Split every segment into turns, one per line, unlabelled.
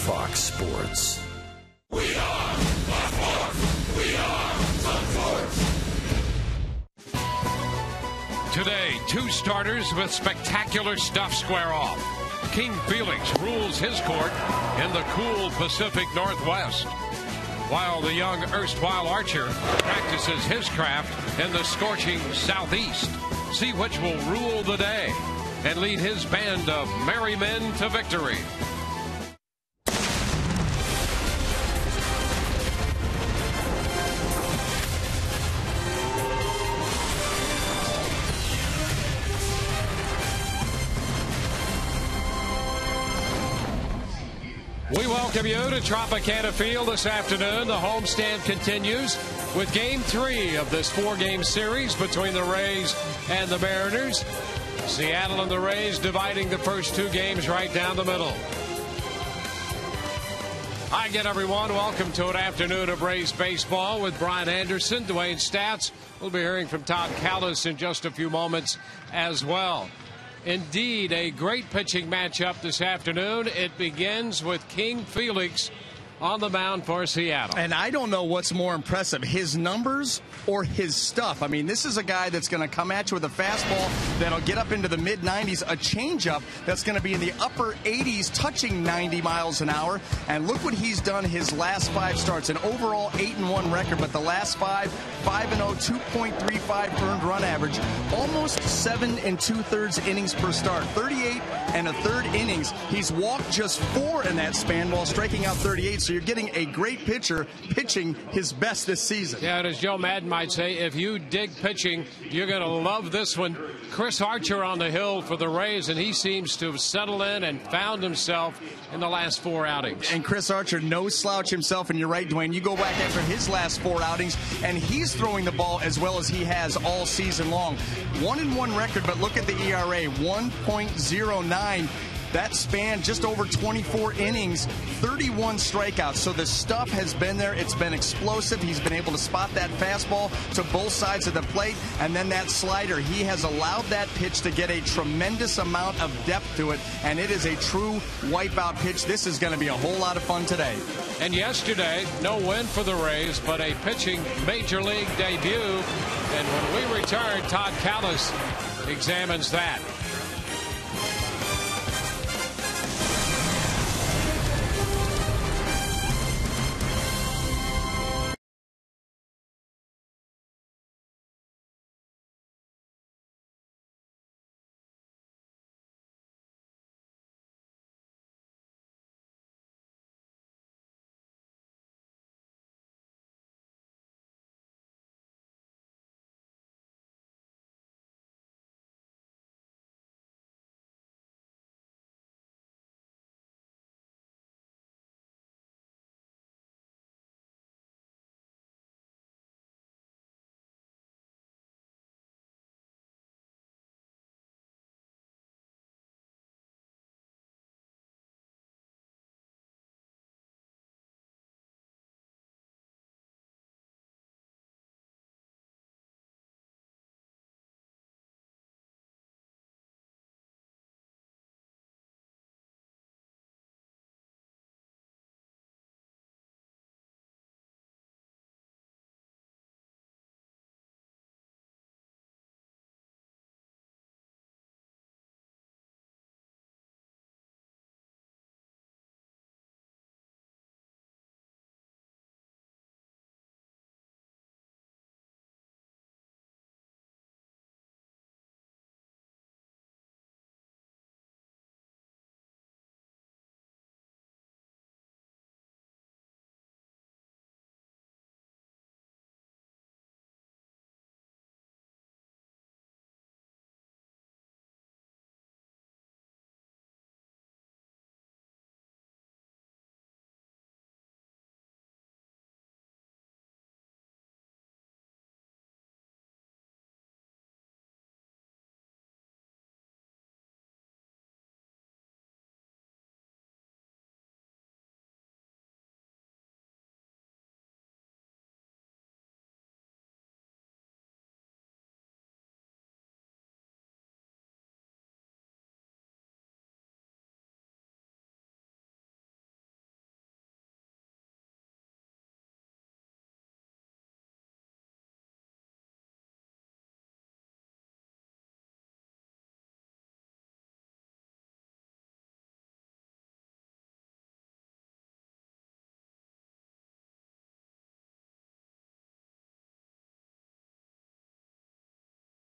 Fox Sports.
We are Fox Sports. We are Fox Sports.
Today, two starters with spectacular stuff square off. King Felix rules his court in the cool Pacific Northwest, while the young erstwhile Archer practices his craft in the scorching Southeast. See which will rule the day and lead his band of merry men to victory. We welcome you to Tropicana Field this afternoon. The homestand continues with Game 3 of this 4-game series between the Rays and the Mariners. Seattle and the Rays dividing the first 2 games right down the middle. Hi again, everyone. Welcome to an afternoon of Rays baseball with Brian Anderson, Dwayne Stats. We'll be hearing from Todd Callis in just a few moments as well. Indeed, a great pitching matchup this afternoon. It begins with King Felix on the mound for Seattle.
And I don't know what's more impressive, his numbers or his stuff. I mean, this is a guy that's going to come at you with a fastball that'll get up into the mid-90s, a changeup that's going to be in the upper 80s, touching 90 miles an hour. And look what he's done his last 5 starts. An overall 8-1 record, but the last 5, 5-0, 2.35 earned run average, almost 7 2/3 innings per start, 38 1/3 innings. He's walked just 4 in that span while striking out 38. So you're getting a great pitcher pitching his best this season.
Yeah, and as Joe Madden might say, if you dig pitching, you're going to love this one. Chris Archer on the hill for the Rays, and he seems to have settled in and found himself in the last 4 outings.
And Chris Archer, no slouch himself, and you're right, Dwayne. You go back after his last 4 outings, and he's throwing the ball as well as he has all season long. 1-1 record, but look at the ERA, 1.09. That span just over 24 innings, 31 strikeouts. So the stuff has been there. It's been explosive. He's been able to spot that fastball to both sides of the plate. And then that slider, he has allowed that pitch to get a tremendous amount of depth to it. And it is a true wipeout pitch. This is going to be a whole lot of fun today.
And yesterday, no win for the Rays, but a pitching major league debut. And when we return, Todd Callis examines that.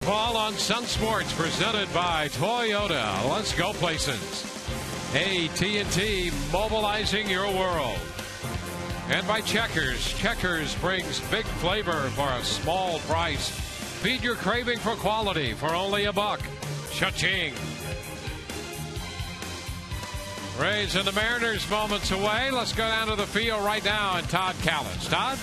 Baseball on Sun Sports, presented by Toyota. Let's go places. AT&T, mobilizing your world. And by Checkers. Checkers brings big flavor for a small price. Feed your craving for quality for only $1. Cha-ching. Rays and the Mariners moments away. Let's go down to the field right now and Todd Callis. Todd?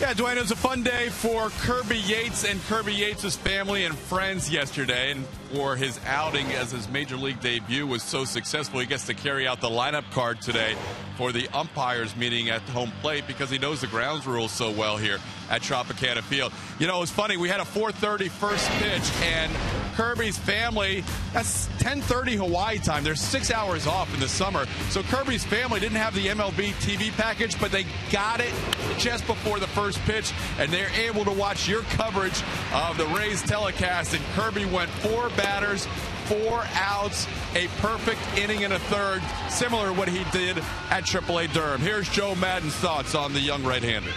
Yeah, Dwayne, it was a fun day for Kirby Yates and Kirby Yates' family and friends yesterday. And for his outing as his major league debut was so successful, he gets to carry out the lineup card today for the umpires meeting at home plate because he knows the grounds rules so well here at Tropicana Field. You know, it was funny. We had a 4:30 first pitch, and Kirby's family, that's 10:30 Hawaii time. They're 6 hours off in the summer. So Kirby's family didn't have the MLB TV package, but they got it just before the first pitch, and they're able to watch your coverage of the Rays telecast. And Kirby went 4 batters, 4 outs, a perfect inning and a third, similar to what he did at AAA Durham. Here's Joe Maddon's thoughts on the young right-hander.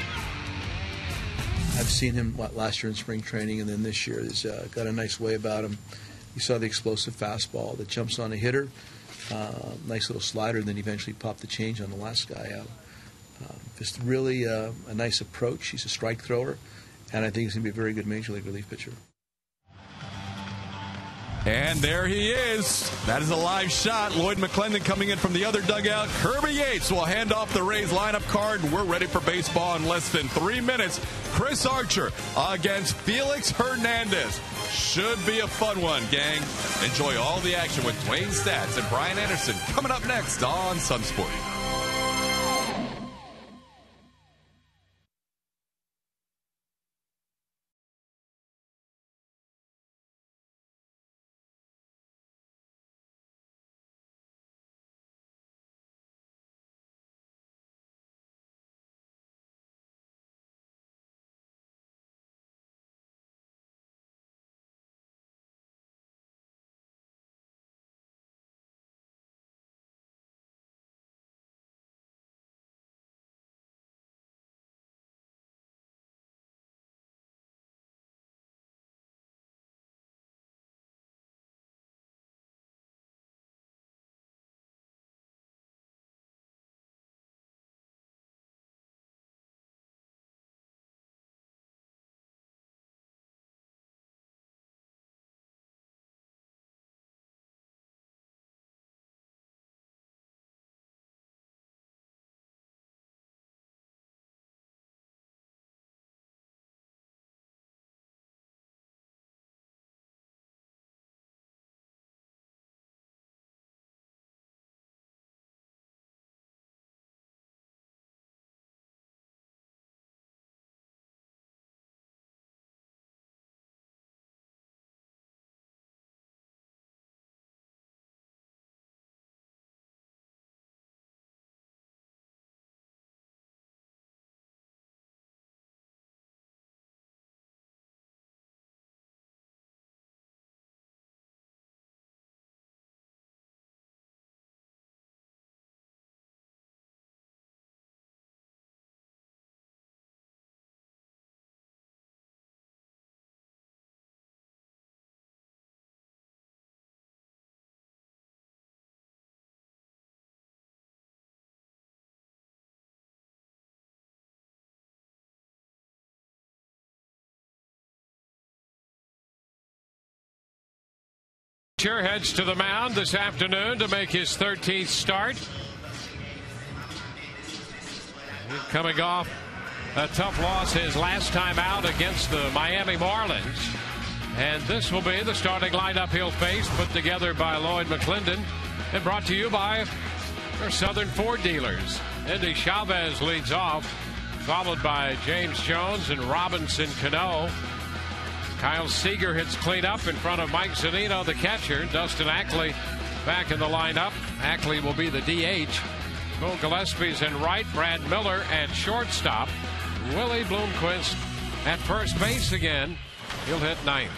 I've seen him last year in spring training, and then this year he's got a nice way about him. You saw the explosive fastball that jumps on a hitter, nice little slider, and then eventually popped the change on the last guy out. Just really a nice approach. He's a strike thrower, and I think he's going to be a very good major league relief pitcher.
And there he is. That is a live shot. Lloyd McClendon coming in from the other dugout. Kirby Yates will hand off the Rays lineup card. We're ready for baseball in less than 3 minutes. Chris Archer against Felix Hernandez. Should be a fun one, gang. Enjoy all the action with Dwayne Stats and Brian Anderson coming up next on Sunsport.
Heads to the mound this afternoon to make his 13th start. Coming off a tough loss his last time out against the Miami Marlins. And this will be the starting lineup he'll face, put together by Lloyd McClendon and brought to you by our Southern Ford dealers. Andy Chavez leads off, followed by James Jones and Robinson Cano. Kyle Seager hits cleanup in front of Mike Zunino, the catcher. Dustin Ackley back in the lineup. Ackley will be the DH. Cole Gillespie's in right. Brad Miller at shortstop. Willie Bloomquist at first base again. He'll hit ninth.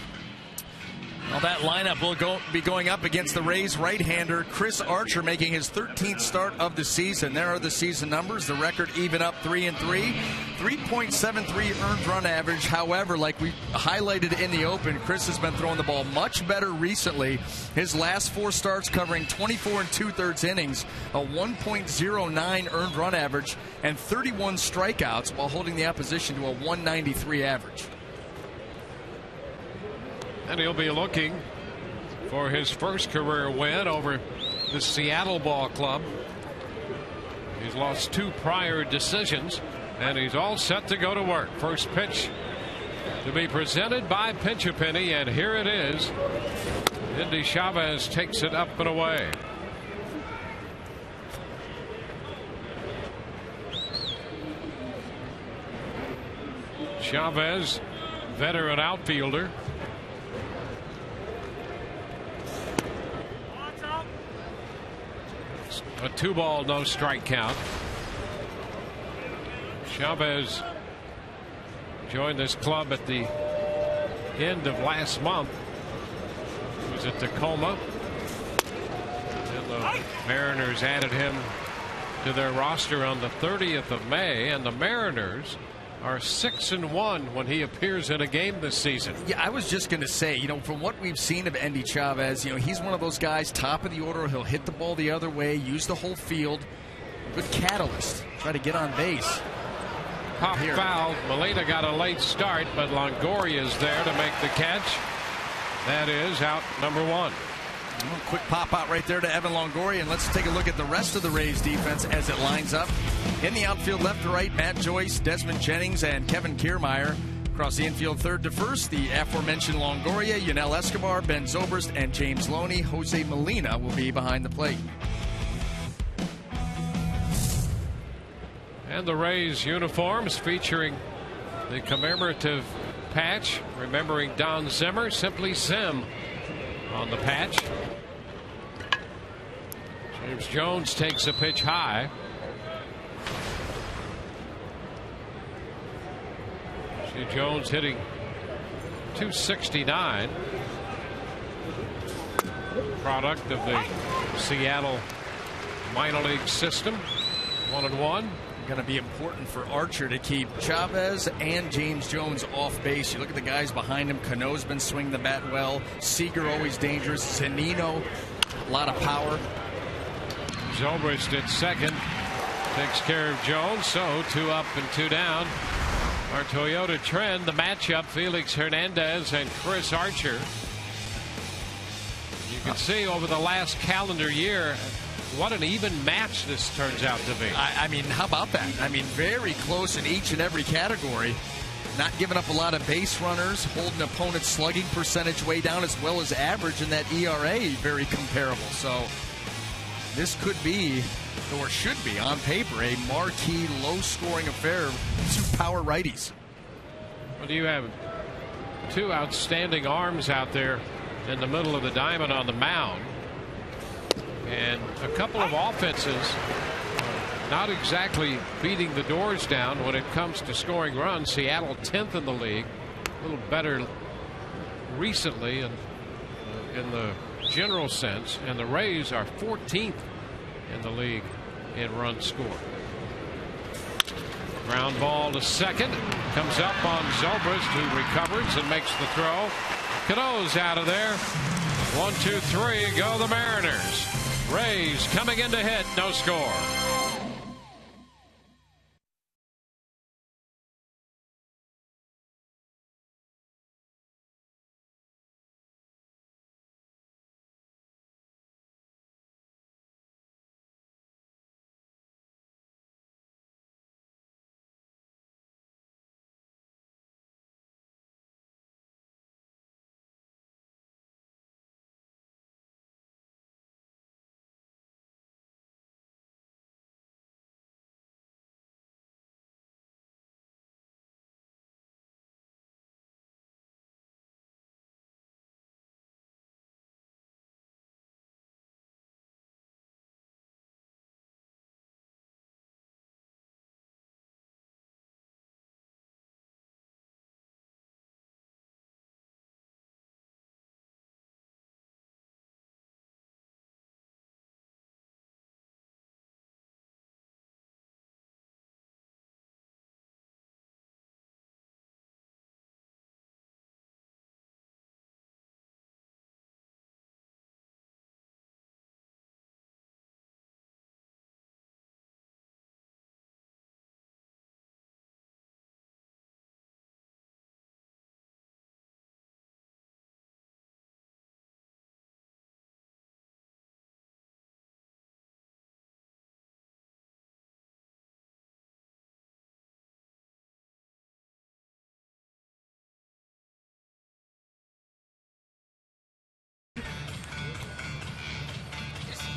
Well, that lineup will be going up against the Rays right-hander Chris Archer, making his 13th start of the season. There are the season numbers. The record even up 3-3, 3.73 earned run average. However, like we highlighted in the open, Chris has been throwing the ball much better recently. His last 4 starts covering 24 2/3 innings, a 1.09 earned run average, and 31 strikeouts while holding the opposition to a 193 average.
And he'll be looking for his first career win over the Seattle ball club. He's lost 2 prior decisions, and he's all set to go to work. First pitch to be presented by Pinch a Penny, and here it is. Indy Chavez takes it up and away. Chavez, veteran outfielder. A 2-ball, no strike count. Chavez joined this club at the end of last month. He was at Tacoma. And the Mariners added him to their roster on the 30th of May. And the Mariners are 6-1 when he appears in a game this season.
Yeah, I was just going to say, from what we've seen of Endy Chavez, he's one of those guys, top of the order. He'll hit the ball the other way, use the whole field. Good catalyst. Try to get on base.
Pop foul. Molina got a late start, but Longoria's there to make the catch. That is out number 1.
Quick pop out right there to Evan Longoria, and let's take a look at the rest of the Rays defense as it lines up. In the outfield, left to right, Matt Joyce, Desmond Jennings, and Kevin Kiermaier. Across the infield, third to first, the aforementioned Longoria, Yunel Escobar, Ben Zobrist, and James Loney. Jose Molina will be behind the plate.
And the Rays uniforms featuring the commemorative patch, remembering Don Zimmer, simply Zim on the patch. James Jones takes a pitch high. See Jones hitting .269. Product of the Seattle minor league system. 1-1.
Going to be important for Archer to keep Chavez and James Jones off base. You look at the guys behind him. Cano's been swinging the bat well. Seager always dangerous. Zunino, a lot of power.
Zobrist at second takes care of Jones. So 2 up and 2 down. Our Toyota trend, the matchup, Felix Hernandez and Chris Archer. You can see over the last calendar year what an even match this turns out to be.
I mean, how about that? I mean, very close in each and every category. Not giving up a lot of base runners, holding opponent's slugging percentage way down as well as average, in that ERA very comparable. So this could be, or should be on paper, a marquee low-scoring affair of 2 power righties.
Well, you have 2 outstanding arms out there in the middle of the diamond on the mound. And a couple of offenses not exactly beating the doors down when it comes to scoring runs. Seattle 10th in the league, a little better recently in the general sense, and the Rays are 14th in the league in runs scored. Ground ball to second, comes up on Zobrist, who recovers and makes the throw. Cano's out of there. 1, 2, 3, go the Mariners. Rays coming in to hit, no score.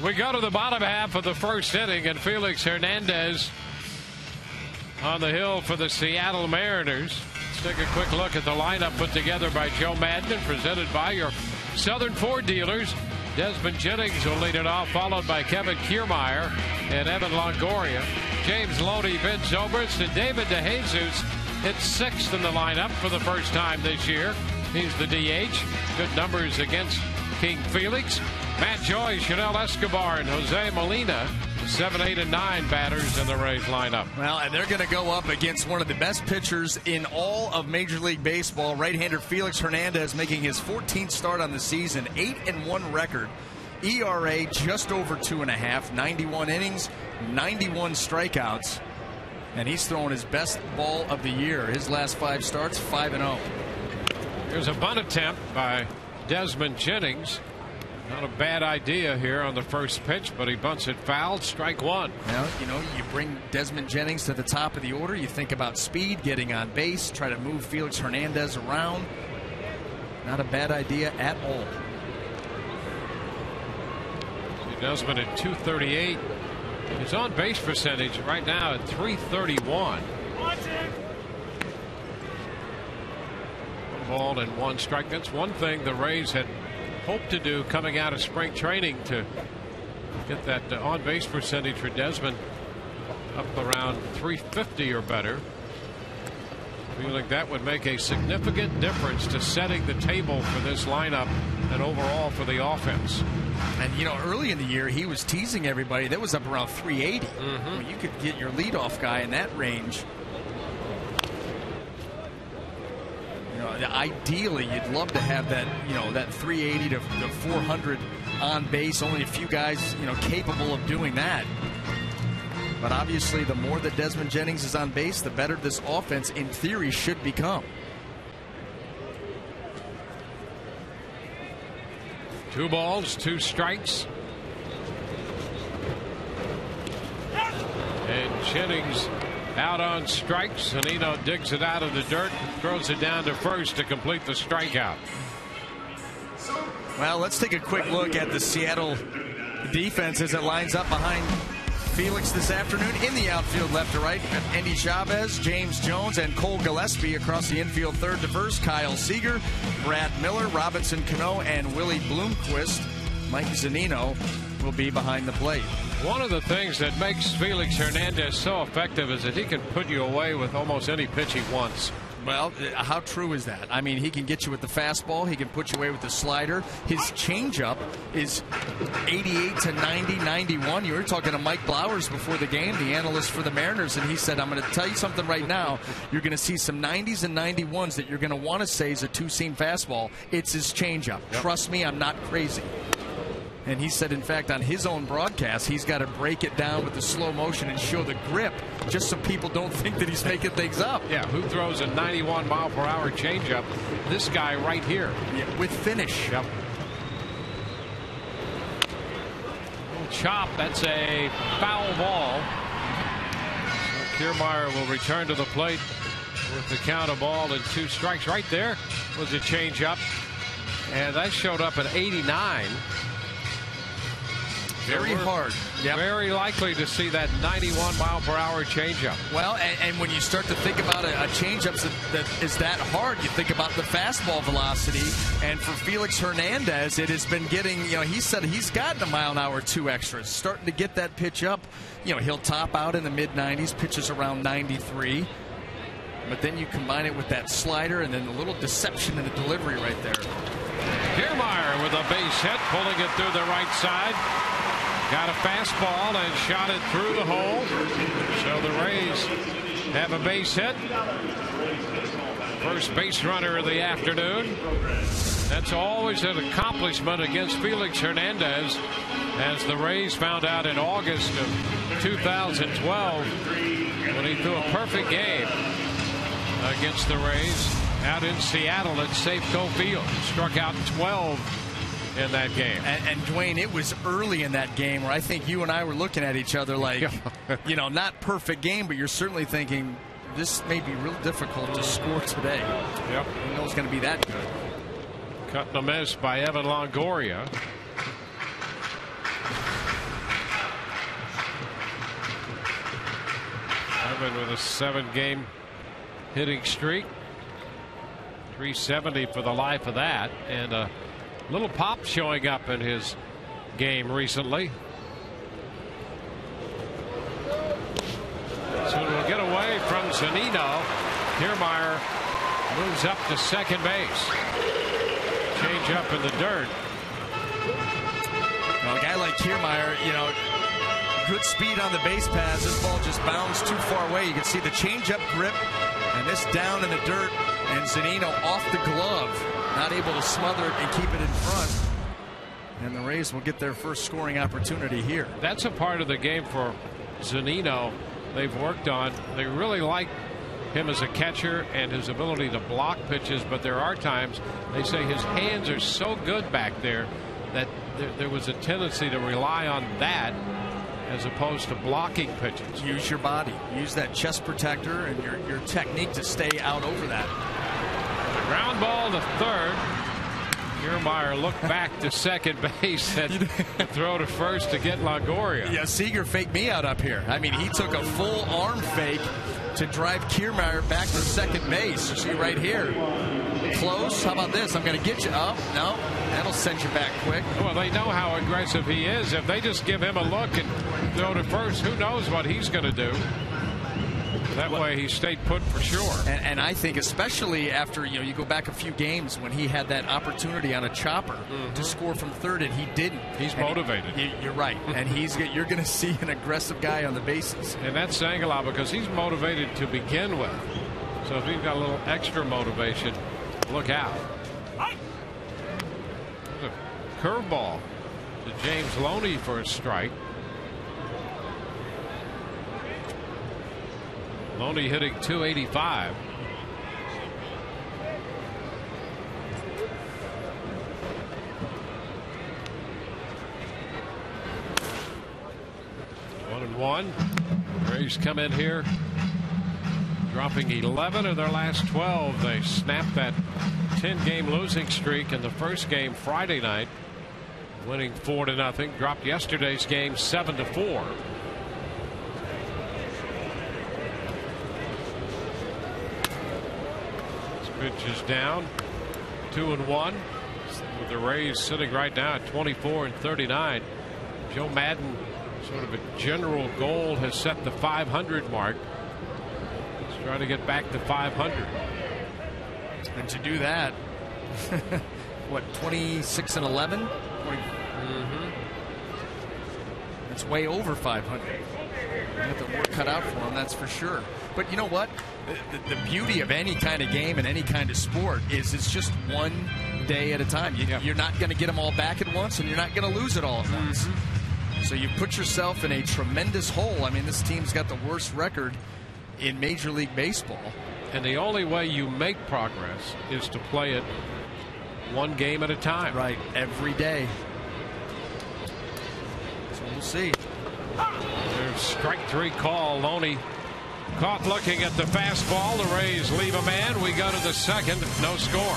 We go to the bottom half of the first inning, and Felix Hernandez on the hill for the Seattle Mariners. Let's take a quick look at the lineup put together by Joe Madden and presented by your Southern Ford dealers. Desmond Jennings will lead it off, followed by Kevin Kiermaier and Evan Longoria. James Loney, Vince Oberst, and David DeJesus hit sixth in the lineup for the first time this year. He's the DH. Good numbers against King Felix. Matt Joy, Chanel Escobar, and Jose Molina, 7, 8, and 9 batters in the Rays lineup.
Well, and they're going to go up against one of the best pitchers in all of Major League Baseball, right-hander Felix Hernandez, making his 14th start on the season, 8-1 record, ERA just over 2.5, 91 innings, 91 strikeouts, and he's throwing his best ball of the year. His last 5 starts, 5-0.
Here's a bunt attempt by Desmond Jennings. Not a bad idea here on the first pitch, but he bunts it foul. Strike one.
Well, you know, you bring Desmond Jennings to the top of the order. You think about speed, getting on base, try to move Felix Hernandez around. Not a bad idea at all.
See Desmond at 238. His on base percentage right now at 331. 1 ball and 1 strike. That's one thing the Rays had hoped to do coming out of spring training, to get that on base percentage for Desmond up around 350 or better. Feeling that would make a significant difference to setting the table for this lineup and overall for the offense.
And you know, early in the year he was teasing everybody. That was up around 380. Well, you could get your leadoff guy in that range. You know, ideally, you'd love to have that, you know, that 380 to 400 on base. Only a few guys, you know, capable of doing that. But obviously, the more that Desmond Jennings is on base, the better this offense, in theory, should become.
2 balls, 2 strikes. And Jennings out on strikes. Zunino digs it out of the dirt, throws it down to first to complete the strikeout.
Well, let's take a quick look at the Seattle defense as it lines up behind Felix this afternoon. In the outfield, left to right, Andy Chavez, James Jones, and Cole Gillespie. Across the infield, third to first, Kyle Seager, Brad Miller, Robinson Cano, and Willie Bloomquist. Mike Zunino will be behind the plate.
One of the things that makes Felix Hernandez so effective is that he can put you away with almost any pitch he wants.
Well, how true is that? I mean, he can get you with the fastball. He can put you away with the slider. His changeup is 88 to 90, 91. You were talking to Mike Blowers before the game, the analyst for the Mariners, and he said, I'm going to tell you something right now. You're going to see some 90s and 91s that you're going to want to say is a 2-seam fastball. It's his changeup. Yep. Trust me, I'm not crazy. And he said, in fact, on his own broadcast, he's got to break it down with the slow motion and show the grip, just so people don't think that he's making things up.
Yeah, who throws a 91-mile-per-hour changeup? This guy right here.
Yeah, with finish.
Yep. Chop, that's a foul ball. So Kiermaier will return to the plate with the count of ball and 2 strikes. Right there was a changeup, and that showed up at 89.
Very hard. Yep.
Very likely to see that 91-mile-per-hour changeup.
Well, and when you start to think about a changeup that is that hard, you think about the fastball velocity. And for Felix Hernandez, it has been getting, you know, he said he's gotten 1 mile an hour 2 extras. Starting to get that pitch up. You know, he'll top out in the mid-90s, pitches around 93. But then you combine it with that slider and then a little deception in the delivery right there.
Kiermaier with a base hit, pulling it through the right side. Got a fastball and shot it through the hole. So the Rays have a base hit. First base runner of the afternoon. That's always an accomplishment against Felix Hernandez, as the Rays found out in August of 2012 when he threw a perfect game against the Rays out in Seattle at Safeco Field. Struck out 12 in that game.
And Dwayne, it was early in that game where I think you and I were looking at each other like, you know, not perfect game, but you're certainly thinking this may be real difficult to score today.
Yep.
You know it's going to be that good.
Cut and a miss by Evan Longoria. Chapman with a 7-game hitting streak. 370 for the life of that, and a little pop showing up in his game recently. So we'll get away from Zunino. Kiermaier moves up to second base. Change up in the dirt.
Now, a guy like Kiermaier, you know, good speed on the base paths. This ball just bounced too far away. You can see the changeup grip, and this down in the dirt, and Zunino off the glove, not able to smother it and keep it in front. And the Rays will get their first scoring opportunity here.
That's a part of the game for Zunino they've worked on. They really like him as a catcher and his ability to block pitches, but there are times they say his hands are so good back there that there was a tendency to rely on that as opposed to blocking pitches.
Use your body, use that chest protector and your technique to stay out over that.
The ground ball to third. Kiermaier looked back to second base and throw to first to get Longoria.
Yeah, Seager faked me out up here. I mean, he took a full arm fake to drive Kiermaier back to second base. You see right here. Close. How about this? I'm going to get you. Oh, no. That'll send you back quick.
Well, they know how aggressive he is. If they just give him a look and throw to first, who knows what he's going to do. That way he stayed put for sure.
And I think especially after you go back a few games when he had that opportunity on a chopper to score from third and he didn't.
He's motivated.
You're right. And you're going to see an aggressive guy on the bases.
And that's saying a lot because he's motivated to begin with. So if he's got a little extra motivation, look out. There's a curveball to James Loney for a strike. Loney hitting .285. One and one. Rays come in here dropping 11 of their last 12. They snapped that 10-game losing streak in the first game Friday night, winning 4-0. Dropped yesterday's game 7-4. Pitch is down. 2-1. With the Rays sitting right now at 24-39. Joe Madden, sort of a general goal, has set the 500 mark. He's trying to get back to 500.
And to do that, what, 26-11? It's way over 500. Got the work cut out for him, that's for sure. But you know what? The beauty of any kind of game and any kind of sport is it's just one day at a time. You're not going to get them all back at once, and you're not going to lose it all at once. So you put yourself in a tremendous hole. I mean, this team's got the worst record in Major League Baseball.
And the only way you make progress is to play it one game at a time.
Right, every day. So we'll see.
There's strike three call. Loney caught looking at the fastball. The Rays leave a man. We go to the second. No score.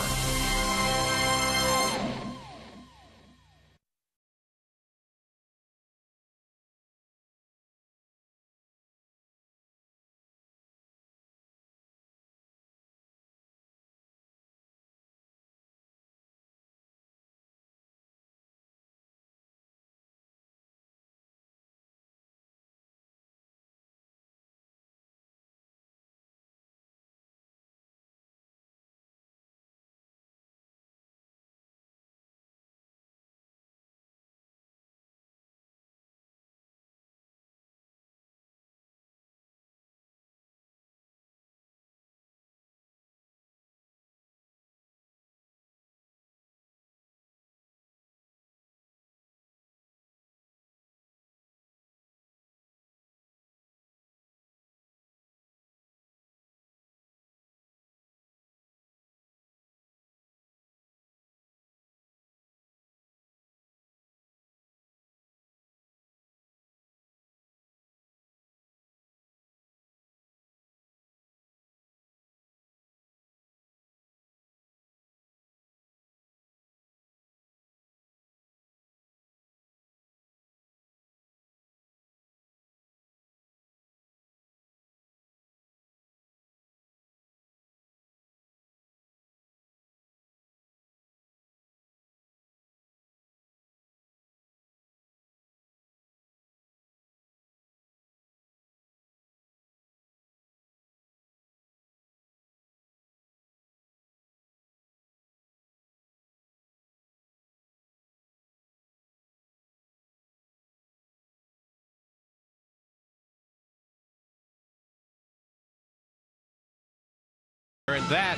And that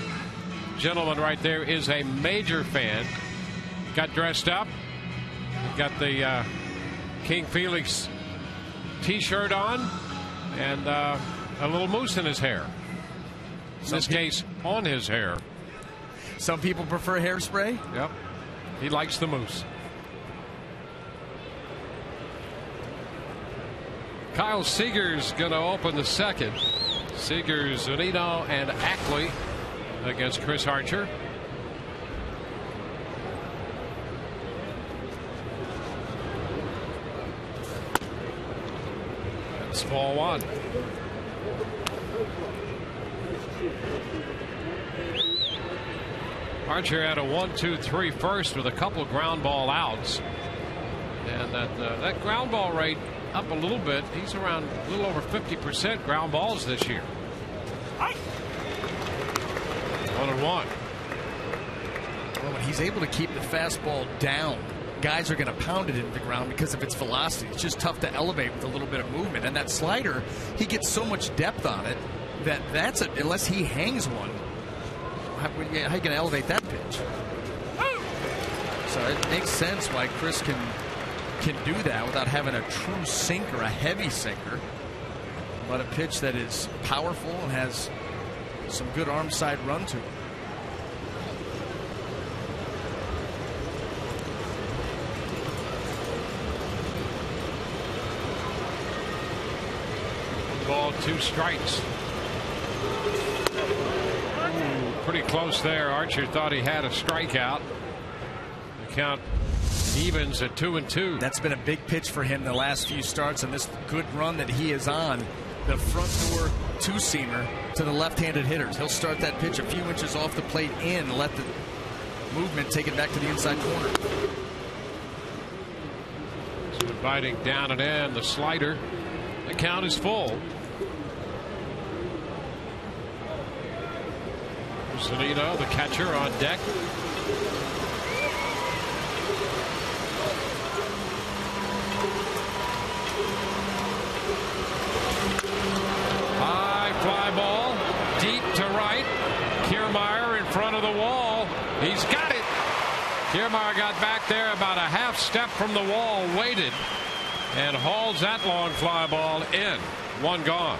gentleman right there is a major fan. Got dressed up. Got the King Felix t-shirt on and a little mousse in his hair. In this case, on his hair.
Some people prefer hairspray.
Yep. He likes the mousse. Kyle Seager's going to open the second. Seager, Zunino, and Ackley against Chris Archer. That's ball one. Archer had a 1-2-3 first with a couple ground ball outs, and that ground ball rate up a little bit. He's around a little over 50% ground balls this year. 1-1.
Well, when he's able to keep the fastball down, guys are going to pound it into the ground because of its velocity. It's just tough to elevate with a little bit of movement. And that slider, he gets so much depth on it that unless he hangs one, how are you going to elevate that pitch? So it makes sense why Chris can do that without having a true sinker, a heavy sinker, but a pitch that is powerful and has some good arm side run to it.
Ball, 2 strikes. Ooh, pretty close there. Archer thought he had a strikeout. The count evens at 2-2.
That's been a big pitch for him the last few starts, and this good run that he is on. The front door two-seamer to the left-handed hitters. He'll start that pitch a few inches off the plate in, let the movement take it back to the inside corner.
So inviting down and in the slider. The count is full. Zunino, the catcher, on deck. High fly ball, deep to right. Kiermaier in front of the wall. He's got it. Kiermaier got back there about a half step from the wall, waited, and hauls that long fly ball in. 1 gone.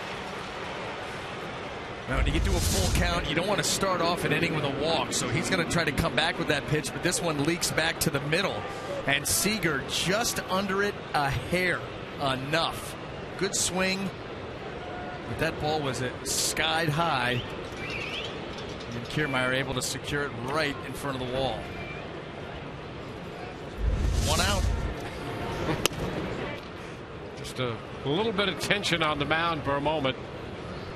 Now, when you get to a full count, you don't want to start off an inning with a walk, so he's going to try to come back with that pitch, but this one leaks back to the middle, and Seager just under it a hair. Enough. Good swing, but that ball was skied high, and Kiermaier able to secure it right in front of the wall. 1 out.
Just a little bit of tension on the mound for a moment,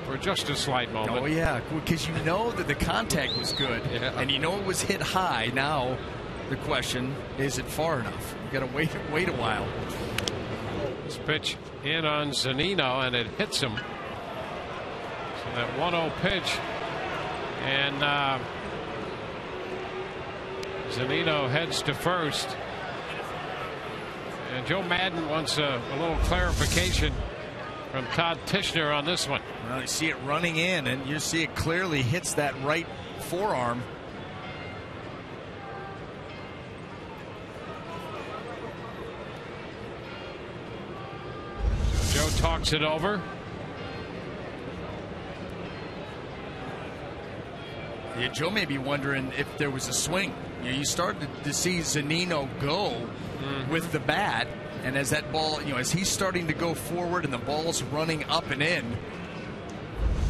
for just a slight moment.
Oh yeah, because you know that the contact was good,
yeah,
and you know it was hit high. Now the question, is it far enough? You got to wait a while.
This pitch in on Zunino, and it hits him. So that 1-0 pitch, and Zunino heads to first. And Joe Madden wants a little clarification from Todd Tishner on this one.
Well, you see it running in, and you see it clearly hits that right forearm.
So Joe talks it over.
Yeah, Joe may be wondering if there was a swing. You started to see Zunino go with the bat, and as that ball, as he's starting to go forward and the ball's running up and in,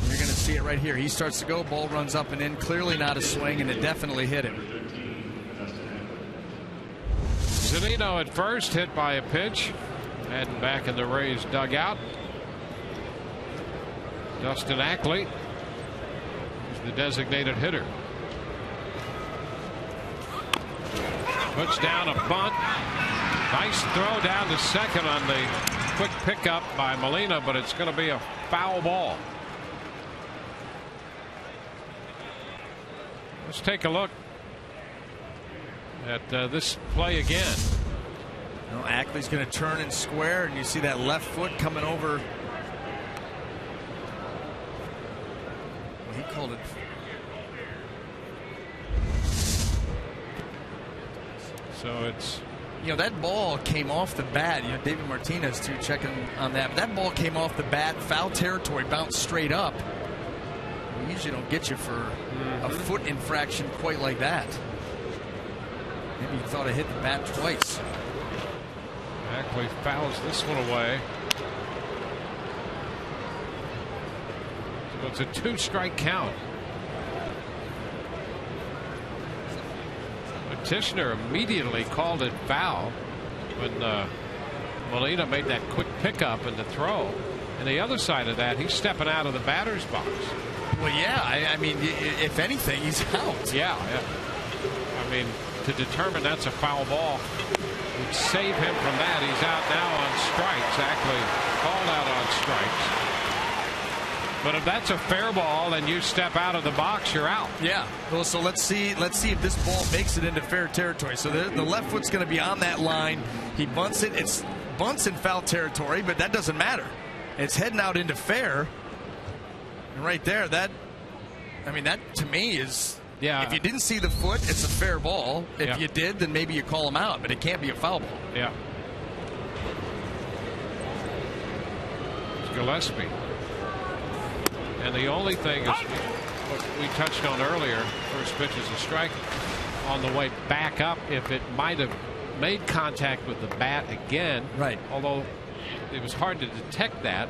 you're going to see it right here. He starts to go, ball runs up and in, clearly not a swing, and it definitely hit him.
Zunino at first, hit by a pitch, heading back in the Rays dugout. Dustin Ackley is the designated hitter. Puts down a bunt. Nice throw down to second on the quick pickup by Molina, but it's going to be a foul ball. Let's take a look at this play again.
Well, Ackley's going to turn and square, and you see that left foot coming over. He called it
So it's,
you know, that ball came off the bat. You know, David Martinez too checking on that. But that ball came off the bat, foul territory, bounced straight up. We usually don't get you for a foot infraction quite like that. Maybe he thought I hit the bat twice.
Ackley fouls this one away. So it's a 2-strike count. But Tishner immediately called it foul when Molina made that quick pickup and the throw. And the other side of that, he's stepping out of the batter's box.
Well, yeah, I mean, if anything, he's out.
Yeah. I mean, to determine that's a foul ball would save him from that. He's out now on strikes. Ackley called out on strikes. But if that's a fair ball and you step out of the box, you're out.
Yeah. Well, so let's see if this ball makes it into fair territory. So the left foot's going to be on that line. He bunts it. It's bunts in foul territory, but that doesn't matter. It's heading out into fair. And right there, that to me is,
yeah.
If you didn't see the foot, it's a fair ball. If you did, then maybe you call him out, but it can't be a foul ball.
Yeah. It's Gillespie. And the only thing is what we touched on earlier, first pitch is a strike. On the way back up, if it might have made contact with the bat again.
Right.
Although it was hard to detect that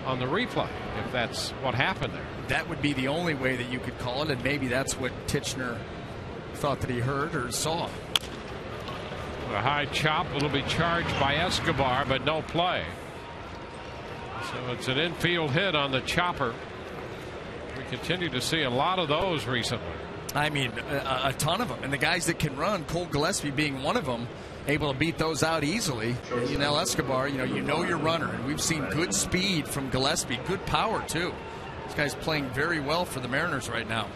on the replay, if that's what happened there.
That would be the only way that you could call it, and maybe that's what Tishner thought that he heard or saw.
A high chop will be charged by Escobar, but no play. So it's an infield hit on the chopper. We continue to see a lot of those recently.
I mean, a ton of them. And the guys that can run, Cole Gillespie being one of them, able to beat those out easily. You know, Escobar, you know your runner. And we've seen good speed from Gillespie, good power, too. This guy's playing very well for the Mariners right now.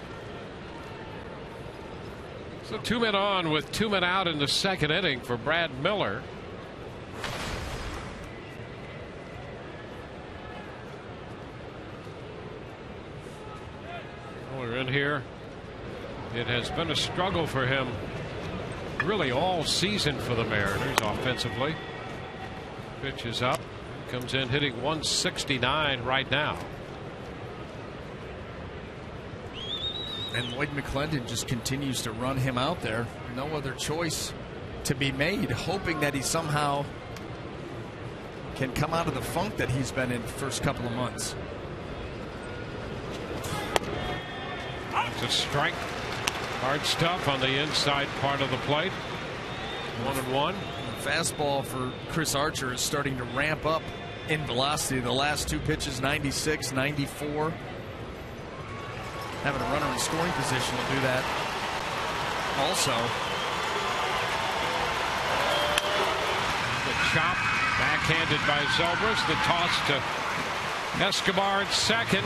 So 2 men on with 2 men out in the second inning for Brad Miller. We're in here. It has been a struggle for him really all season for the Mariners offensively. Pitch is up. Comes in hitting 169 right now.
And Lloyd McClendon just continues to run him out there. No other choice to be made, hoping that he somehow can come out of the funk that he's been in the first couple of months.
It's a strike. Hard stuff on the inside part of the plate. 1-1.
The fastball for Chris Archer is starting to ramp up in velocity. The last 2 pitches, 96, 94. Having a runner in scoring position will do that also.
The chop backhanded by Zobrist. The toss to Escobar at second.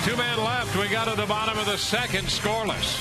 2 men left. We got to the bottom of the second, scoreless.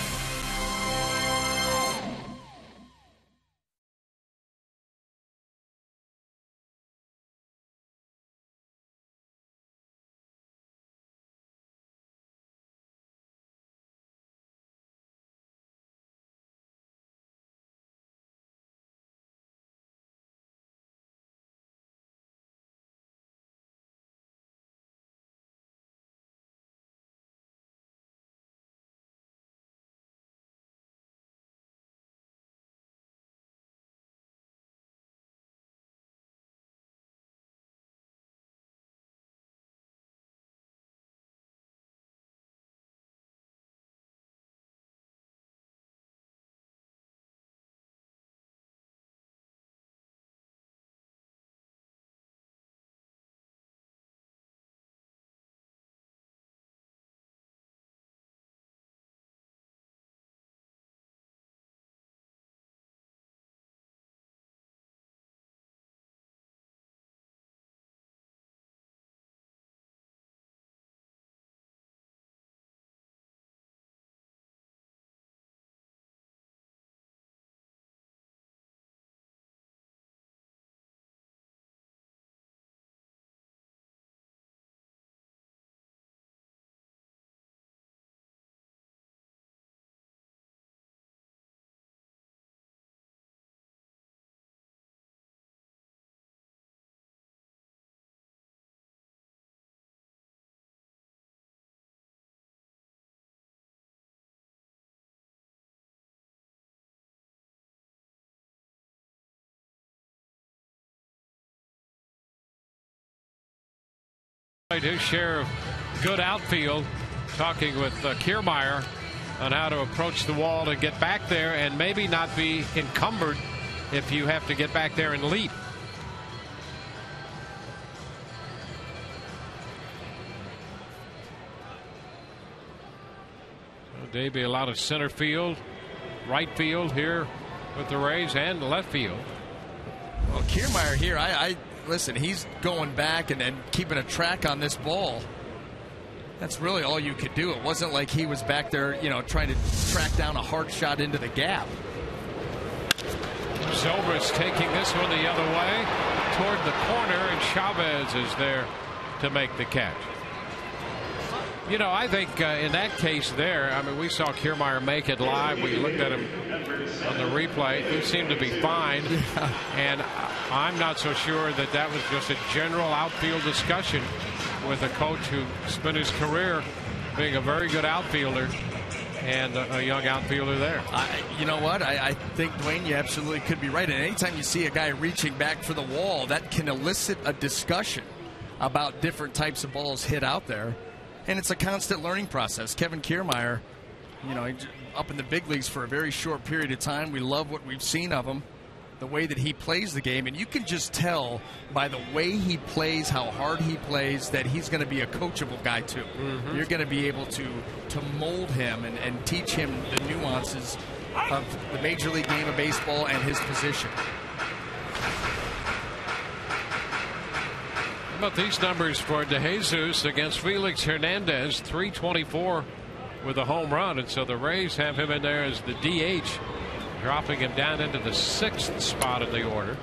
His share of good outfield, talking with Kiermaier on how to approach the wall and get back there and maybe not be encumbered if you have to get back there and leap. Davey, a lot of center field, right field here with the Rays, and left field.
Well, Kiermaier here, I listen, he's going back and keeping a track on this ball. That's really all you could do. It wasn't like he was back there, you know, trying to track down a hard shot into the gap.
Zobrist taking this one the other way toward the corner, and Chavez is there to make the catch. You know, I think in that case there, I mean, we saw Kiermaier make it live. We looked at him on the replay. He seemed to be fine. And I'm not so sure that that was just a general outfield discussion with a coach who spent his career being a very good outfielder and a young outfielder there.
You know what? I think, Dwayne, you absolutely could be right. And anytime you see a guy reaching back for the wall, that can elicit a discussion about different types of balls hit out there. And it's a constant learning process. Kevin Kiermaier, you know, up in the big leagues for a very short period of time. We love what we've seen of him, the way that he plays the game. And you can just tell by the way he plays, how hard he plays, that he's going to be a coachable guy, too. Mm-hmm. You're going to be able to mold him and teach him the nuances of the Major League game of baseball and his position.
How about these numbers for DeJesus against Felix Hernandez? .324 with a home run, and so the Rays have him in there as the DH, dropping him down into the 6th spot in the order.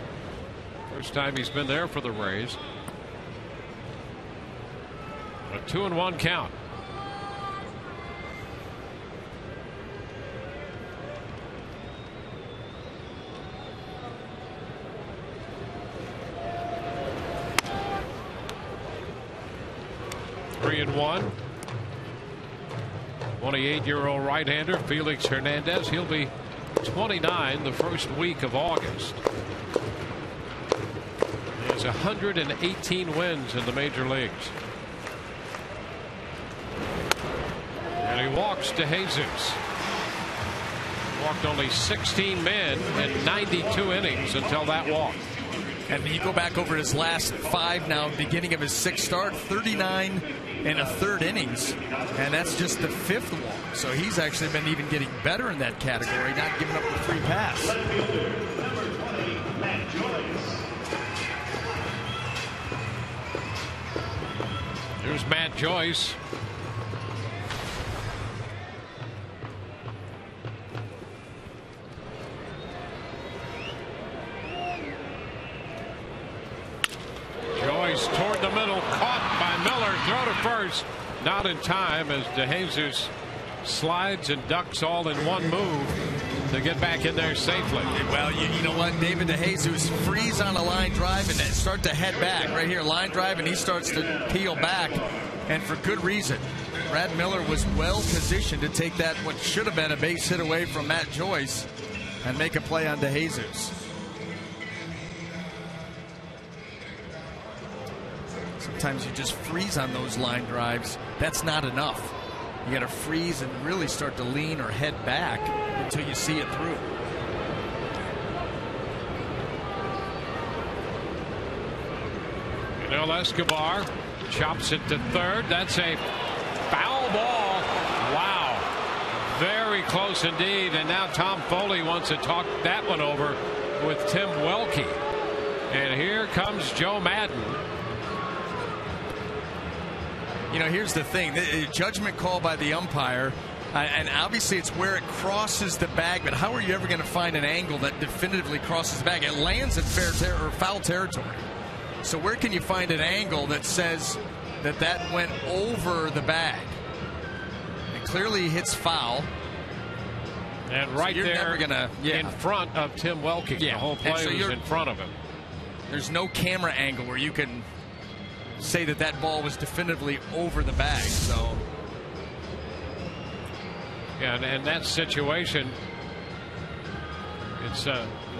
First time he's been there for the Rays. A 2-1 count. Three and one. 28-year-old right-hander Felix Hernandez. He'll be 29 the first week of August. He has 118 wins in the major leagues. And he walks DeJesus. Walked only 16 men in 92 innings until that walk.
And you go back over his last 5 now, beginning of his 6th start, 39 and a third innings, and that's just the 5th walk. So he's actually been even getting better in that category, not giving up the free pass.
Here's Matt Joyce. Toward the middle, caught by Miller, throw to first, not in time as DeJesus slides and ducks all in one move to get back in there safely.
Well, you know what, David DeJesus freeze on a line drive and then start to head back right here, line drive, and he starts to peel back, and for good reason. Brad Miller was well positioned to take that what should have been a base hit away from Matt Joyce and make a play on DeJesus. Sometimes you just freeze on those line drives. That's not enough. You got to freeze and really start to lean or head back until you see it through.
Miguel Escobar chops it to third. That's a foul ball. Wow. Very close indeed. And now Tom Foley wants to talk that one over with Tim Welke. And here comes Joe Madden.
You know, here's the thing. The judgment call by the umpire, and obviously it's where it crosses the bag, but how are you ever going to find an angle that definitively crosses the bag? It lands in foul territory. So where can you find an angle that says that went over the bag? It clearly hits foul.
And right
so
there in front of Tim Welke. The whole play was in front of him.
There's no camera angle where you can say that ball was definitively over the bag. So
yeah, and that situation, it's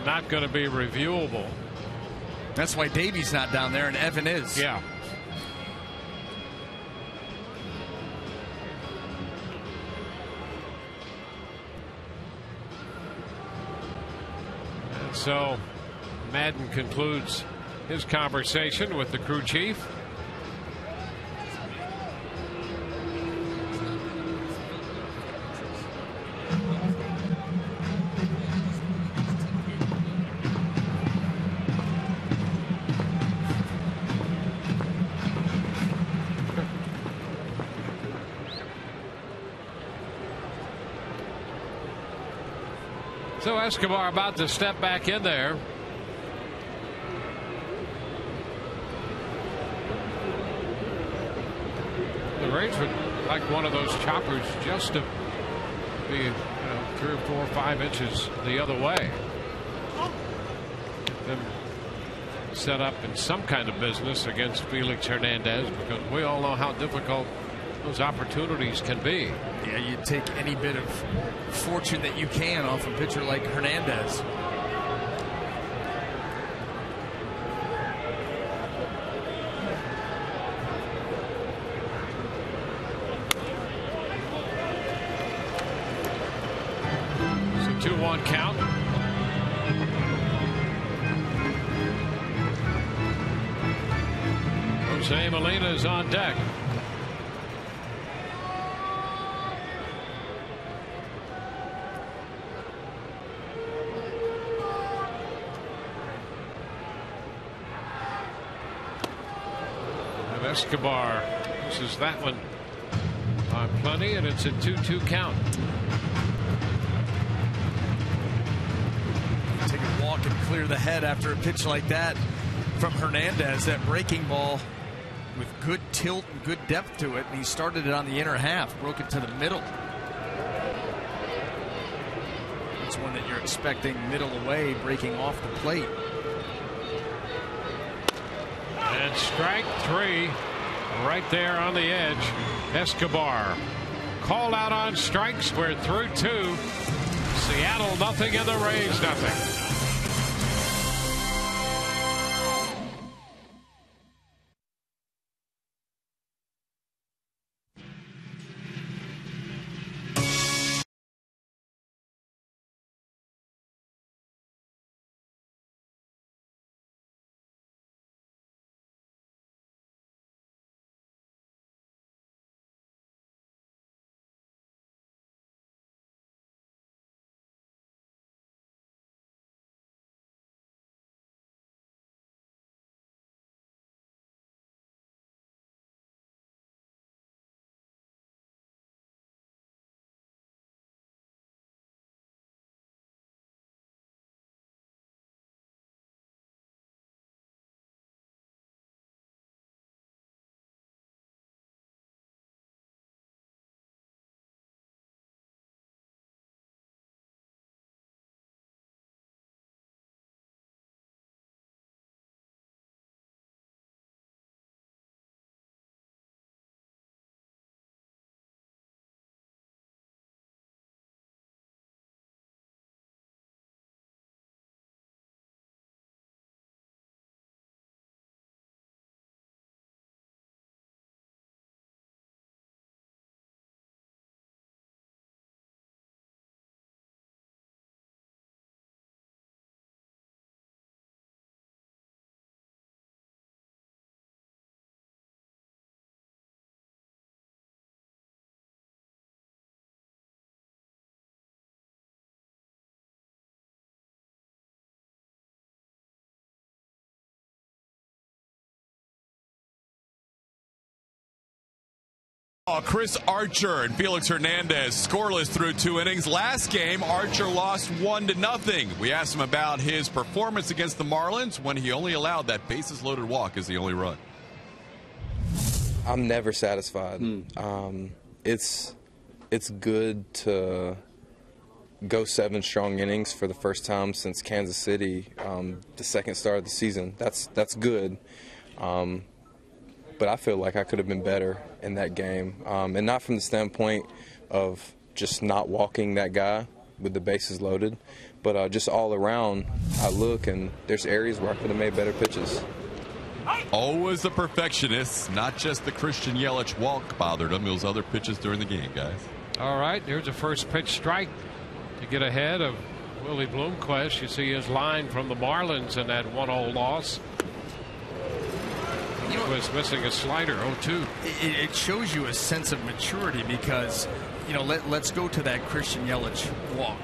not going to be reviewable.
That's why Davey's not down there and Evan is.
Yeah. And so Madden concludes his conversation with the crew chief. So Escobar about to step back in there. The Rays would like one of those choppers just to be 3 or 4 or 5 inches the other way. Get them set up in some kind of business against Felix Hernandez, because we all know how difficult those opportunities can be.
Yeah, you take any bit of fortune that you can off a pitcher like Hernandez.
So 2-1 count. Jose Molina is on deck. Escobar misses that one by plenty, and it's a 2-2 count.
Take a walk and clear the head after a pitch like that from Hernandez. That breaking ball with good tilt and good depth to it, and he started it on the inner half, broke it to the middle. It's one that you're expecting middle away, breaking off the plate.
And strike 3 right there on the edge. Escobar called out on strikes. We're through 2. Seattle nothing and the Rays nothing.
Chris Archer and Felix Hernandez scoreless through 2 innings. Last game, Archer lost 1-0. We asked him about his performance against the Marlins when he only allowed that bases-loaded walk as the only run.
I'm never satisfied. It's good to go 7 strong innings for the first time since Kansas City, the second start of the season. That's good. But I feel like I could have been better in that game. And not from the standpoint of just not walking that guy with the bases loaded, but just all around, I look and there's areas where I could have made better pitches.
Always the perfectionists, not just the Christian Yelich walk bothered him. It was other pitches during the game, guys.
All right, here's a first pitch strike to get ahead of Willie Bloomquist, you see his line from the Marlins in that 1-0 loss. He was missing a slider, 0-2.
It shows you a sense of maturity because, you know, let's go to that Christian Yelich walk.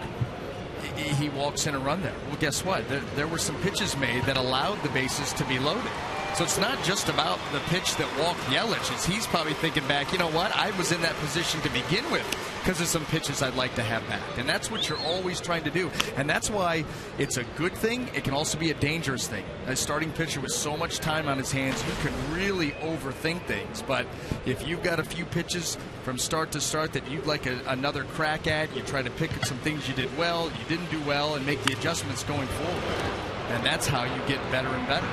He walks in a run there. Well, guess what? There were some pitches made that allowed the bases to be loaded. So it's not just about the pitch that walked Yelich. He's probably thinking back, you know what? I was in that position to begin with because of some pitches I'd like to have back. And that's what you're always trying to do. And that's why it's a good thing. It can also be a dangerous thing. A starting pitcher with so much time on his hands, you can really overthink things. But if you've got a few pitches from start to start that you'd like another crack at, you try to pick at some things you did well, you didn't do well, and make the adjustments going forward. And that's how you get better and better.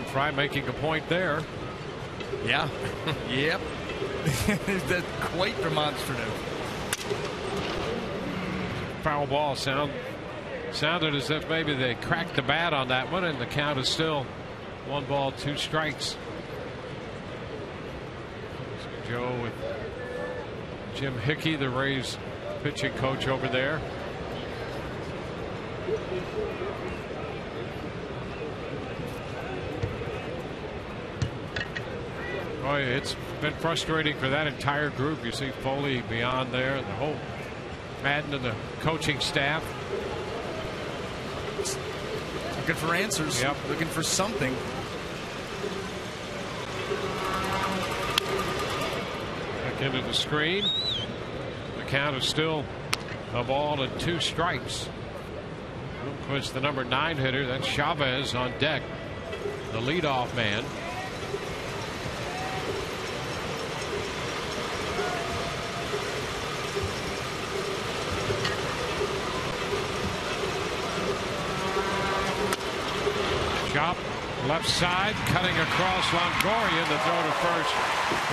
Fry making a point there.
Yeah. Yep. That's quite demonstrative.
Foul ball sounded as if maybe they cracked the bat on that one, and the count is still 1 ball, 2 strikes. Joe with Jim Hickey, the Rays pitching coach over there. Boy, it's been frustrating for that entire group. You see Foley beyond there, and the whole Madden and the coaching staff.
Looking for answers.
Yep.
Looking for something.
Back into the screen. The count is still a ball and 2 strikes. Bloomquist, the number 9 hitter. That's Chavez on deck, the leadoff man. Chop left side, cutting across Longoria, the throw to first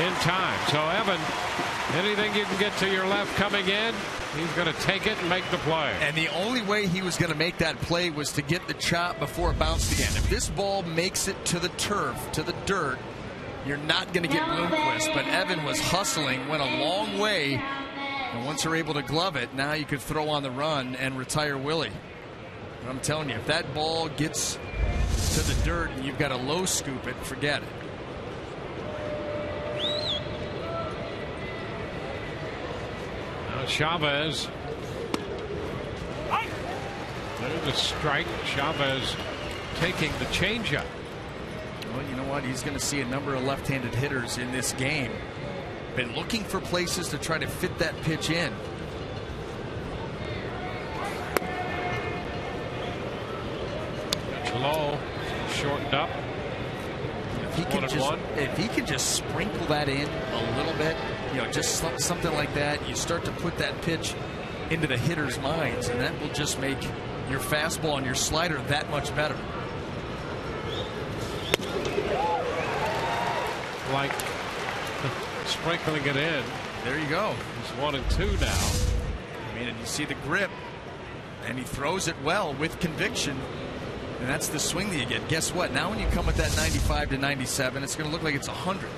in time. So Evan, anything you can get to your left coming in, he's going to take it and make the play.
And the only way he was going to make that play was to get the chop before it bounced again. If this ball makes it to the turf, to the dirt, you're not going to get Bloomquist. But Evan was hustling, went a long way, and once you're able to glove it, now you could throw on the run and retire Willie. But I'm telling you, if that ball gets to the dirt and you've got to low scoop it, forget it.
Now Chavez. There's a strike. Chavez taking the changeup.
Well, you know what? He's going to see a number of left-handed hitters in this game. Been looking for places to try to fit that pitch in.
Low, shortened up.
If he can just sprinkle that in a little bit, you know, just something like that, you start to put that pitch into the hitter's minds, and that will just make your fastball and your slider that much better.
Like sprinkling it in.
There you go.
It's 1-2 now.
I mean, and you see the grip, and he throws it well with conviction. And that's the swing that you get. Guess what? Now when you come with that 95 to 97, it's going to look like it's 100.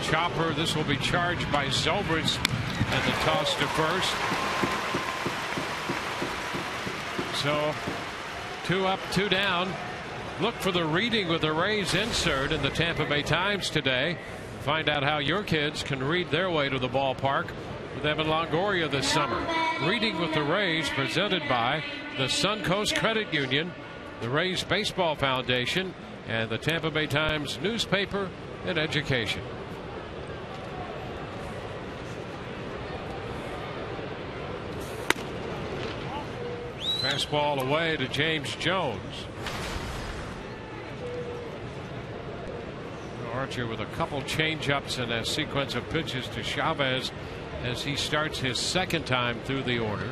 Chopper, this will be charged by Zobrist, and the toss to first. So 2 up, 2 down. Look for the reading with the Rays insert in the Tampa Bay Times today. Find out how your kids can read their way to the ballpark with Evan Longoria this summer. Reading with the Rays, presented by the Suncoast Credit Union, the Rays Baseball Foundation, and the Tampa Bay Times newspaper and education. Fastball away to James Jones. Archer with a couple changeups and a sequence of pitches to Chavez as he starts his second time through the order.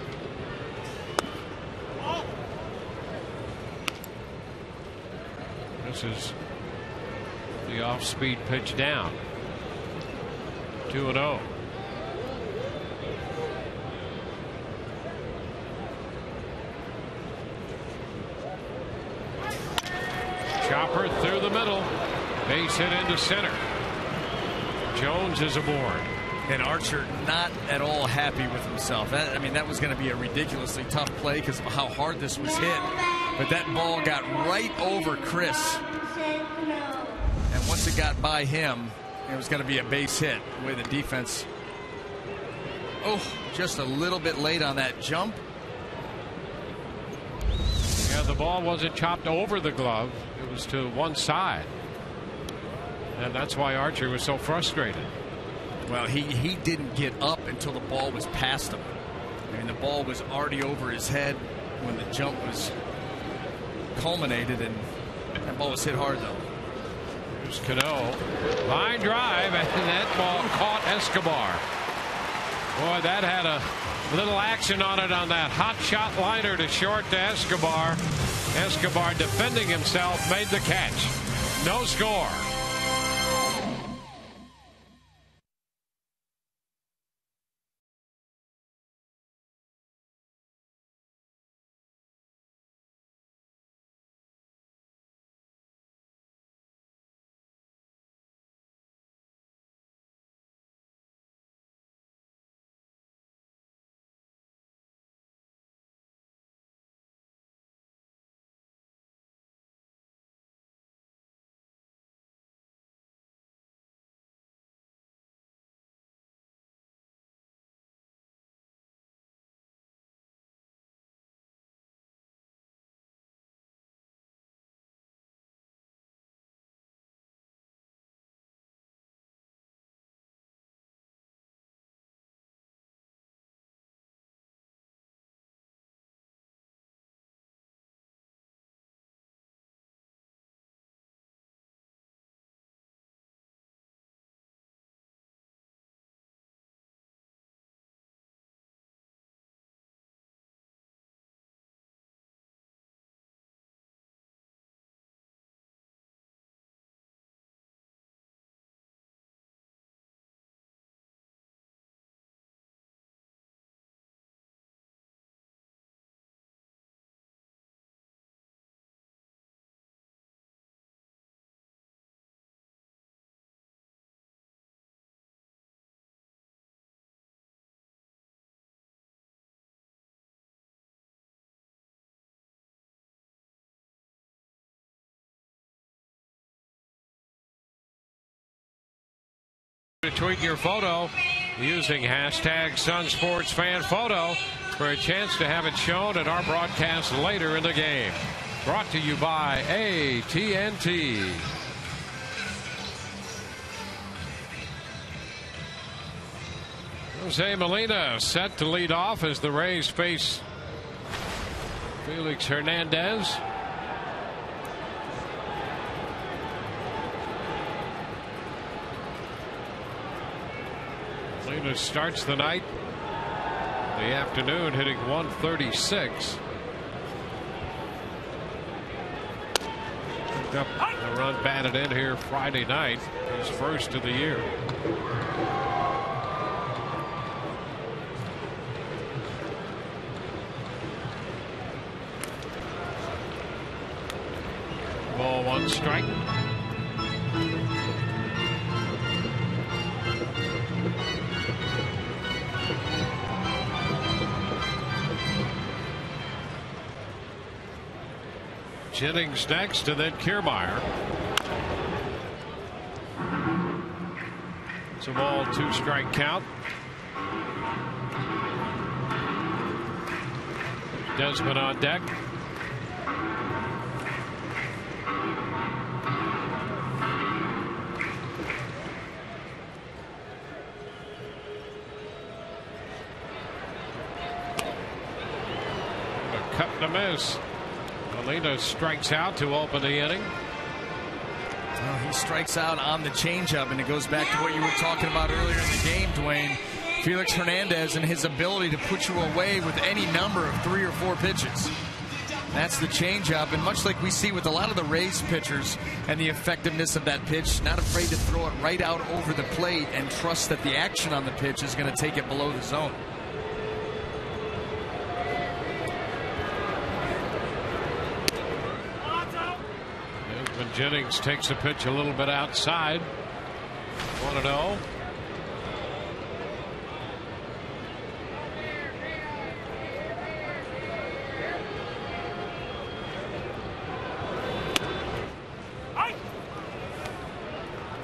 This is the off-speed pitch down. 2-0. Chopper through the middle. Base hit into center. Jones is aboard.
And Archer not at all happy with himself. That was going to be a ridiculously tough play because of how hard this was hit. But that ball got right over Chris. And once it got by him, it was going to be a base hit. The way the defense. Oh, just a little bit late on that jump.
Yeah, the ball wasn't chopped over the glove. It was to one side. And that's why Archer was so frustrated.
Well, he didn't get up until the ball was past him. The ball was already over his head when the jump was culminated, and that ball was hit hard, though.
Here's Cano. Line drive, and that ball caught Escobar. Boy, that had a little action on it on that hot shot liner to short to Escobar. Escobar defending himself, made the catch. No score. To tweet your photo using hashtag #SunSportsFanPhoto for a chance to have it shown at our broadcast later in the game. Brought to you by AT&T. Jose Molina set to lead off as the Rays face Felix Hernandez. Molina starts the night, the afternoon, hitting .136. Picked up a run batted in here Friday night, his first of the year. Ball, one strike. Jennings next, and then Kiermaier. It's a ball, 2-strike count. Desmond on deck. A cut and a miss. Molina strikes out to open the inning.
Well, he strikes out on the changeup, and it goes back to what you were talking about earlier in the game, Dwayne. Felix Hernandez and his ability to put you away with any number of 3 or 4 pitches. That's the changeup, and much like we see with a lot of the Rays pitchers and the effectiveness of that pitch, not afraid to throw it right out over the plate and trust that the action on the pitch is going to take it below the zone.
Jennings takes a pitch a little bit outside. 1-0.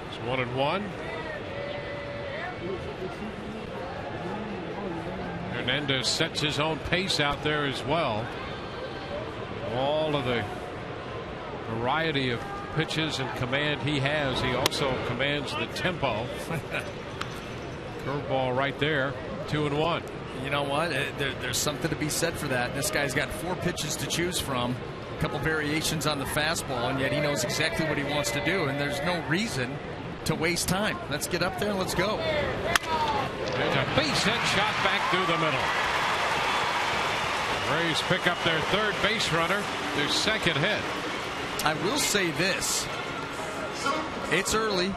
It's 1-1. Hernandez sets his own pace out there as well. All of the variety of pitches and command he has, he also commands the tempo. Curveball right there. 2-1.
You know what? There's something to be said for that. This guy's got 4 pitches to choose from, a couple variations on the fastball, and yet he knows exactly what he wants to do, and there's no reason to waste time. Let's get up there and let's go.
There's a base hit shot back through the middle. Rays pick up their 3rd base runner, their 2nd hit.
I will say this. It's early,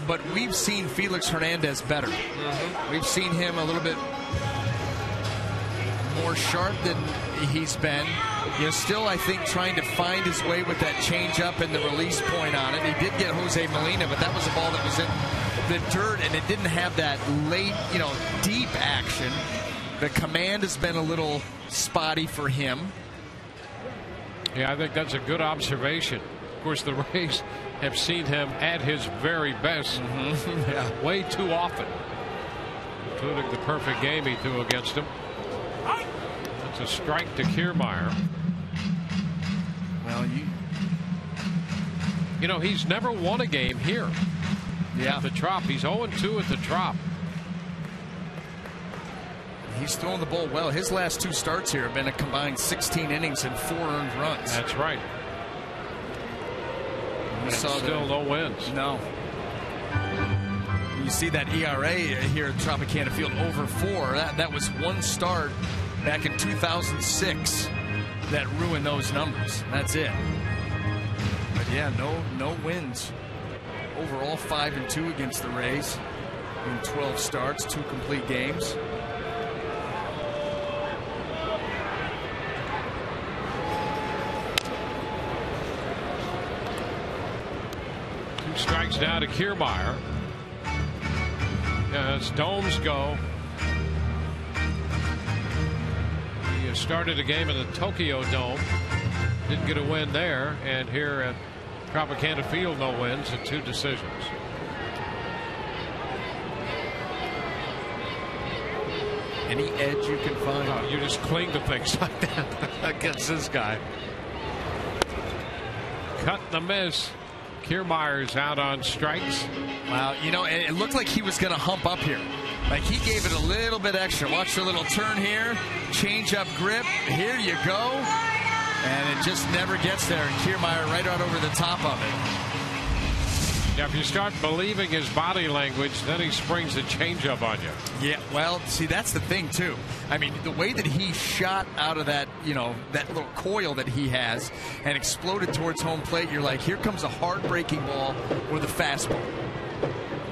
but we've seen Felix Hernandez better. We've seen him a little bit more sharp than he's been. You know, still, I think, trying to find his way with that changeup and the release point on it. He did get Jose Molina, but that was a ball that was in the dirt, and it didn't have that late, deep action. The command has been a little spotty for him.
Yeah, I think that's a good observation. Of course, the Rays have seen him at his very best way too often, including the perfect game he threw against him. That's a strike to Kiermaier.
Well,
you know, he's never won a game here.
Yeah.
At the Trop. He's 0-2 at the Trop.
He's thrown the ball well. His last 2 starts here have been a combined 16 innings and 4 earned runs.
That's right.
You saw
still no wins.
No. You see that ERA here at Tropicana Field over 4. That was 1 start back in 2006 that ruined those numbers. That's it. But yeah, no wins. Overall 5-2 against the Rays in 12 starts, 2 complete games.
2 strikes now to Kiermaier. As domes go. He started a game in the Tokyo Dome. Didn't get a win there. And here at Tropicana Field, no wins and 2 decisions.
Any edge you can find.
Oh, you just cling to things like that against this guy. Cut and a miss. Kiermaier's out on strikes.
Wow, it looked like he was going to hump up here. Like he gave it a little bit extra. Watch the little turn here. Change up grip. Here you go. And it just never gets there. And Kiermaier right out over the top of it.
Yeah, if you start believing his body language, then he springs a changeup on you.
Yeah, well, see, that's the thing, too. I mean, the way that he shot out of that, that little coil that he has and exploded towards home plate, you're like, here comes a hard-breaking ball with a fastball.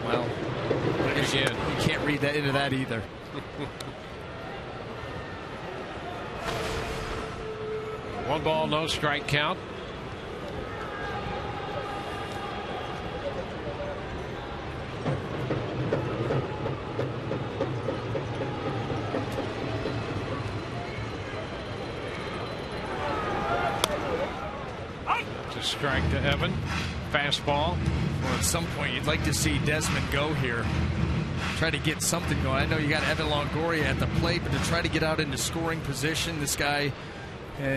Well, again, you can't read that into that either.
1 ball, no strike count. Strike to Evan. Fastball.
Well, at some point, you'd like to see Desmond go here. Try to get something going. I know you got Evan Longoria at the plate, but to try to get out into scoring position, this guy,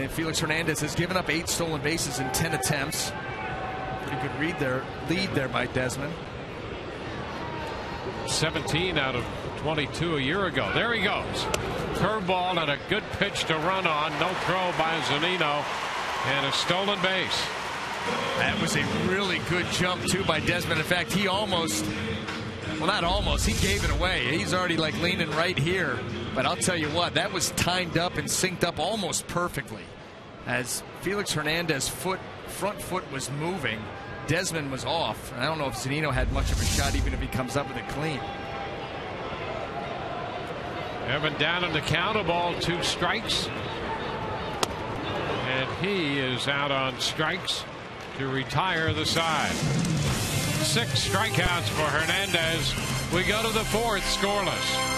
Felix Hernandez, has given up 8 stolen bases in 10 attempts. Pretty good lead there by Desmond.
17 out of 22 a year ago. There he goes. Curveball and a good pitch to run on. No throw by Zunino. And a stolen base.
That was a really good jump, too, by Desmond. In fact, he almost, well, not almost, he gave it away. He's already, like, leaning right here. But I'll tell you what, that was timed up and synced up almost perfectly. As Felix Hernandez's front foot was moving, Desmond was off. I don't know if Zunino had much of a shot, even if he comes up with it clean.
Evan down on the count, a ball, 2 strikes. And he is out on strikes to retire the side. 6 strikeouts for Hernandez. We go to the 4th, scoreless.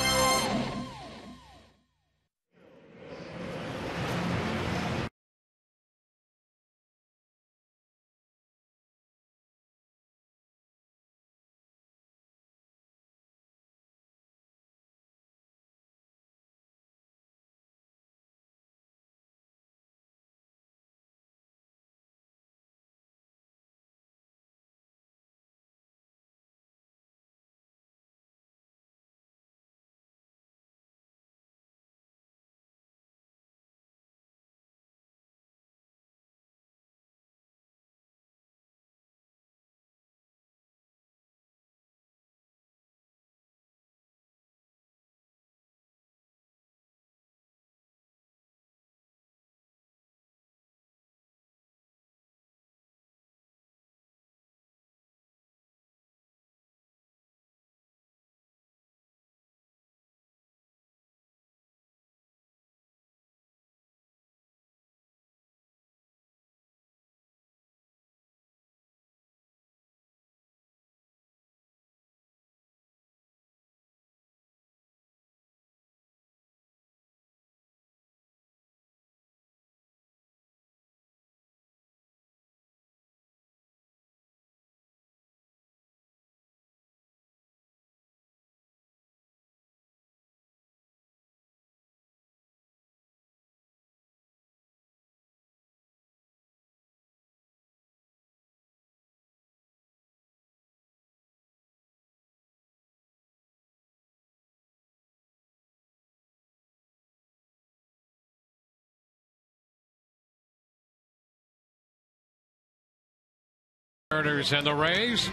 And the Rays.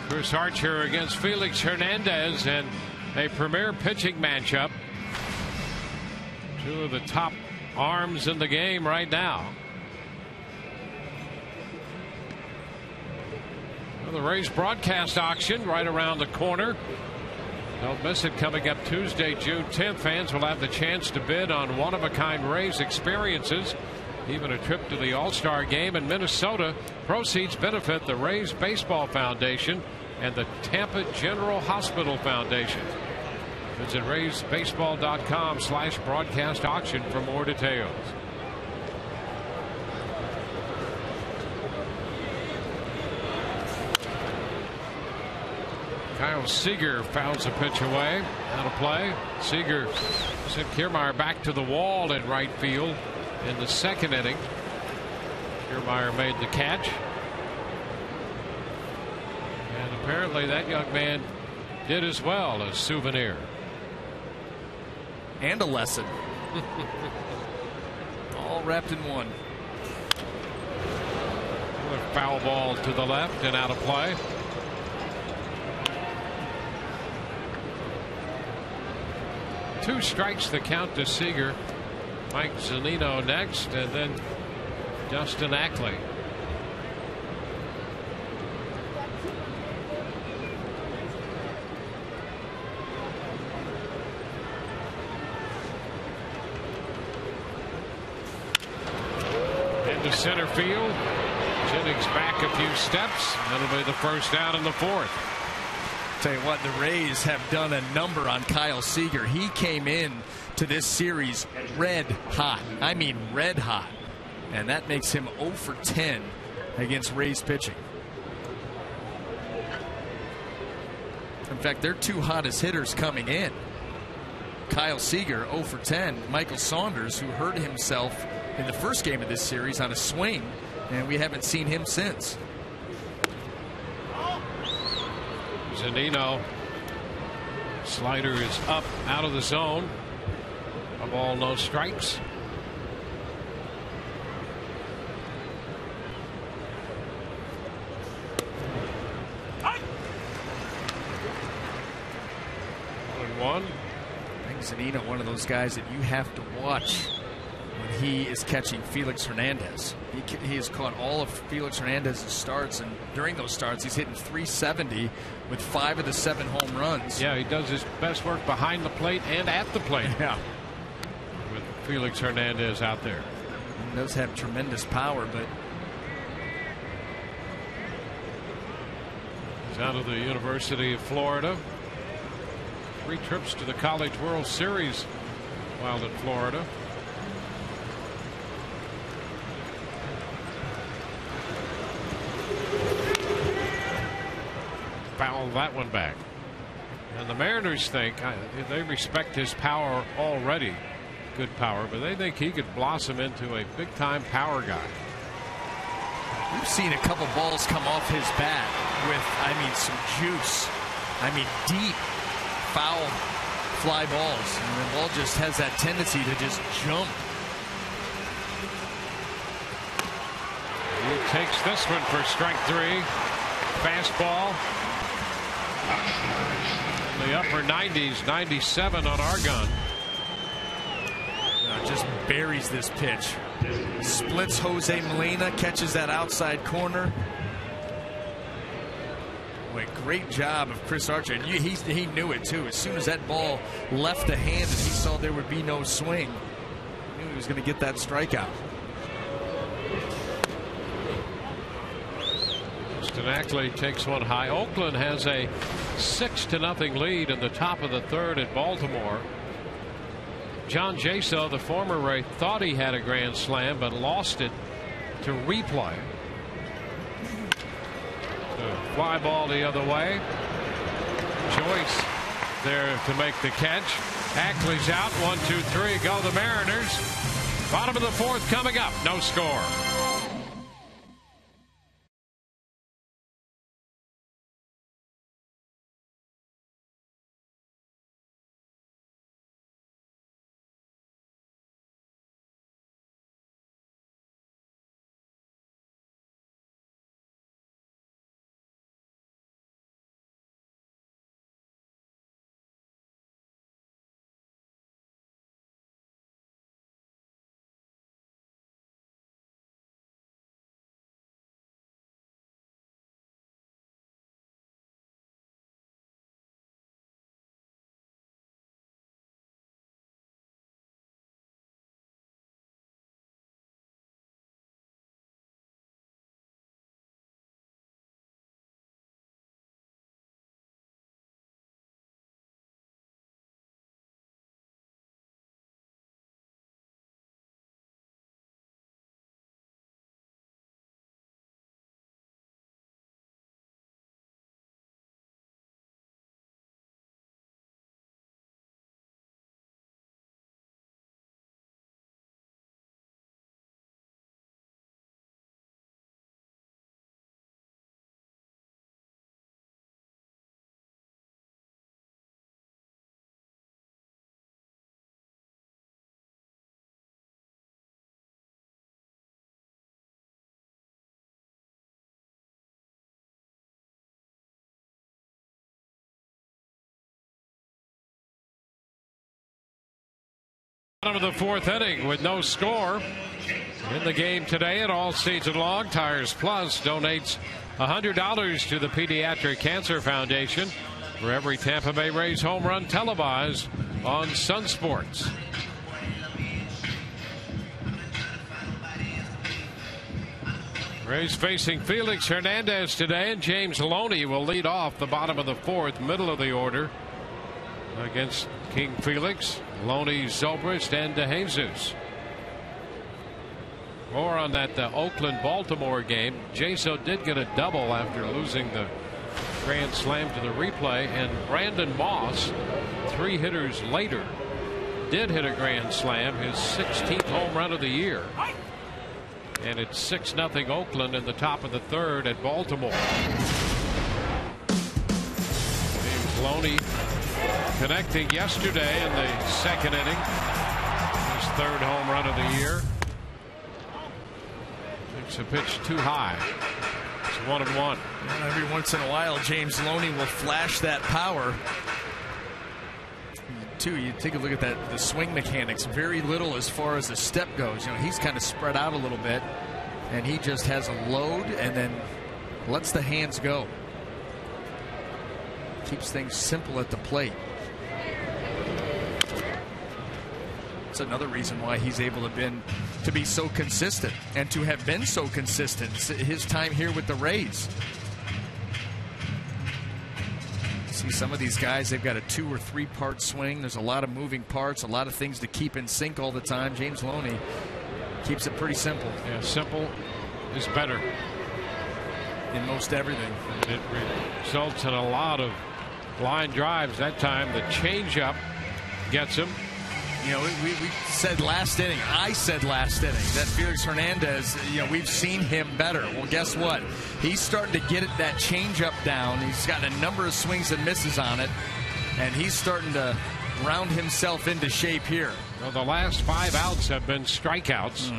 Chris Archer against Felix Hernandez, and a premier pitching matchup. 2 of the top arms in the game right now. Well, the Rays broadcast auction right around the corner. Don't miss it, coming up Tuesday, June 10th. Fans will have the chance to bid on one-of-a-kind Rays experiences. Even a trip to the All-Star game in Minnesota. Proceeds benefit the Rays Baseball Foundation and the Tampa General Hospital Foundation. Visit RaysBaseball.com/broadcast auction for more details. Kyle Seager fouls a pitch away. Out of play. Seager sent Kiermaier back to the wall in right field in the 2nd inning. Kiermaier made the catch. And apparently that young man did as well, a souvenir.
And a lesson. All wrapped in one.
Another foul ball to the left and out of play. Two strikes the count to Seager. Mike Zunino next, and then Justin Ackley. Into center field. Jennings back a few steps. That'll be the first down in the 4th.
Tell you what, the Rays have done a number on Kyle Seager. He came in to this series red hot. I mean red hot. And that makes him 0 for 10 against Rays pitching. In fact, their 2 hottest hitters coming in. Kyle Seager 0 for 10. Michael Saunders, who hurt himself in the first game of this series on a swing, and we haven't seen him since.
Zunino. Slider is up out of the zone. A ball, no strikes. One.
I think Zunino, one of those guys that you have to watch when he is catching Felix Hernandez. He has caught all of Felix Hernandez's starts, and during those starts he's hitting .370 with 5 of the 7 home runs.
Yeah, he does his best work behind the plate and at the plate.
Yeah,
with Felix Hernandez out there.
He does have tremendous power, but
He's out of the University of Florida. 3 trips to the College World Series while in Florida. Fouled that one back. And the Mariners think they respect his power already. Good power, but they think he could blossom into a big-time power guy.
We've seen a couple balls come off his bat with, some juice. Deep, foul fly balls. And the ball just has that tendency to just jump.
He takes this one for strike 3. Fastball. In the upper 90s, 97 on Argon.
Just buries this pitch. Splits Jose Molina, catches that outside corner. Boy, great job of Chris Archer. And he knew it too. As soon as that ball left the hand and he saw there would be no swing, he knew he was going to get that strikeout.
Ackley takes one high. Oakland has a 6-0 lead in the top of the 3rd at Baltimore. John Jaso, the former Ray, thought he had a grand slam but lost it to replay. Fly ball the other way. Joyce there to make the catch. Ackley's out. 1, 2, 3. Go the Mariners. Bottom of the 4th coming up. No score. Bottom of the 4th inning with no score. In the game today and all season long, Tires Plus donates $100 to the Pediatric Cancer Foundation for every Tampa Bay Rays home run televised on Sun Sports. Rays facing Felix Hernandez today, and James Loney will lead off the bottom of the 4th, middle of the order against King Felix, Loney, Zobrist, and DeJesus. More on that Oakland-Baltimore game. Jaso did get a double after losing the grand slam to the replay, and Brandon Moss, 3 hitters later, did hit a grand slam, his 16th home run of the year. And it's 6-0 Oakland in the top of the 3rd at Baltimore. James Loney connecting yesterday in the 2nd inning. His 3rd home run of the year. Takes a pitch too high. It's 1-1.
And every once in a while, James Loney will flash that power. Too, you take a look at that, the swing mechanics, very little as far as the step goes. He's kind of spread out a little bit, and he just has a load and then lets the hands go. Keeps things simple at the plate. That's another reason why he's able to be so consistent and to have been so consistent his time here with the Rays. See some of these guys, they've got a 2 or 3 part swing. There's a lot of moving parts, a lot of things to keep in sync all the time. James Loney keeps it pretty simple.
Yeah, simple is better
in most everything.
It results in a lot of line drives. That time the changeup gets him.
You know, we said last inning, I said last inning, that Felix Hernandez, you know, we've seen him better. Well, guess what? He's starting to get that changeup down. He's got a number of swings and misses on it, and he's starting to round himself into shape here.
Well, the last 5 outs have been strikeouts.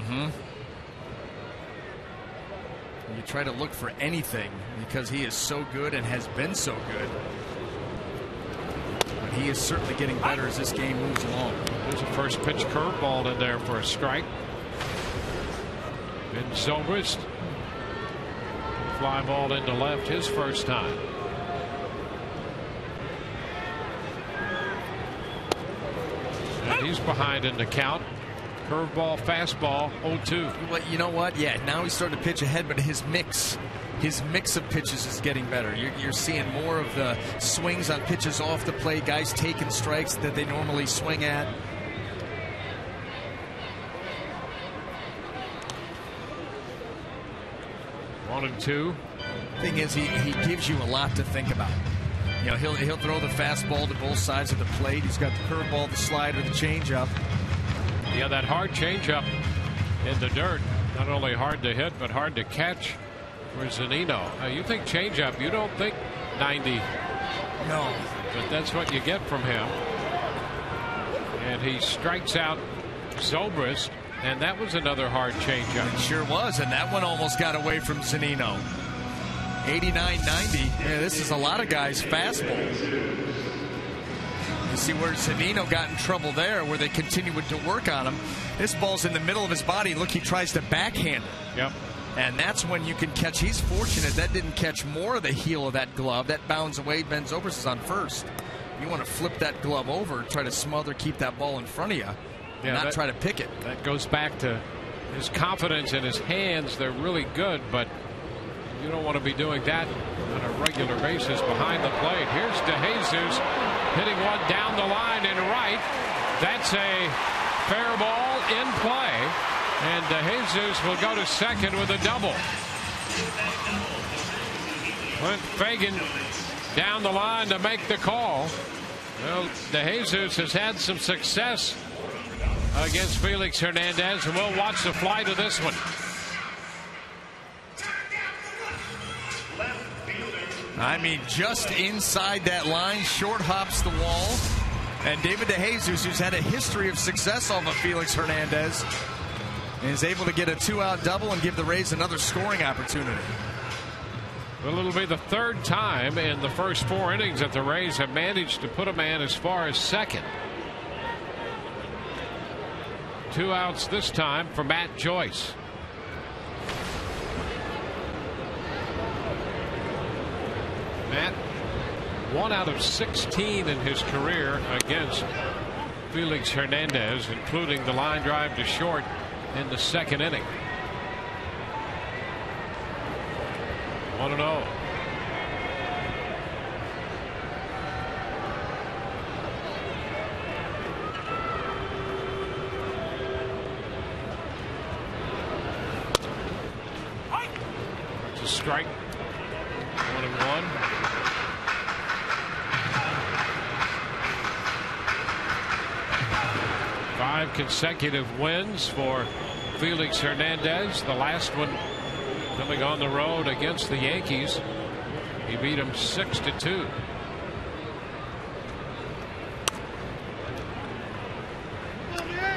You try to look for anything because he is so good and has been so good. But he is certainly getting better as this game moves along.
There's a first pitch curveball in there for a strike. And Zobrist, fly ball into left his first time. And he's behind in the count. Curveball, fastball, 0-2.
Well, you know what? Yeah, now he's starting to pitch ahead, but his mix of pitches is getting better. You're seeing more of the swings on pitches off the plate, guys taking strikes that they normally swing at.
One and two.
Thing is, he gives you a lot to think about. You know, he'll throw the fastball to both sides of the plate. He's got the curveball, the slider, the changeup.
Yeah, that hard changeup in the dirt. Not only hard to hit, but hard to catch for Zunino. You think changeup, you don't think 90.
No.
But that's what you get from him. And he strikes out Zobrist, and that was another hard changeup.
It sure was, and that one almost got away from Zunino. 89-90. Yeah, this is a lot of guys' fastball. You see where Zunino got in trouble there, where they continued to work on him. This ball's in the middle of his body. Look, he tries to backhand it.
Yep.
And that's when you can catch. He's fortunate that didn't catch more of the heel of that glove. That bounds away. Ben Zobrist is on first. You want to flip that glove over, try to smother, keep that ball in front of you, and not try to pick it.
That goes back to his confidence in his hands. They're really good, but you don't want to be doing that on a regular basis behind the plate. Here's DeJesus hitting one down the line in right. That's a fair ball in play, and DeJesus will go to second with a double. Clint Fagan down the line to make the call. Well, DeJesus has had some success against Felix Hernandez, and we'll watch the flight of this one.
I mean, just inside that line, short hops the wall. And David DeJesus, who's had a history of success off of Felix Hernandez, is able to get a 2-out double and give the Rays another scoring opportunity.
Well, it'll be the third time in the first 4 innings that the Rays have managed to put a man as far as second. 2 outs this time for Matt Joyce. Matt, 1 out of 16 in his career against Felix Hernandez, including the line drive to short in the second inning. 1-0. It's a strike. 1-1. Five consecutive wins for Felix Hernandez. The last one coming on the road against the Yankees. He beat them 6-2.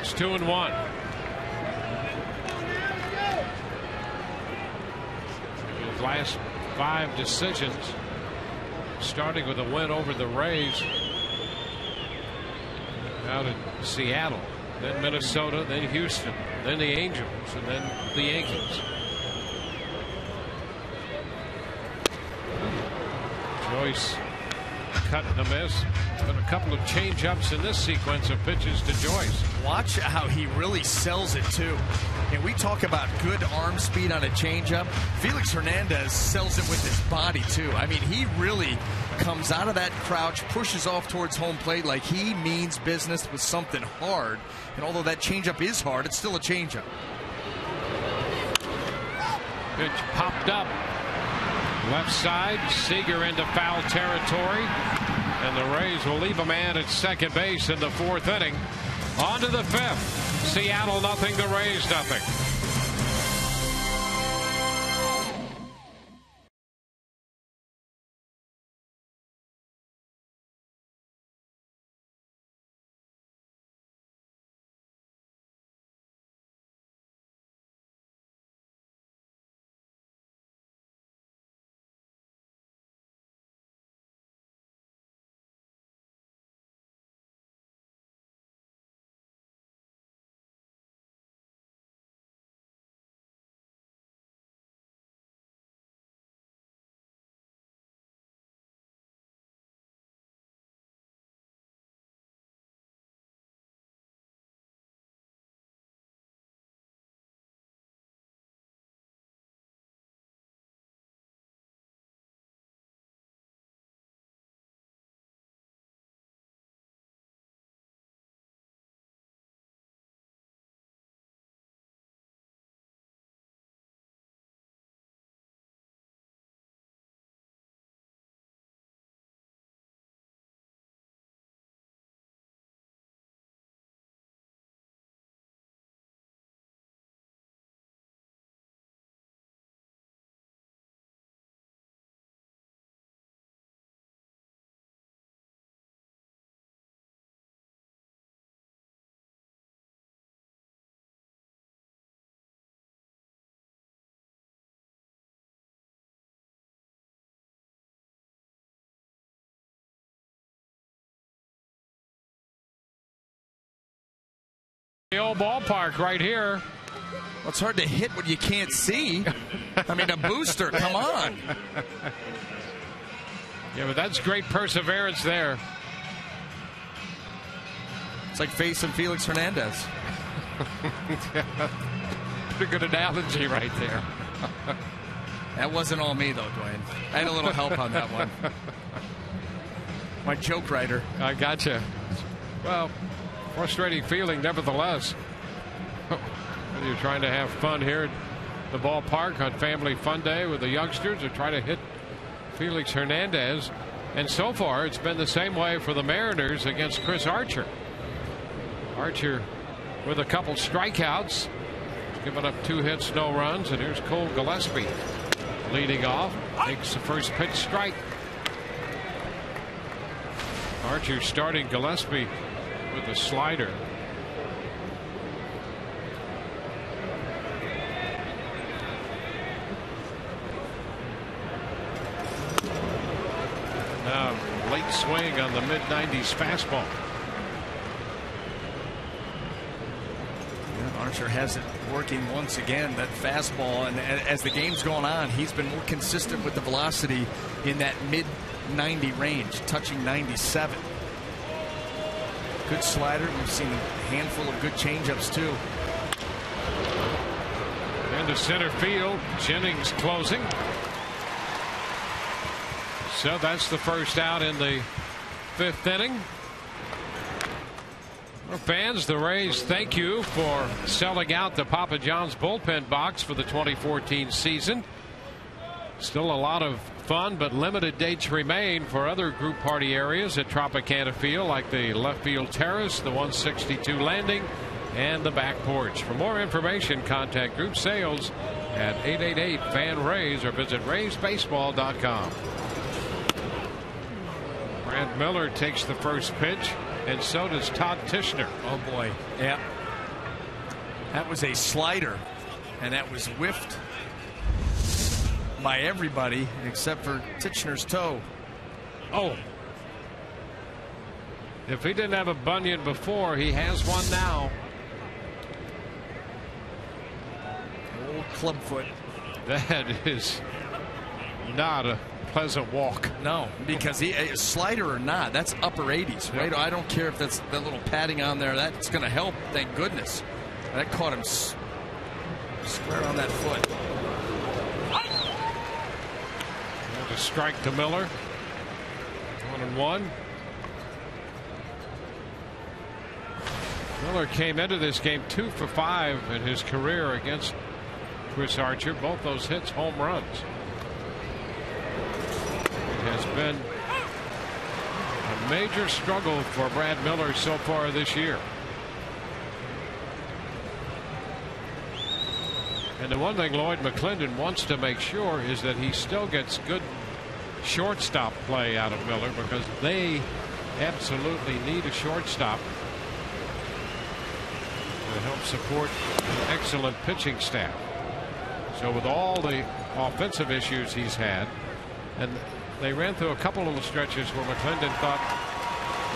It's 2-1. His last 5 decisions, starting with a win over the Rays out in Seattle, then Minnesota, then Houston, then the Angels, and then the Yankees. Joyce cut and a miss, but a couple of change-ups in this sequence of pitches to Joyce.
Watch how he really sells it too. And we talk about good arm speed on a changeup. Felix Hernandez sells it with his body too. I mean, he really comes out of that crouch, pushes off towards home plate like he means business with something hard. And although that changeup is hard, it's still a changeup.
Pitch popped up. Left side, Seager into foul territory. And the Rays will leave a man at second base in the 4th inning. On to the 5th. Seattle nothing, the Rays nothing. The old ballpark right here.
Well, it's hard to hit what you can't see. I mean, a booster, come on.
Yeah, but that's great perseverance there.
It's like facing Felix Hernandez.
Pretty good analogy right there.
That wasn't all me, though, Dwayne. I had a little help on that one. My joke writer.
I gotcha. Well, frustrating feeling, nevertheless. You're trying to have fun here at the ballpark on Family Fun Day with the youngsters. They're trying to hit Felix Hernandez. And so far, it's been the same way for the Mariners against Chris Archer. Archer with a couple strikeouts. He's given up 2 hits, no runs. And here's Cole Gillespie leading off. Takes the first pitch strike. Archer starting Gillespie with a slider. Now late swing on the mid-90s fastball.
Yeah, Archer has it working once again, that fastball, and as the game's going on, he's been more consistent with the velocity in that mid-90 range, touching 97. Good slider. We've seen a handful of good changeups too.
Into center field, Jennings closing. So that's the first out in the 5th inning. Our fans, the Rays, thank you for selling out the Papa John's bullpen box for the 2014 season. Still a lot of fun, but limited dates remain for other group party areas at Tropicana Field, like the left field terrace, the 162 landing, and the back porch. For more information, contact group sales at 888-FAN-RAYS or visit RaysBaseball.com. Brad Miller takes the first pitch, and so does Todd Tishner.
Oh boy, yeah, that was a slider, and that was whiffed by everybody except for Titchener's toe.
Oh, if he didn't have a bunion before, he has one now.
Old clubfoot.
That is not a pleasant walk.
No, because a slider or not, that's upper 80s, right? I don't care if that's that little padding on there. That's going to help, thank goodness. That caught him square on that foot.
A strike to Miller. 1-1. Miller came into this game 2 for 5 in his career against Chris Archer. Both those hits home runs. It has been a major struggle for Brad Miller so far this year. And the one thing Lloyd McClendon wants to make sure is that he still gets good shortstop play out of Miller, because they absolutely need a shortstop to help support an excellent pitching staff. So with all the offensive issues he's had, and they ran through a couple of the stretches where McClendon thought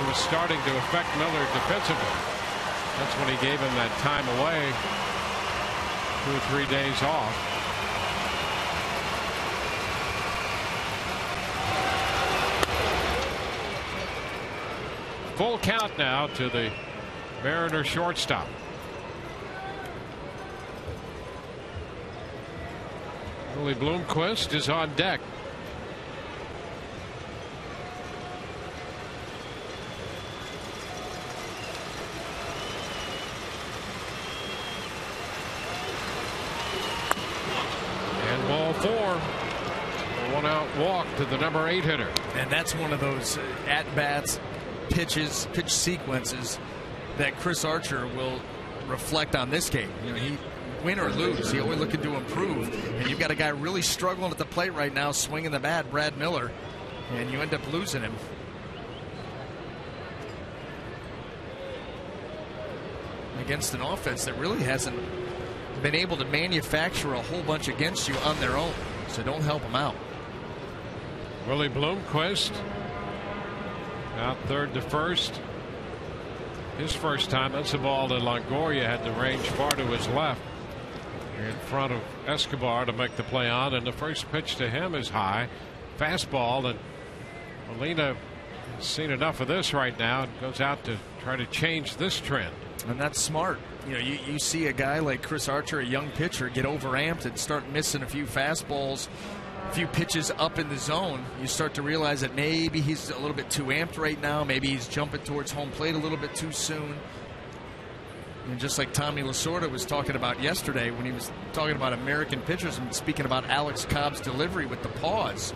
it was starting to affect Miller defensively. That's when he gave him that time away, 2 or 3 days off. Full count now to the Mariner shortstop. Willie Bloomquist is on deck. And ball 4. A 1-out walk to the number 8 hitter.
And that's one of those at-bats, pitch sequences that Chris Archer will reflect on this game. You know, he win or lose, he's always looking to improve. And you've got a guy really struggling at the plate right now, swinging the bat, Brad Miller, and you end up losing him. Against an offense that really hasn't been able to manufacture a whole bunch against you on their own. So don't help them out.
Willie Bloomquist out third to first. His first time. That's the ball that Longoria had the range far to his left in front of Escobar to make the play on. And the first pitch to him is high. Fastball. And Molina has seen enough of this right now and goes out to try to change this trend.
And that's smart. You know, you see a guy like Chris Archer, a young pitcher, get overamped and start missing a few fastballs, a few pitches up in the zone. You start to realize that maybe he's a little bit too amped right now. Maybe he's jumping towards home plate a little bit too soon. And just like Tommy Lasorda was talking about yesterday when he was talking about American pitchers and speaking about Alex Cobb's delivery with the pause.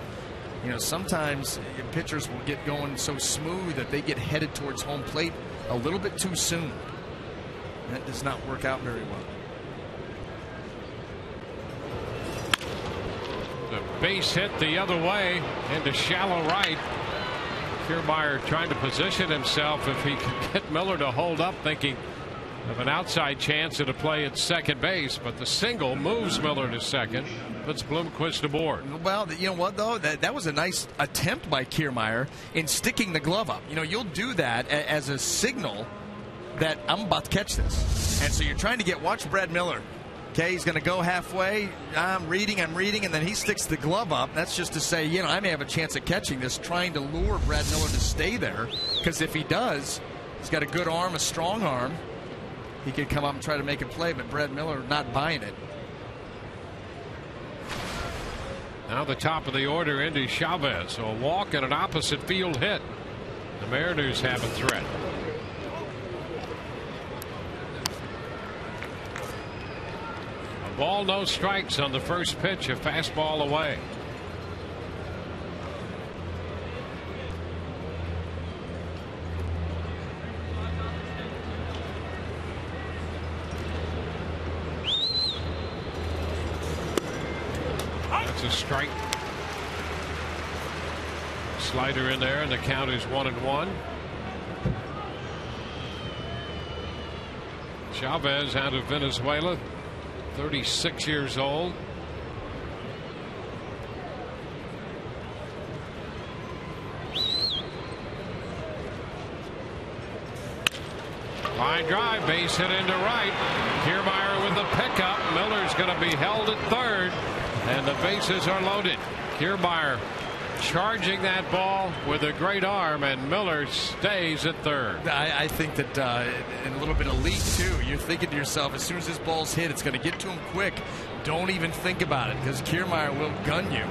You know, sometimes pitchers will get going so smooth that they get headed towards home plate a little bit too soon. That does not work out very well.
The base hit the other way into shallow right. Kiermaier trying to position himself if he could get Miller to hold up, thinking of an outside chance at a play at second base, but the single moves Miller to second, puts Bloomquist aboard.
Well, you know what, though? That was a nice attempt by Kiermaier in sticking the glove up. You know, you'll do that as a signal that I'm about to catch this. And so you're trying to watch Brad Miller. Okay, he's going to go halfway. I'm reading, and then he sticks the glove up. That's just to say, you know, I may have a chance at catching this, trying to lure Brad Miller to stay there. Because if he does, he's got a good arm, a strong arm. He could come up and try to make a play, but Brad Miller not buying it.
Now the top of the order into Chavez. So a walk and an opposite field hit. The Mariners have a threat. Ball, no strikes on the first pitch. A fastball away. That's a strike. Slider in there, and the count is 1-1. Chavez out of Venezuela. 36 years old. Line drive, base hit into right. Kiermaier with the pickup. Miller's going to be held at third, and the bases are loaded. Kiermaier charging that ball with a great arm, and Miller stays at third.
I think that in a little bit of lead too, you're thinking to yourself, as soon as this ball's hit, it's going to get to him quick. Don't even think about it, because Kiermaier will gun you.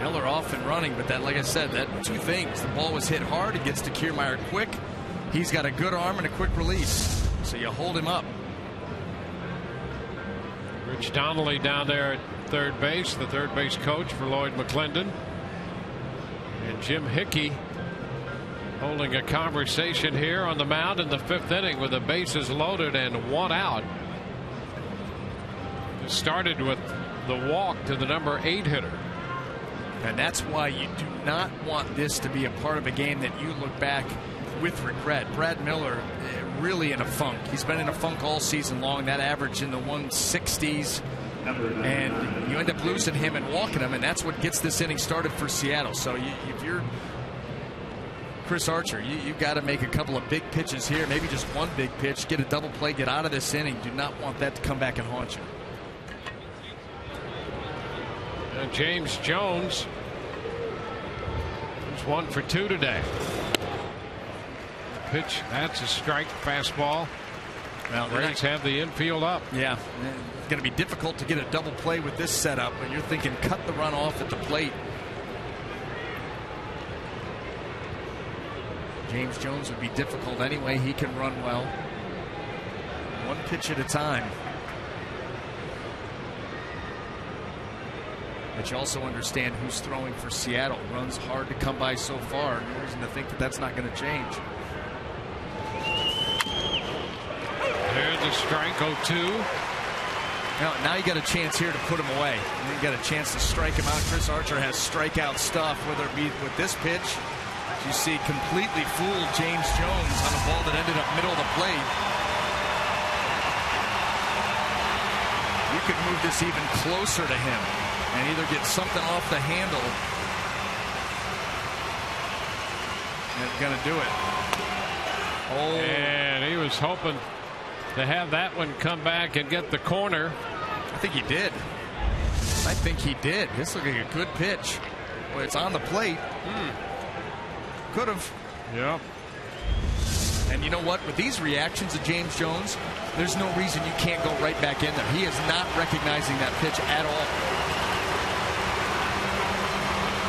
Miller off and running, but that, like I said, that two things. The ball was hit hard. It gets to Kiermaier quick. He's got a good arm and a quick release. So you hold him up.
Rich Donnelly down there at third base, the third base coach for Lloyd McClendon. And Jim Hickey holding a conversation here on the mound in the 5th inning with the bases loaded and 1 out. It started with the walk to the number 8 hitter.
And that's why you do not want this to be a part of a game that you look back with regret. Brad Miller really in a funk. He's been in a funk all season long. That average in the 160s. And you end up losing him and walking him, and that's what gets this inning started for Seattle. So if you're Chris Archer, you've got to make a couple of big pitches here, maybe just one big pitch, get a double play, get out of this inning. Do not want that to come back and haunt you.
And James Jones is 1 for 2 today. Pitch, that's a strike, fastball.
Well,
Braves have the infield up.
Yeah, it's going to be difficult to get a double play with this setup, but you're thinking cut the run off at the plate. James Jones would be difficult anyway. He can run well. One pitch at a time. But you also understand who's throwing for Seattle. Runs hard to come by so far. No reason to think that that's not going to change.
There's a strike, 0-2.
Now you got a chance here to put him away. You got a chance to strike him out. Chris Archer has strikeout stuff, whether it be with this pitch. You see, completely fooled James Jones on a ball that ended up middle of the plate. You could move this even closer to him and either get something off the handle. And it's going to do it. Oh.
And he was hoping to have that one come back and get the corner.
I think he did. I think he did. This looks like a good pitch. Well, it's on the plate. Could have.
Yep.
And you know what? With these reactions of James Jones, there's no reason you can't go right back in there. He is not recognizing that pitch at all.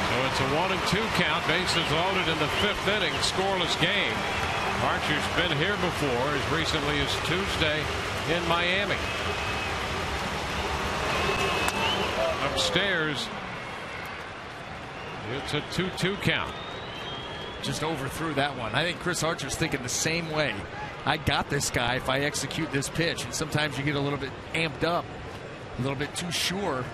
So it's a 1-2 count. Bases loaded in the 5th inning. Scoreless game. Archer's been here before, as recently as Tuesday in Miami. Upstairs, it's a 2-2 count.
Just overthrew that one. I think Chris Archer's thinking the same way. I got this guy if I execute this pitch. And sometimes you get a little bit amped up, a little bit too sure.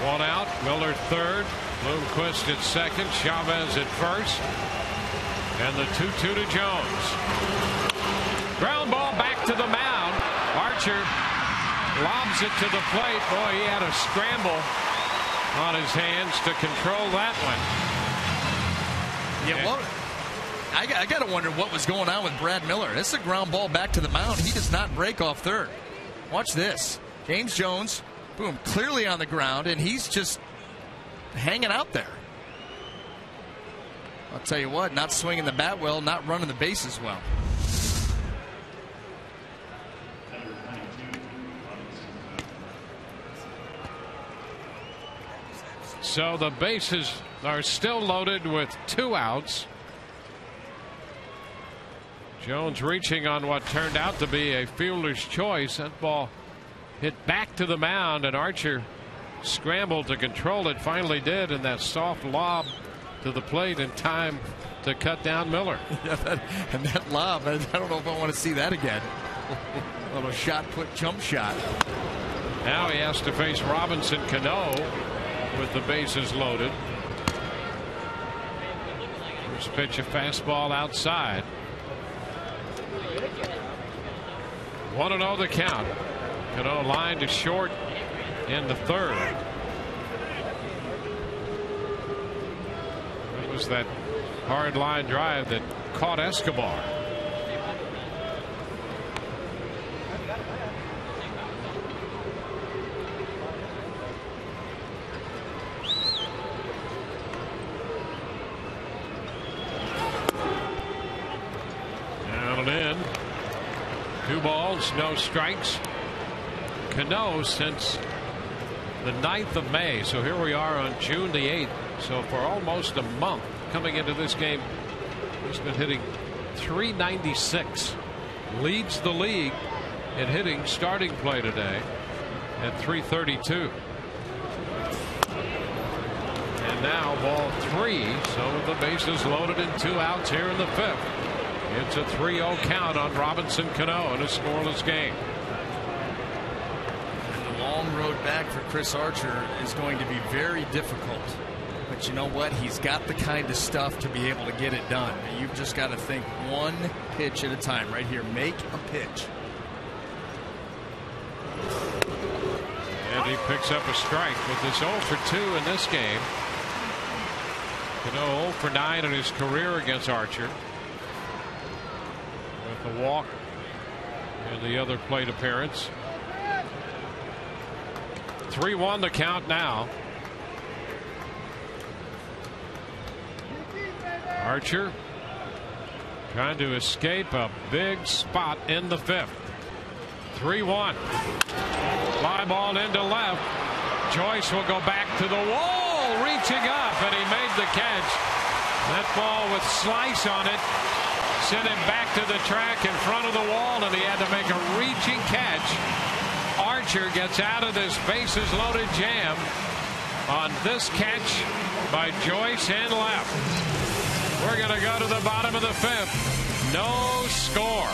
One out, Miller third, Bloomquist at second, Chavez at first, and the 2-2 to Jones. Ground ball back to the mound. Archer lobs it to the plate. Boy, he had a scramble on his hands to control that one.
Yeah, well, I got to wonder what was going on with Brad Miller. This is a ground ball back to the mound. He does not break off third. Watch this. James Jones, boom, clearly on the ground, and he's just hanging out there. I'll tell you what, not swinging the bat well, not running the bases well.
So the bases are still loaded with 2 outs. Jones reaching on what turned out to be a fielder's choice. That ball hit back to the mound, and Archer scrambled to control it. Finally did, and that soft lob to the plate in time to cut down Miller.
Yeah, and that lob, I don't know if I want to see that again. A little shot put jump shot.
Now he has to face Robinson Cano with the bases loaded. First pitch, a fastball outside. 1-0 the count. Cano line to short in the third. It was that hard line drive that caught Escobar. Down and in. 2 balls, no strikes. Cano since the 9th of May. So here we are on June the 8th. So for almost a month coming into this game, he's been hitting .396. Leads the league in hitting starting play today at .332. And now ball 3. So the bases loaded and 2 outs here in the 5th. It's a 3-0 count on Robinson Cano in a scoreless game.
The long road back for Chris Archer is going to be very difficult. But you know what? He's got the kind of stuff to be able to get it done. You've just got to think one pitch at a time right here. Make a pitch.
And he picks up a strike with this 0 for 2 in this game. Cano 0 for 9 in his career against Archer. With a walk and the other plate appearance. 3-1 the count now. Archer trying to escape a big spot in the 5th. 3-1. Fly ball into left. Joyce will go back to the wall, reaching up, and he made the catch. That ball with slice on it sent him back to the track in front of the wall, and he had to make a reaching catch. Archer gets out of this bases loaded jam on this catch by Joyce in left. We're going to go to the bottom of the 5th. No score.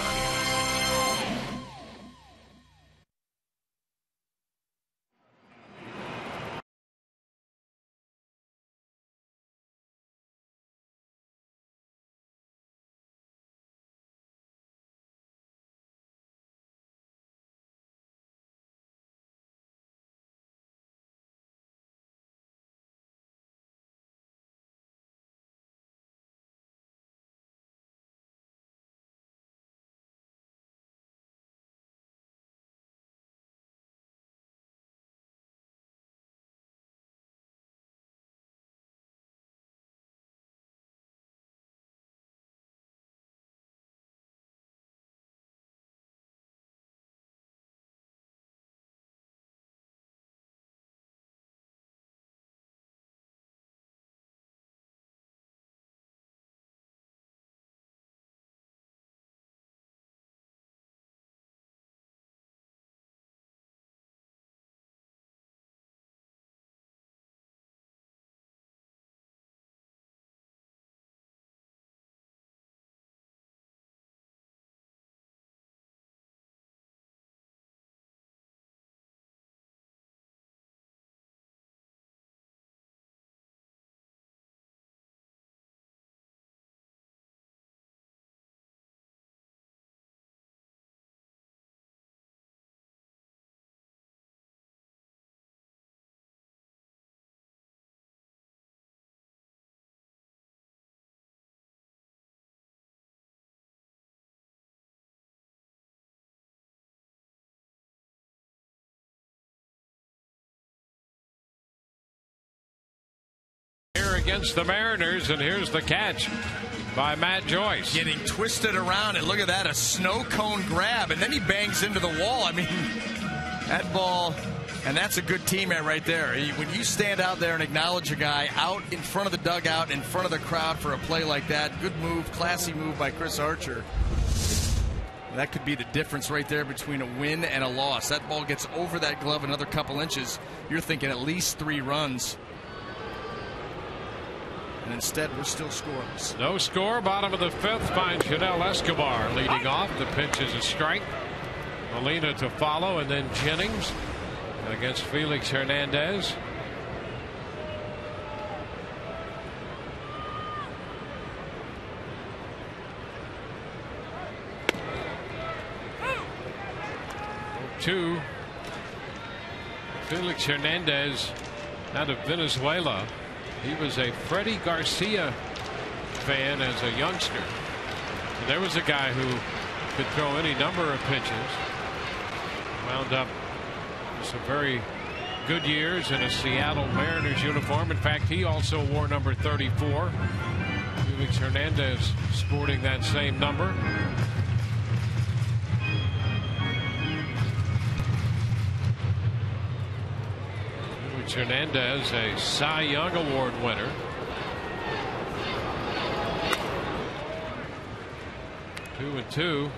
Against the Mariners, and here's the catch by Matt Joyce.
Getting twisted around, and look at that, a snow cone grab, and then he bangs into the wall. I mean, that ball, and that's a good teammate right there. When you stand out there and acknowledge a guy out in front of the dugout, in front of the crowd for a play like that, good move, classy move by Chris Archer. That could be the difference right there between a win and a loss. That ball gets over that glove another couple inches. You're thinking at least 3 runs. And instead, we're still scoreless.
No score. Bottom of the 5th finds Chanel Escobar leading off. The pitch is a strike. Molina to follow, and then Jennings against Felix Hernandez. Two. Felix Hernandez out of Venezuela. He was a Freddie Garcia fan as a youngster. And there was a guy who could throw any number of pitches. Wound up some very good years in a Seattle Mariners uniform. In fact, he also wore number 34. Felix Hernandez sporting that same number. Felix Hernandez, a Cy Young Award winner. Two and two.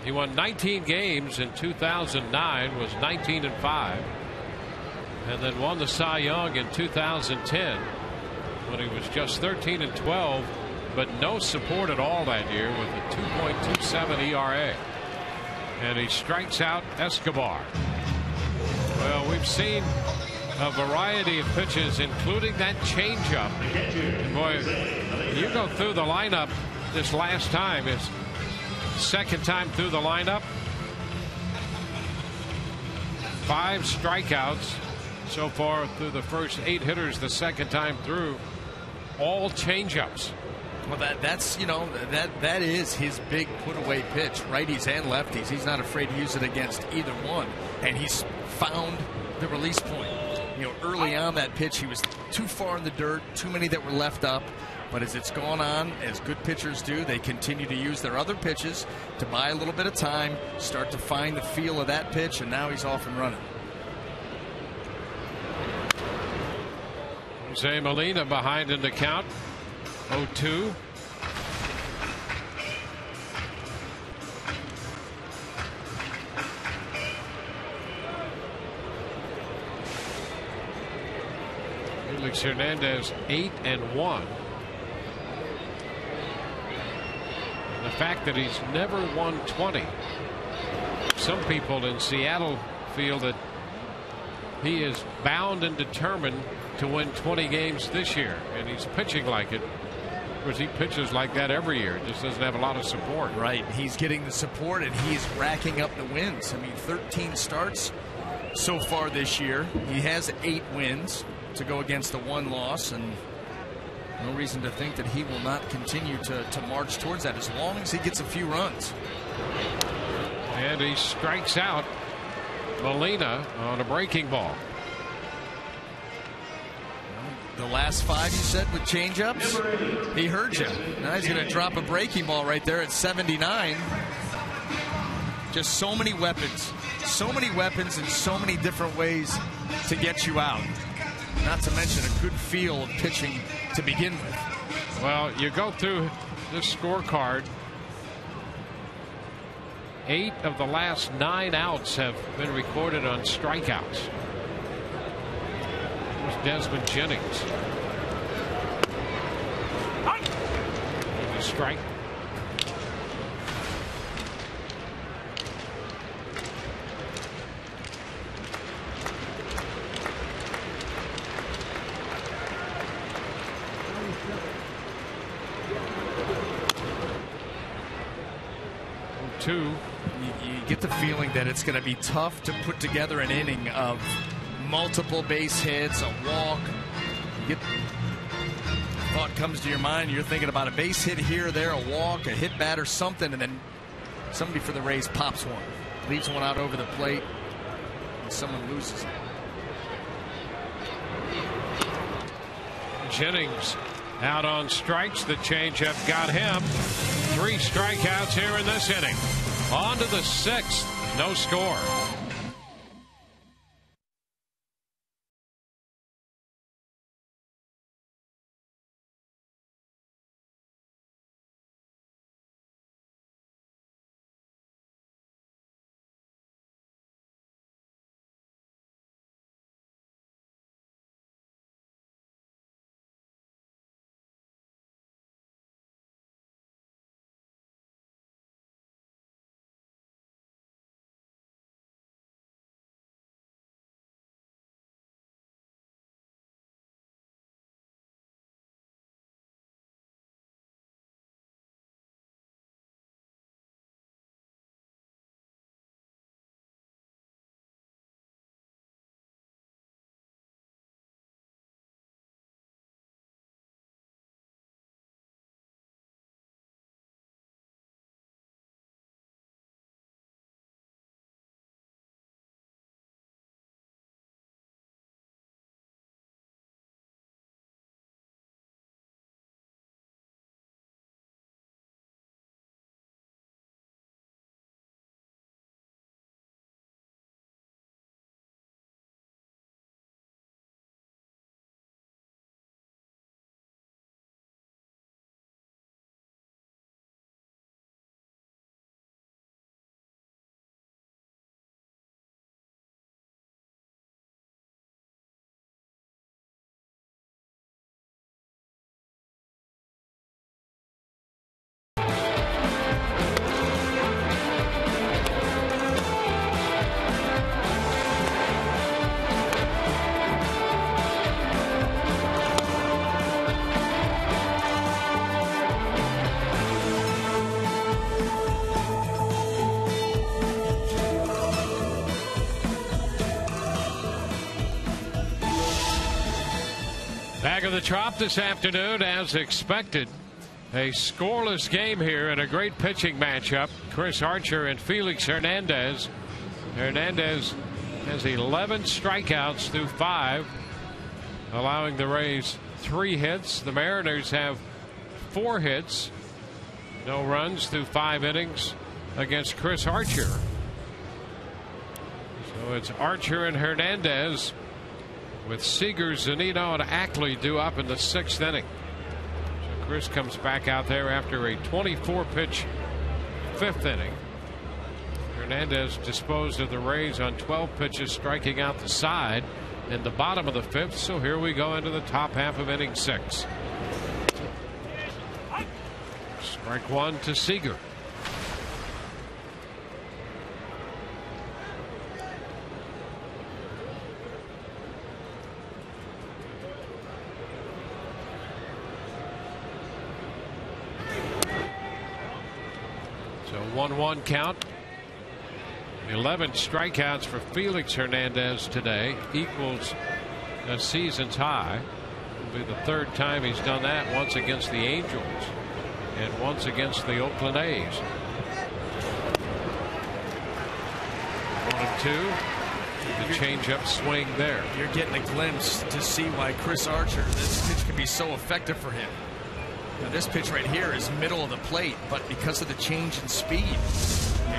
He won 19 games in 2009, was 19-5, and then won the Cy Young in 2010 when he was just 13-12, but no support at all that year with a 2.27 ERA. And he strikes out Escobar. Well, we've seen a variety of pitches, including that changeup. Boy, you go through the lineup this last time. It's second time through the lineup. 5 strikeouts so far through the first 8 hitters the second time through. All changeups.
Well, that's that is his big put away pitch, righties and lefties. He's not afraid to use it against either one, and he's found the release point. Early on that pitch, he was too far in the dirt, too many that were left up. But as it's gone on, as good pitchers do, they continue to use their other pitches to buy a little bit of time, start to find the feel of that pitch, and now he's off and running.
Jose Molina behind in the count. 0-2. Felix Hernandez 8-1. The fact that he's never won 20. Some people in Seattle feel that he is bound and determined to win 20 games this year, and he's pitching like it. Of course, he pitches like that every year. Just doesn't have a lot of support.
Right. He's getting the support, and he's racking up the wins. 13 starts so far this year. He has 8 wins to go against the 1 loss, and no reason to think that he will not continue to march towards that as long as he gets a few runs.
And he strikes out Molina on a breaking ball.
The last 5 you said with changeups? He heard you. Now he's going to drop a breaking ball right there at 79. Just so many weapons. So many weapons and so many different ways to get you out. Not to mention a good feel of pitching to begin with.
Well, you go through this scorecard. 8 of the last 9 outs have been recorded on strikeouts. Here's Desmond Jennings. There's a strike.
You get the feeling that it's going to be tough to put together an inning of multiple base hits, a walk. Thought comes to your mind, you're thinking about a base hit here or there, a walk, a hit bat or something, and then somebody for the Rays pops one, leaves one out over the plate, and someone loses it.
Jennings out on strikes. The changeup got him. 3 strikeouts here in this inning. On to the 6th. No score. the Trop this afternoon, as expected. A scoreless game here and a great pitching matchup. Chris Archer and Felix Hernandez. Hernandez has 11 strikeouts through 5, allowing the Rays 3 hits. The Mariners have 4 hits, no runs through 5 innings against Chris Archer. So it's Archer and Hernandez with Seager, Zunino, and Ackley due up in the 6th inning. So Chris comes back out there after a 24-pitch 5th inning. Hernandez disposed of the Rays on 12 pitches, striking out the side in the bottom of the 5th. So here we go into the top half of inning 6. Strike 1 to Seager. So 1-1 count. 11 strikeouts for Felix Hernandez today, equals a season's high. It'll be the 3rd time he's done that, once against the Angels and once against the Oakland A's. 1-2. The changeup swing there.
You're getting a glimpse to see why Chris Archer, this pitch can be so effective for him. Now, this pitch right here is middle of the plate, but because of the change in speed,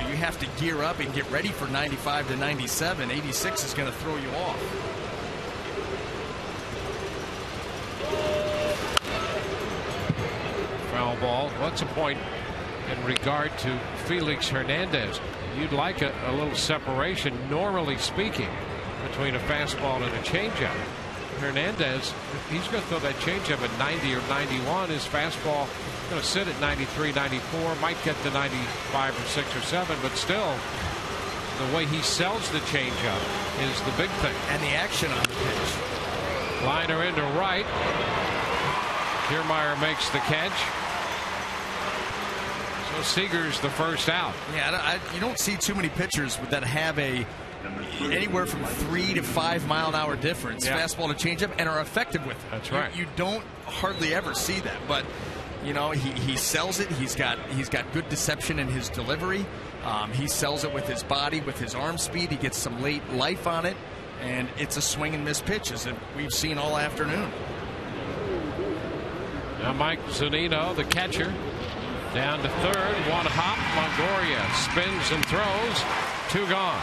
you have to gear up and get ready for 95 to 97. 86 is going to throw you off.
Foul ball. What's the point in regard to Felix Hernandez? You'd like a little separation, normally speaking, between a fastball and a changeup. Hernandez, if he's going to throw that changeup at 90 or 91, his fastball is going to sit at 93, 94, might get to 95 or 6 or 7, but still, the way he sells the changeup is the big thing.
And the action on the pitch.
Liner into right. Kiermaier makes the catch. So Seager's the first out.
Yeah, you don't see too many pitchers that have anywhere from 3 to 5 mile an hour difference, fastball to changeup, and are effective with it.
That's right.
You don't hardly ever see that, but you know, he sells it. He's got good deception in his delivery. He sells it with his body, with his arm speed. He gets some late life on it, and it's a swing and miss pitch, as we've seen all afternoon.
Now Mike Zunino, the catcher, down to 3rd. One hop. Longoria spins and throws. 2 gone.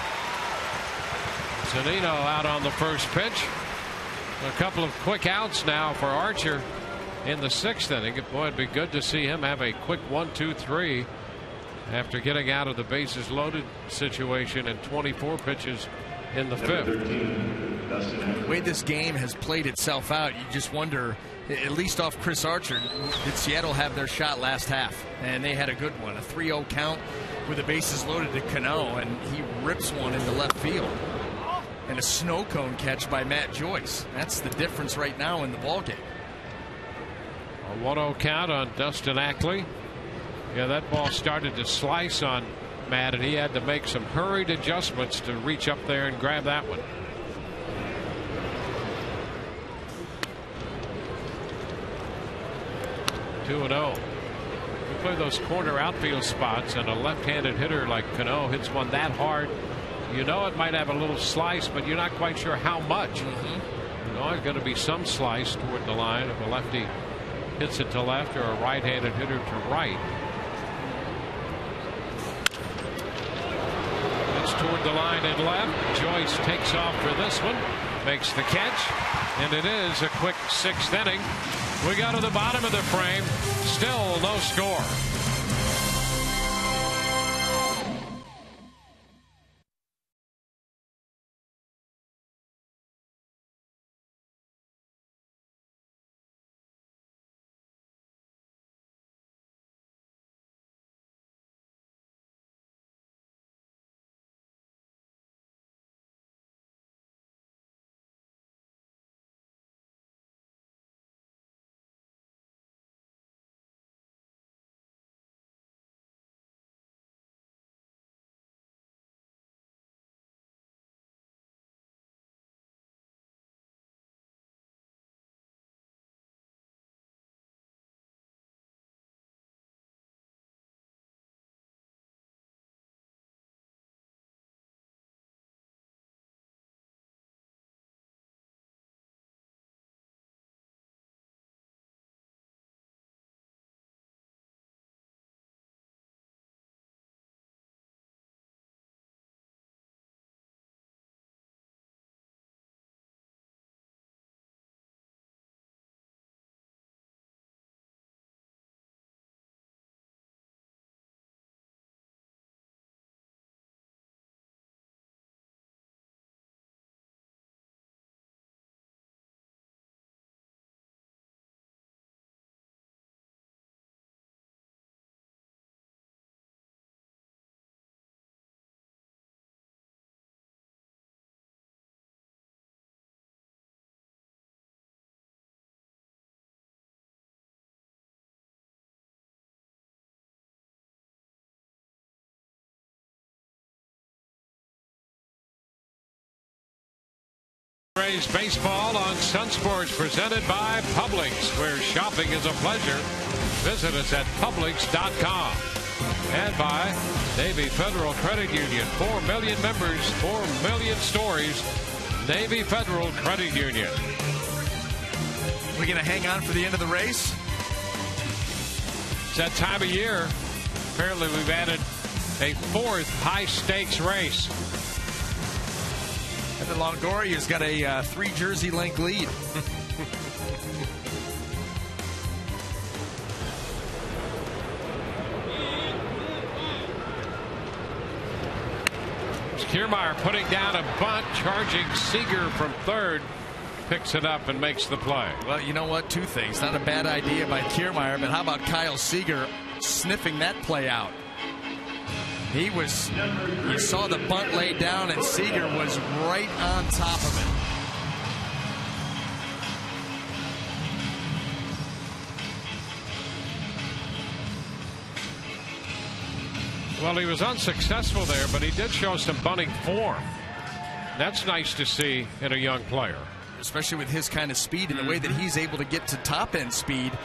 Zunino out on the first pitch. A couple of quick outs now for Archer in the 6th inning. Boy, it'd be good to see him have a quick 1-2-3 after getting out of the bases loaded situation in 24 pitches in the 5th.
The way this game has played itself out, you just wonder, at least off Chris Archer, did Seattle have their shot last half? And they had a good one, a 3-0 count with the bases loaded to Cano, and he rips one into left field. And a snow cone catch by Matt Joyce. That's the difference right now in the ballgame.
A 1-0 count on Dustin Ackley. Yeah, that ball started to slice on Matt, and he had to make some hurried adjustments to reach up there and grab that one. Two and 0. You play those corner outfield spots, and a left-handed hitter like Cano hits one that hard, you know it might have a little slice, but you're not quite sure how much. You know, there's going to be some slice toward the line if a lefty hits it to left or a right-handed hitter to right. It's toward the line and left. Joyce takes off for this one, makes the catch, and it is a quick 6th inning. We got to the bottom of the frame, still no score. Padres baseball on Sun Sports, presented by Publix, where shopping is a pleasure. Visit us at Publix.com. And by Navy Federal Credit Union. 4 million members, 4 million stories. Navy Federal Credit Union.
We're going to hang on for the end of the race?
It's that time of year. Apparently we've added a 4th high-stakes race.
Evan Longoria's got a 3-jersey length lead.
Kiermaier putting down a bunt, charging Seager from third. Picks it up and makes the play.
Well, you know what? 2 things. Not a bad idea by Kiermaier, but how about Kyle Seager sniffing that play out? You saw the bunt laid down, and Seager was right on top of it.
Well, he was unsuccessful there, but he did show some bunting form. That's nice to see in a young player.
Especially with his kind of speed and the way that he's able to get to top-end speed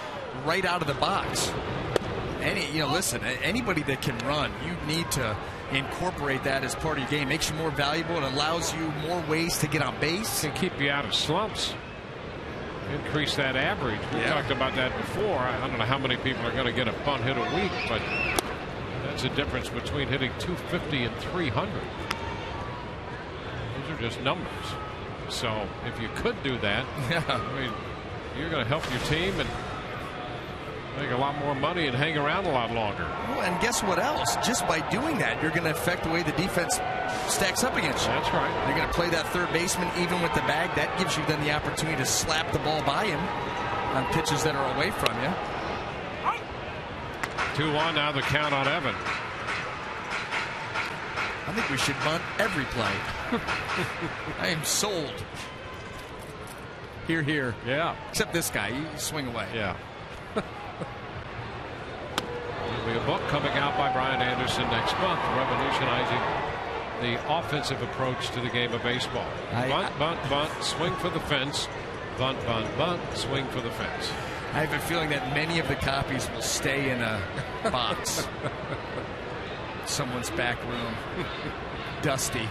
right out of the box. Listen, anybody that can run, you need to incorporate that as part of your game. Makes you more valuable. It allows you more ways to get on base.
Can keep you out of slumps. Increase that average. We talked about that before. I don't know how many people are going to get a bunt hit a week, but that's the difference between hitting 250 and 300. Those are just numbers. So if you could do that, I mean, you're going to help your team and make a lot more money and hang around a lot longer.
Well, and guess what else? Just by doing that, you're going to affect the way the defense stacks up against you.
That's right.
You're going to play that third baseman even with the bag. That gives you then the opportunity to slap the ball by him on pitches that are away from you.
2-1 now, the count on Evan.
I think we should bunt every play. I am sold. Here.
Yeah.
Except this guy. You swing away.
Yeah. There'll be a book coming out by Brian Anderson next month, revolutionizing the offensive approach to the game of baseball. Bunt, swing for the fence. Bunt, swing for the fence.
I have a feeling that many of the copies will stay in a box. Someone's back room. Dusty.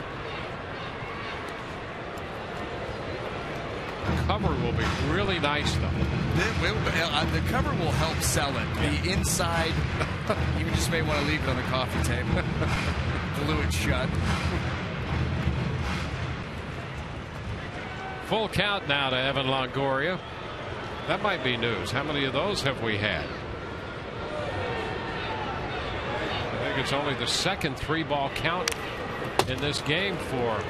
The cover will be really nice, though.
The cover will help sell it. The inside, you just may want to leave it on the coffee table. Glue it shut.
Full count now to Evan Longoria. That might be news. How many of those have we had? I think it's only the second 3-ball count in this game for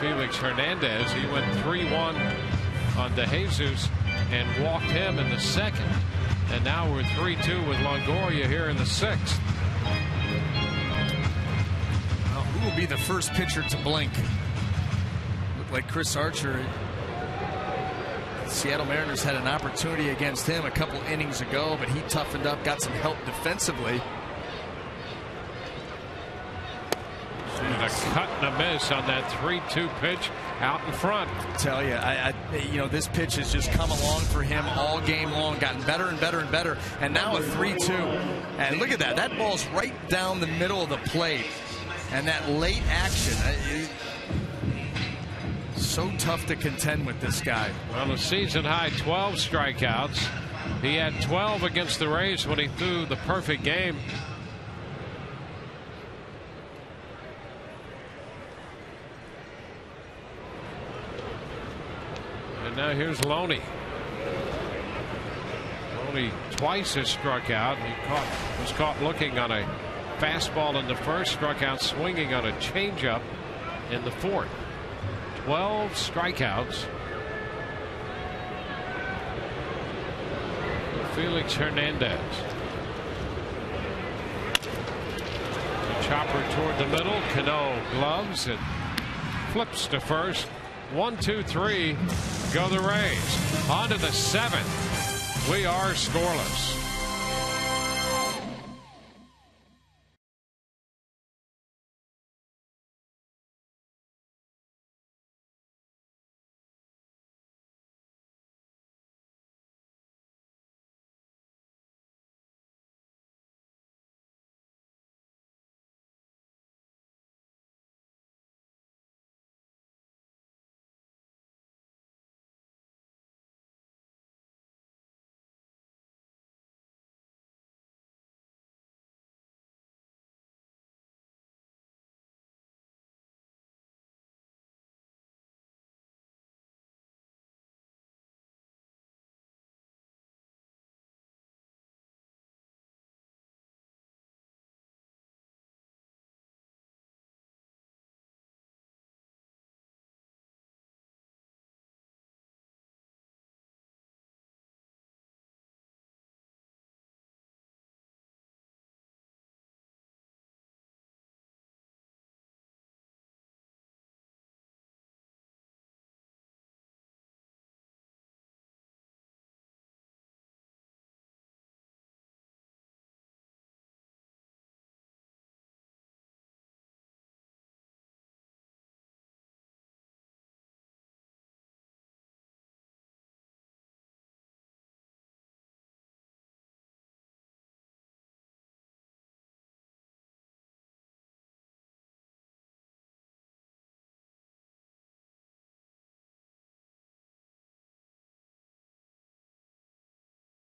Felix Hernandez. He went 3-1 on DeJesus and walked him in the second. And now we're 3-2 with Longoria here in the 6th.
Well, who will be the first pitcher to blink? Looked like Chris Archer. Seattle Mariners had an opportunity against him a couple innings ago, but he toughened up, got some help defensively.
And a cut and a miss on that 3-2 pitch out in front.
I tell you, this pitch has just come along for him all game long, gotten better and better and better, and now a 3-2. And look at that. That ball's right down the middle of the plate. And that late action, so tough to contend with this guy.
Well, a season high 12 strikeouts. He had 12 against the Rays when he threw the perfect game. And now here's Loney. Loney twice has struck out. He was caught looking on a fastball in the first, struck out swinging on a changeup in the fourth. 12 strikeouts. Felix Hernandez. The chopper toward the middle. Cano gloves and flips to first. 1, 2, 3. Go the Rays. On to the 7th. We are scoreless.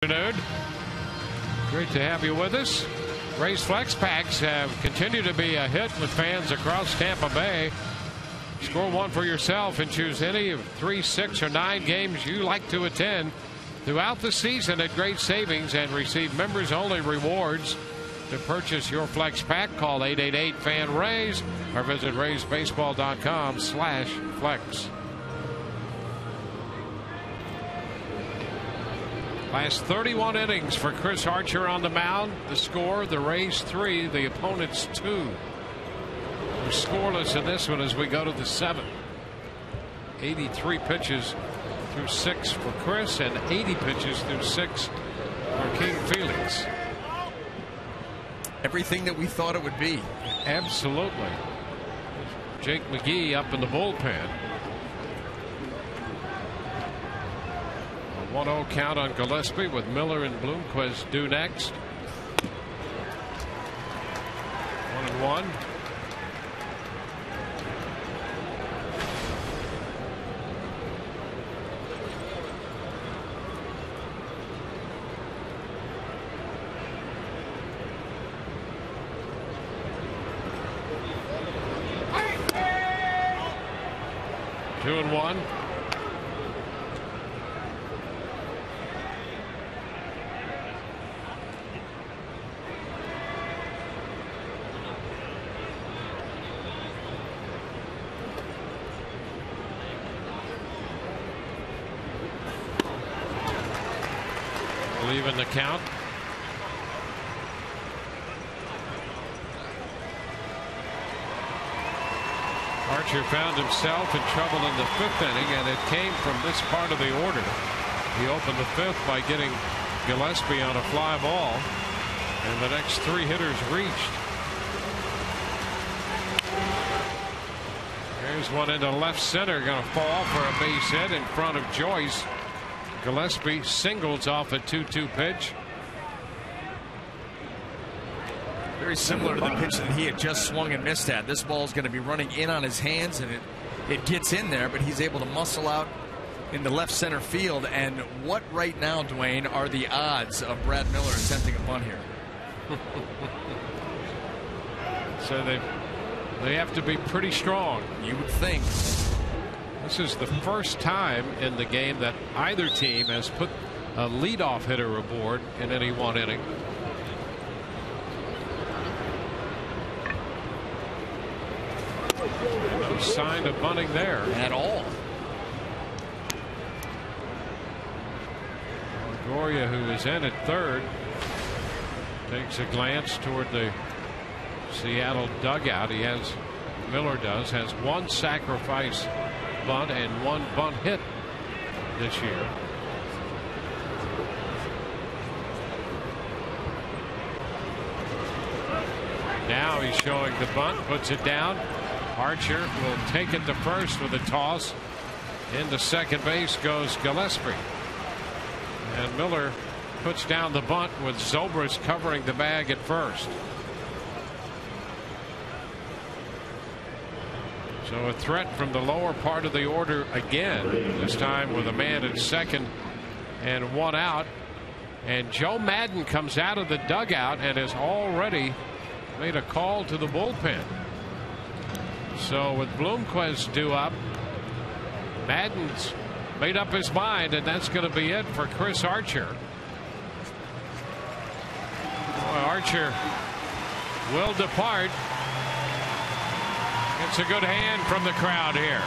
Afternoon. Great to have you with us. Rays Flex Packs have continued to be a hit with fans across Tampa Bay. Score one for yourself and choose any of 3, 6, or 9 games you like to attend throughout the season at great savings and receive members-only rewards. To purchase your Flex Pack, call 888-FAN-RAYS or visit raysbaseball.com/flex. Last 31 innings for Chris Archer on the mound. The score, the Rays 3, the opponents 2. We're scoreless in this one as we go to the 7th. 83 pitches through 6 for Chris and 80 pitches through 6 for King Felix.
Everything that we thought it would be.
Absolutely. Jake McGee up in the bullpen. A 1-0 count on Gillespie with Miller and Bloomquist due next. 1-1. Two and one. Leaving the count. Archer found himself in trouble in the 5th inning, and it came from this part of the order. He opened the 5th by getting Gillespie on a fly ball, and the next 3 hitters reached. There's one into left center, going to fall for a base hit in front of Joyce. Gillespie singles off a 2-2 pitch.
Very similar to the pitch that he had just swung and missed at. This ball is going to be running in on his hands, and it gets in there, but he's able to muscle out in the left center field. And what right now, Dwayne, are the odds of Brad Miller attempting a bunt here?
So they have to be pretty strong.
You would think.
This is the first time in the game that either team has put a leadoff hitter aboard in any one inning. No sign of bunting there
at all.
Goria, who is in at third, takes a glance toward the Seattle dugout. Miller has one sacrifice bunt and one bunt hit this year. Now he's showing the bunt, puts it down. Archer will take it to first with a toss. Into second base goes Gillespie. And Miller puts down the bunt with Zobrist covering the bag at first. So a threat from the lower part of the order again, this time with a man at second and one out. And Joe Madden comes out of the dugout and has already made a call to the bullpen. So with Bloomquist due up, Madden's made up his mind, and that's going to be it for Chris Archer. Boy, Archer will depart. It's a good hand from the crowd here.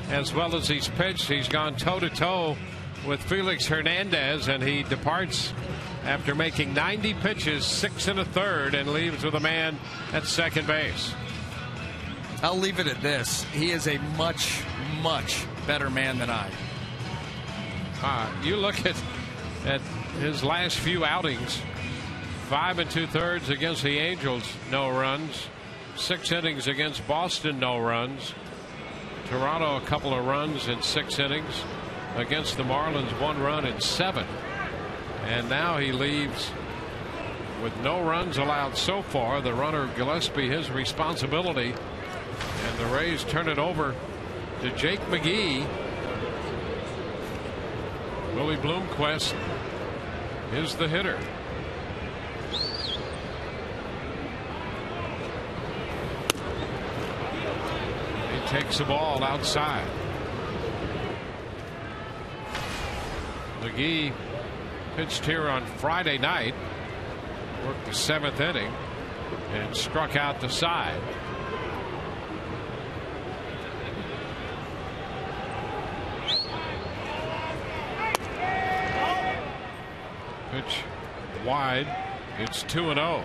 as well as he's pitched. He's gone toe-to-toe with Felix Hernandez, and he departs after making 90 pitches, 6 1/3, and leaves with a man at second base.
I'll leave it at this. He is a much, much better man than I.
You look at his last few outings. 5 2/3 against the Angels, no runs. 6 innings against Boston, no runs. Toronto, a couple of runs in 6 innings. Against the Marlins, 1 run in 7. And now he leaves with no runs allowed so far. The runner Gillespie, his responsibility. And the Rays turn it over to Jake McGee. Willie Bloomquist is the hitter. He takes the ball outside. McGee pitched here on Friday night, worked the 7th inning, and struck out the side. Pitch wide. It's 2-0.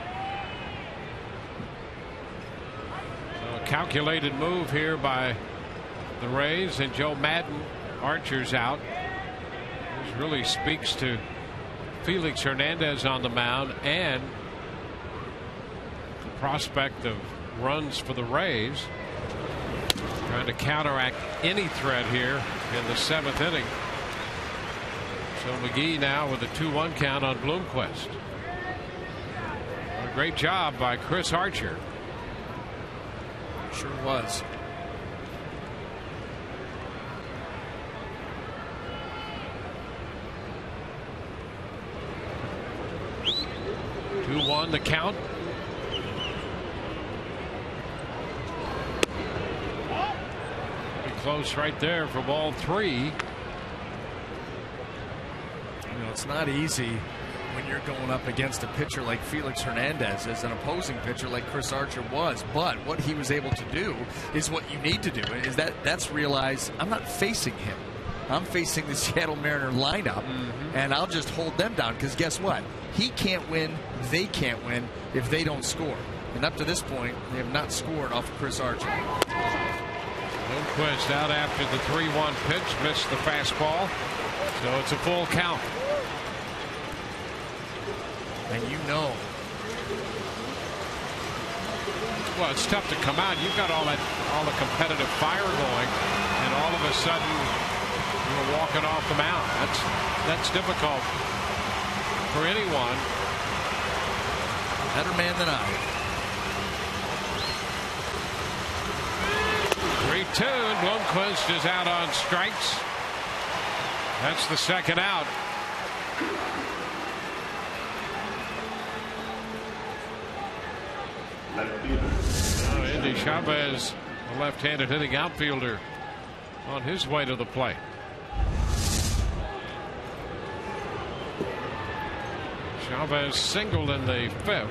So a calculated move here by the Rays, and Joe Madden. Archer's out. This really speaks to Felix Hernandez on the mound and the prospect of runs for the Rays, trying to counteract any threat here in the 7th inning. So McGee now with a 2-1 count on Bloomquist. A great job by Chris Archer.
Sure was.
The count. Pretty close right there for ball 3.
You know, it's not easy when you're going up against a pitcher like Felix Hernandez as an opposing pitcher like Chris Archer was. But what he was able to do is what you need to do. Is that's realize I'm not facing him. I'm facing the Seattle Mariner lineup, and I'll just hold them down, because guess what? He can't win, they can't win if they don't score. And up to this point, they have not scored off of Chris Archer.
Bloomquist out after the 3-1 pitch, missed the fastball, so it's a full count.
And you know.
Well, it's tough to come out. You've got all the competitive fire going, and all of a sudden you're walking off the mound. That's difficult for anyone.
Better man than I.
3-2. Bloomquist is out on strikes. That's the second out. Andy Chavez, a left-handed hitting outfielder, on his way to the plate. Chavez singled in the 5th.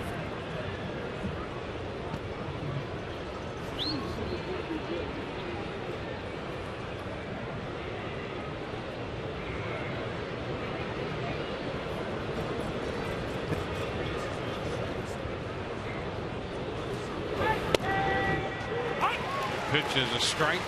Pitch is a strike.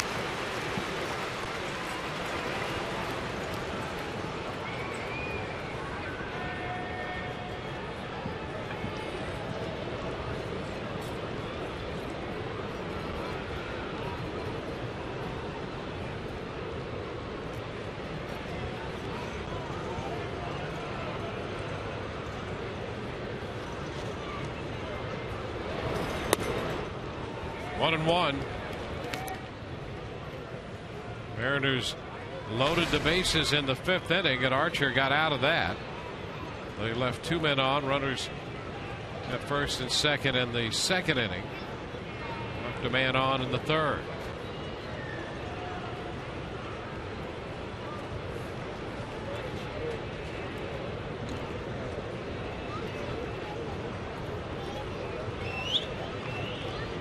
One and one. Mariners loaded the bases in the 5th inning, and Archer got out of that. They left 2 men on, runners at first and second in the 2nd inning. Left a man on in the 3rd.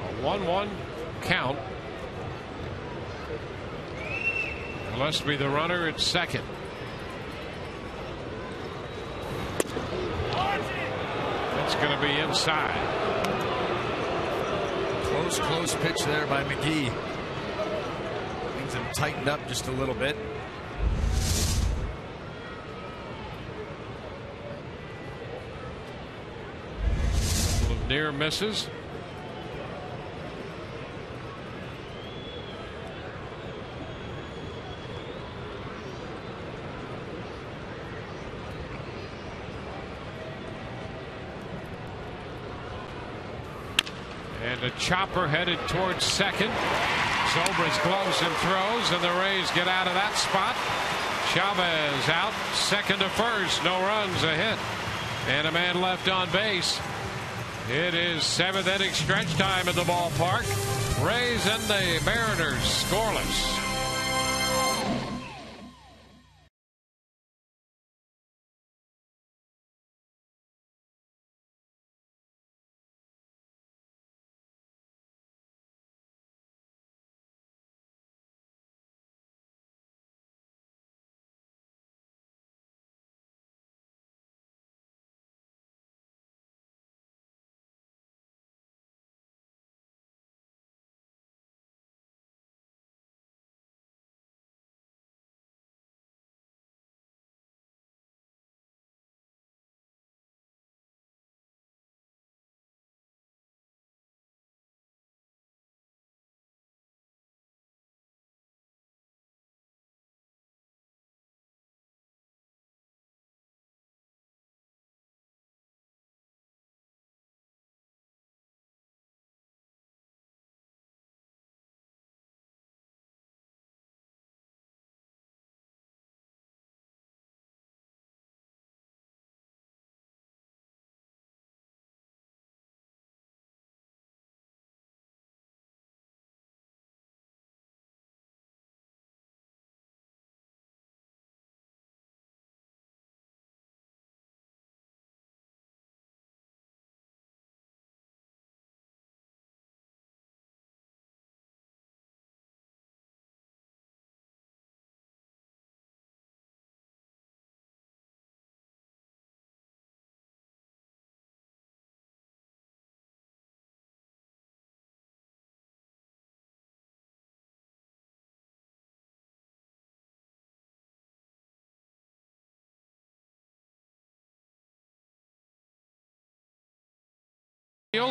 A 1-1 count. Gillespie, the runner, at second. It's going to be inside.
Close pitch there by McGee. Things have tightened up just a little bit.
A couple of near misses. And a chopper headed towards second. Zobrist gloves and throws, and the Rays get out of that spot. Chavez out, second to first, no runs, a hit, and a man left on base. It is seventh inning stretch time in the ballpark. Rays and the Mariners scoreless. Great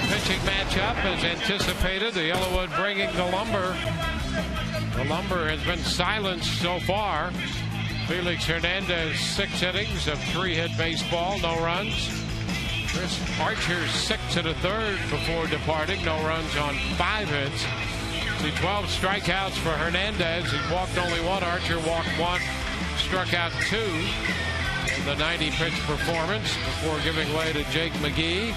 pitching matchup as anticipated. The Yellowwood bringing the lumber. The lumber has been silenced so far. Felix Hernandez, 6 innings of 3-hit baseball, no runs. Chris Archer, 6 1/3 before departing, no runs on 5 hits. See, 12 strikeouts for Hernandez. He walked only 1. Archer walked 1, struck out 2. The 90-pitch performance before giving way to Jake McGee.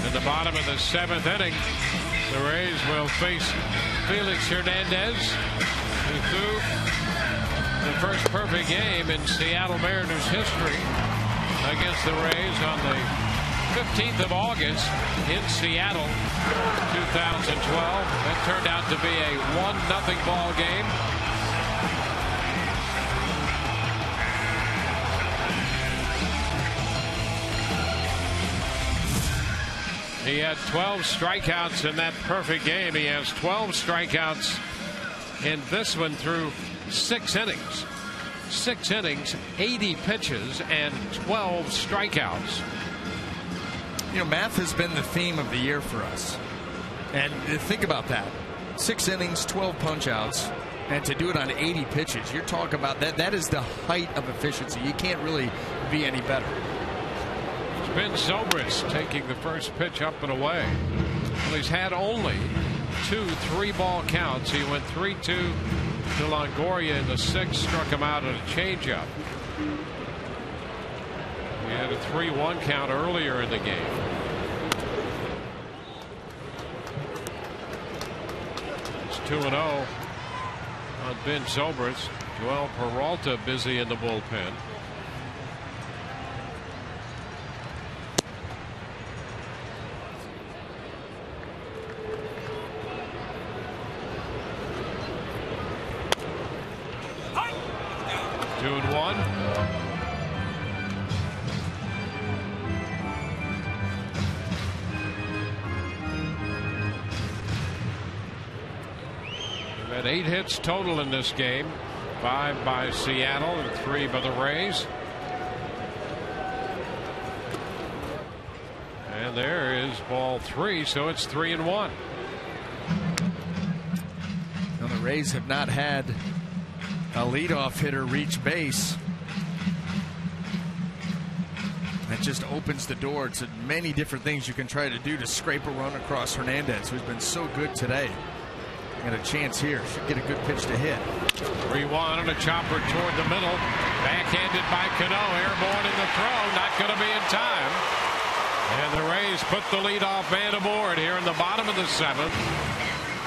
In the bottom of the 7th inning, the Rays will face Felix Hernandez, who threw the first perfect game in Seattle Mariners history against the Rays on the 15th of August in Seattle, 2012. That turned out to be a 1-0 ball game. He had 12 strikeouts in that perfect game. He has 12 strikeouts in this one through 6 innings. 6 innings, 80 pitches, and 12 strikeouts.
You know, math has been the theme of the year for us. And think about that. 6 innings, 12 punch-outs, and to do it on 80 pitches. You're talking about that. That is the height of efficiency. You can't really be any better.
Ben Zobrist taking the first pitch up and away. Well, he's had only 2 3-ball counts. He went 3-2 to Longoria in the 6th, struck him out at a changeup. He had a 3-1 count earlier in the game. It's 2-0 on Ben Zobrist. Joel Peralta busy in the bullpen. Had 8 hits total in this game. 5 by Seattle and 3 by the Rays. And there is ball 3, so it's 3-1.
Now the Rays have not had a leadoff hitter reach base. That just opens the door to many different things you can try to do to scrape a run across Hernandez, who's been so good today. Got a chance here. Should get a good pitch to hit.
3-1 and a chopper toward the middle. Backhanded by Cano. Airborne in the throw. Not going to be in time. And the Rays put the leadoff man aboard here in the bottom of the 7th,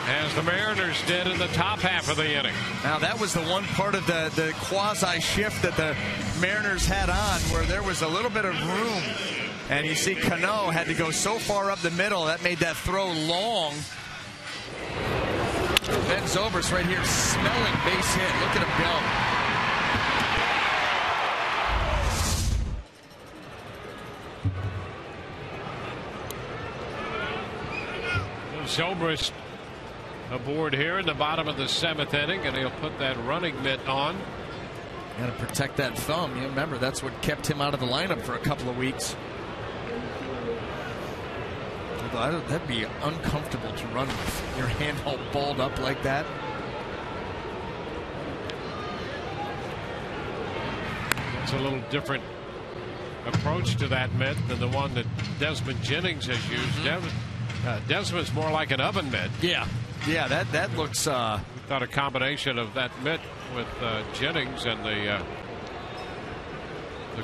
as the Mariners did in the top half of the inning.
Now that was the one part of the quasi shift that the Mariners had on, where there was a little bit of room, and you see Cano had to go so far up the middle that made that throw long. Ben Zobrist right here smelling base hit. Look at him go.
Zobrist aboard here in the bottom of the 7th inning, and he'll put that running mitt on.
Got to protect that thumb. You remember that's what kept him out of the lineup for a couple of weeks. That'd be uncomfortable to run with your hand all balled up like that.
It's a little different approach to that mitt than the one that Desmond Jennings has used. Desmond's more like an oven mitt.
Yeah, that looks.
We thought a combination of that mitt with Jennings and the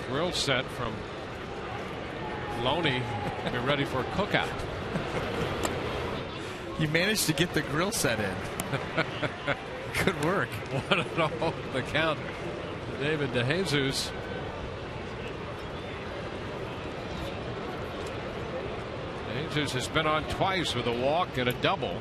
grill set from Loney. You're ready for a cookout.
You managed to get the grill set in. Good work.
1-0 the count. David DeJesus. DeJesus has been on twice with a walk and a double.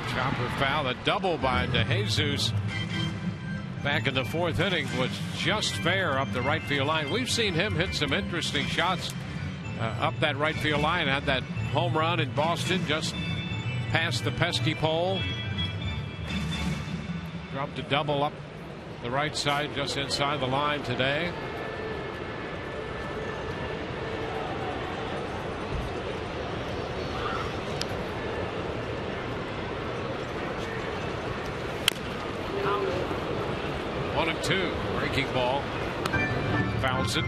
Chopper foul. A double by DeJesus back in the 4th inning was just fair up the right field line. We've seen him hit some interesting shots up that right field line. Had that home run in Boston just past the pesky pole. Dropped a double up the right side just inside the line today. One and two. Breaking ball. Fouls it.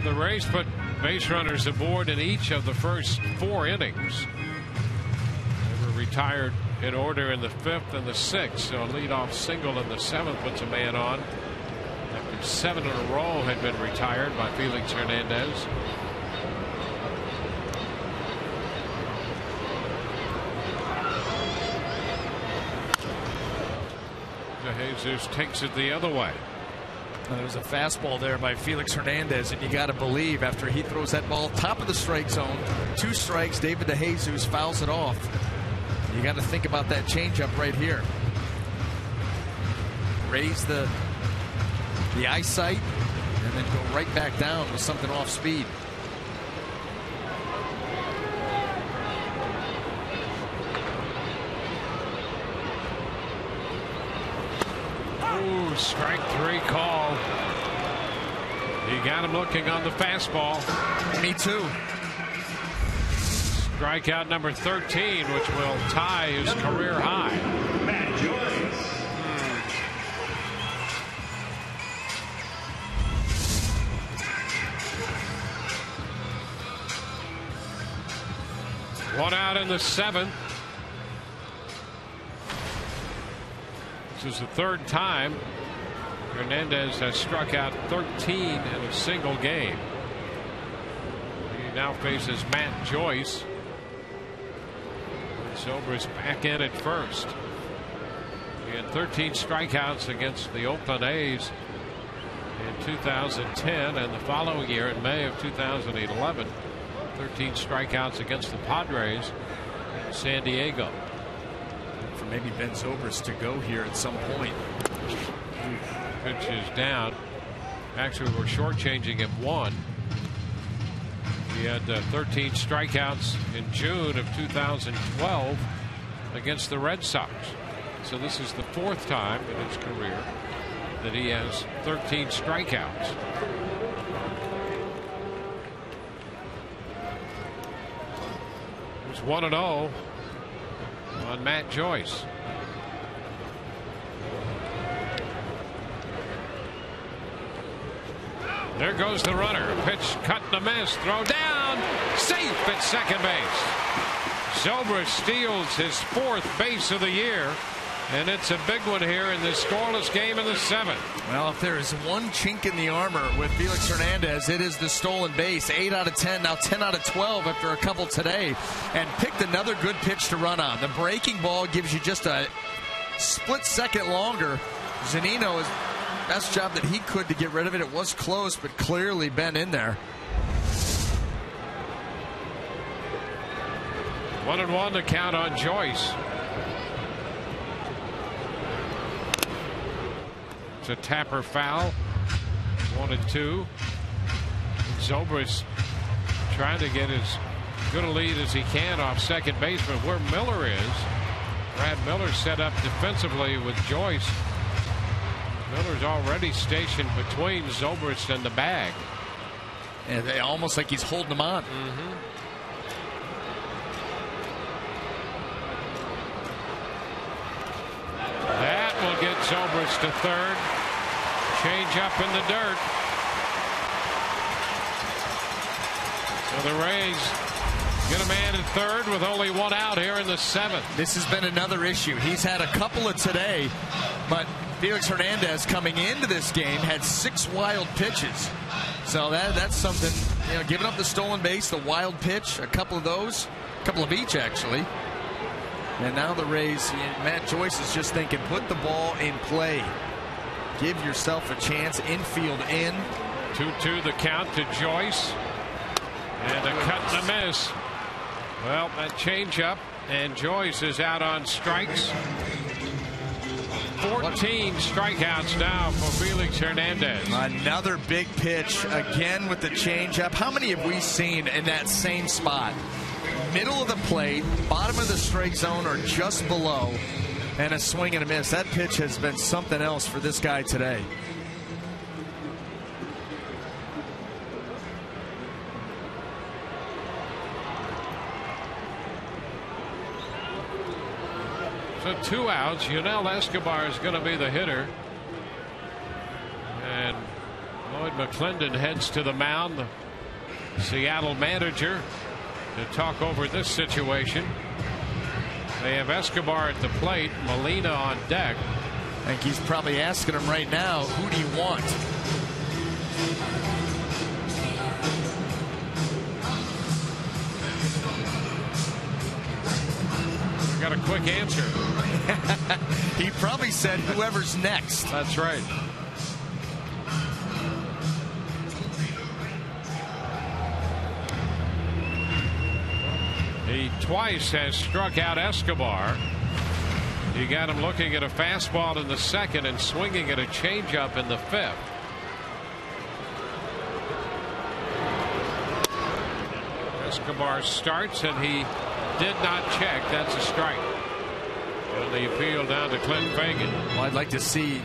The Rays put base runners aboard in each of the first 4 innings. They were retired in order in the 5th and the 6th. So a leadoff single in the 7th puts a man on after 7 in a row had been retired by Felix Hernandez. DeJesus takes it the other way.
There was a fastball there by Felix Hernandez, and you got to believe after he throws that ball top of the strike zone, 2 strikes, David DeJesus fouls it off. You got to think about that changeup right here. Raise the eyesight and then go right back down with something off speed.
Strike 3 call. He got him looking on the fastball.
Me too.
Strikeout number 13, which will tie his career high. One out in the 7th. This is the 3rd time Hernandez has struck out 13 in a single game. He now faces Matt Joyce. Zobrist back in at first. He had 13 strikeouts against the Oakland A's in 2010, and the following year in May of 2011 13 strikeouts against the Padres in San Diego.
For maybe Ben Zobrist to go here at some point.
Pitch is down. Actually, we're shortchanging him one. He had 13 strikeouts in June of 2012 against the Red Sox. So this is the 4th time in his career that he has 13 strikeouts. It's 1-0 on Matt Joyce. There goes the runner. Pitch cut and a miss. Throw down. Safe at second base. Zobrist steals his 4th base of the year. And it's a big one here in this scoreless game in the 7th.
Well, if there is one chink in the armor with Felix Hernandez, it is the stolen base. 8 out of 10, now 10 out of 12 after a couple today. And picked another good pitch to run on. The breaking ball gives you just a split second longer. Zunino is best job that he could to get rid of it. It was close, but clearly been in there.
1-1 to count on Joyce. It's a tapper foul. 1-2. Zobrist trying to get as good a lead as he can off second baseman where Miller is. Brad Miller set up defensively with Joyce. Miller's already stationed between Zobrist and the bag.
And they almost like he's holding them on.
That will get Zobrist to third. Change up in the dirt. So the Rays get a man at third with only 1 out here in the 7th.
This has been another issue. He's had a couple of today, but Felix Hernandez coming into this game had 6 wild pitches. So that's something, you know, giving up the stolen base, the wild pitch, a couple of those, a couple of each actually. And now the Rays, Matt Joyce is just thinking, put the ball in play. Give yourself a chance, infield in.
2-2 the count to Joyce. And a cut and a miss. Well, that changeup, and Joyce is out on strikes. 14 strikeouts now for Felix Hernandez.
Another big pitch again with the changeup. How many have we seen in that same spot? Middle of the plate, bottom of the strike zone or just below, and a swing and a miss. That pitch has been something else for this guy today.
So 2 outs. Yunel Escobar is going to be the hitter. And Lloyd McClendon heads to the mound, the Seattle manager, to talk over this situation. They have Escobar at the plate, Molina on deck.
I think he's probably asking him right now, who do you want?
Got a quick answer.
He probably said whoever's next.
That's right. He twice has struck out Escobar. You got him looking at a fastball in the 2nd and swinging at a changeup in the 5th. Escobar starts and he did not check. That's a strike. And the appeal down to Clint Fagan.
Well, I'd like to see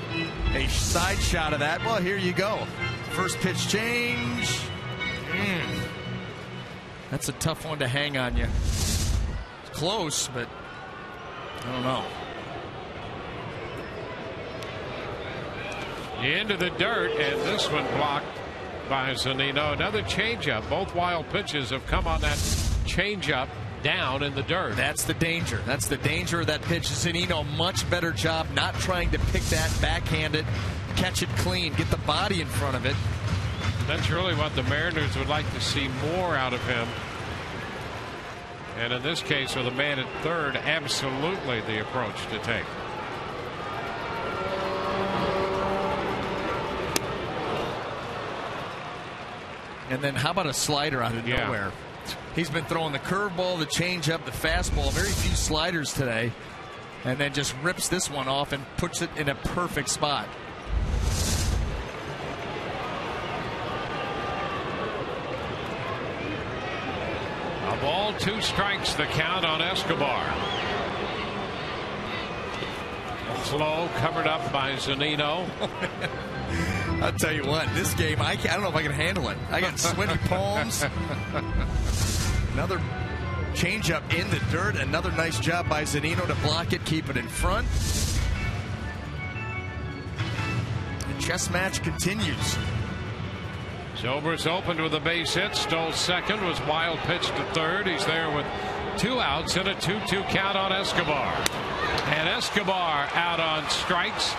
a side shot of that. Well, here you go. First pitch change. That's a tough one to hang on you. It's close, but I don't know.
Into the dirt, and this one blocked by Zunino. Another changeup. Both wild pitches have come on that changeup down in the dirt.
That's the danger. That's the danger of that pitch. Zunino, much better job not trying to pick that, backhand it, catch it clean, get the body in front of it.
That's really what the Mariners would like to see more out of him. And in this case, with a man at third, absolutely the approach to take.
And then how about a slider out of nowhere? He's been throwing the curveball, the changeup, the fastball, very few sliders today, and then just rips this one off and puts it in a perfect spot.
A ball, 2 strikes, the count on Escobar. Slow, covered up by Zunino.
I'll tell you what, this game, I don't know if I can handle it. I got sweaty palms. Another changeup in the dirt. Another nice job by Zunino to block it, keep it in front. The chess match continues.
Zobrist opened with a base hit, stole second, was wild pitch to third. He's there with 2 outs and a 2-2 count on Escobar. And Escobar out on strikes.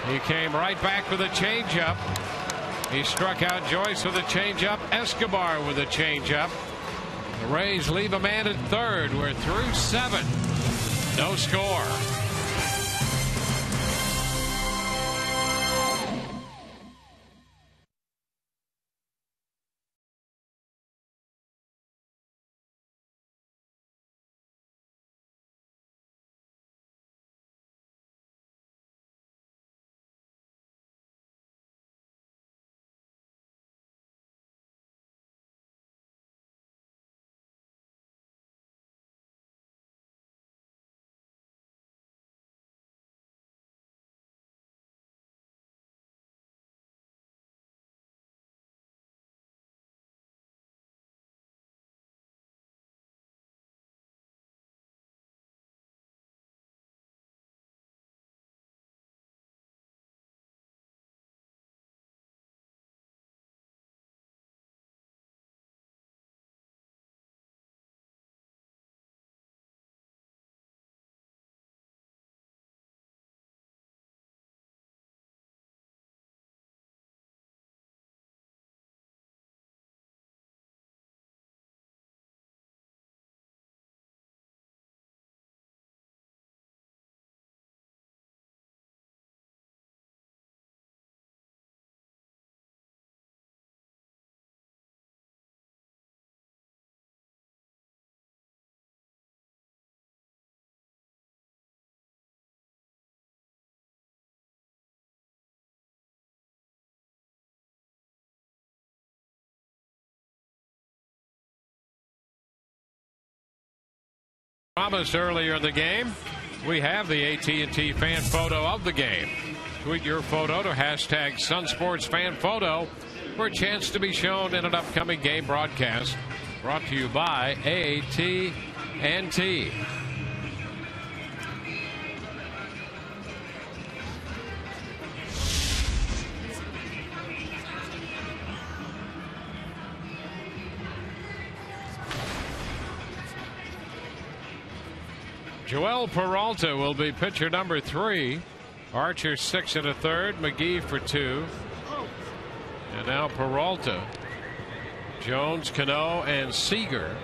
He came right back with a changeup. He struck out Joyce with a changeup. Escobar with a changeup. The Rays leave a man at third. We're through 7. No score. Promised earlier in the game, we have the AT&T fan photo of the game. Tweet your photo to hashtag #SunSportsFanPhoto for a chance to be shown in an upcoming game broadcast. Brought to you by AT&T. Joel Peralta will be pitcher number 3. Archer 6 1/3. McGee for 2. And now Peralta, Jones, Cano, and Seager.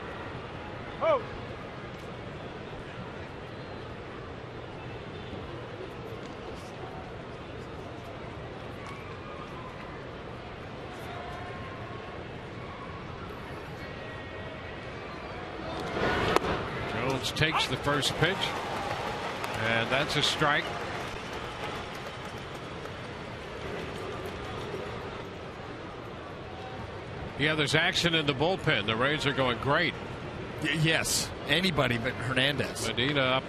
Takes the first pitch, and that's a strike. Yeah, there's action in the bullpen. The Rays are going great.
Yes, anybody but Hernandez.
Medina up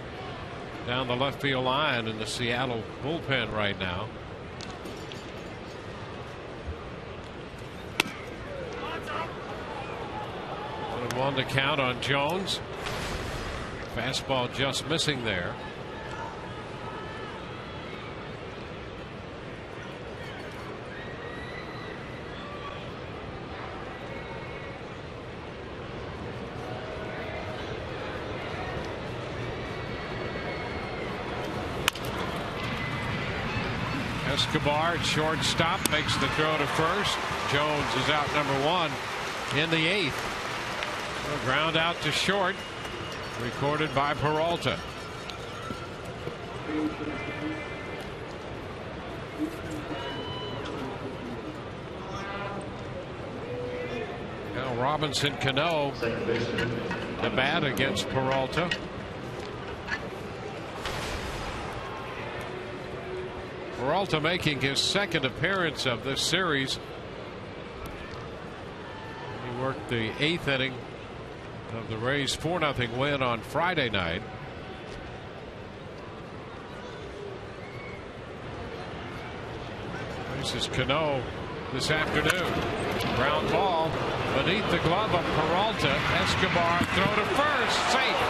down the left field line in the Seattle bullpen right now. One to count on Jones. Fastball just missing there. Escobar at shortstop makes the throw to first. Jones is out number 1 in the 8th. A ground out to short. Recorded by Peralta. Now Robinson Cano to bat against Peralta. Peralta making his second appearance of this series. He worked the 8th inning of the Rays' 4-0 win on Friday night. This is Cano this afternoon. Ground ball beneath the glove of Peralta. Escobar throw to first, safe.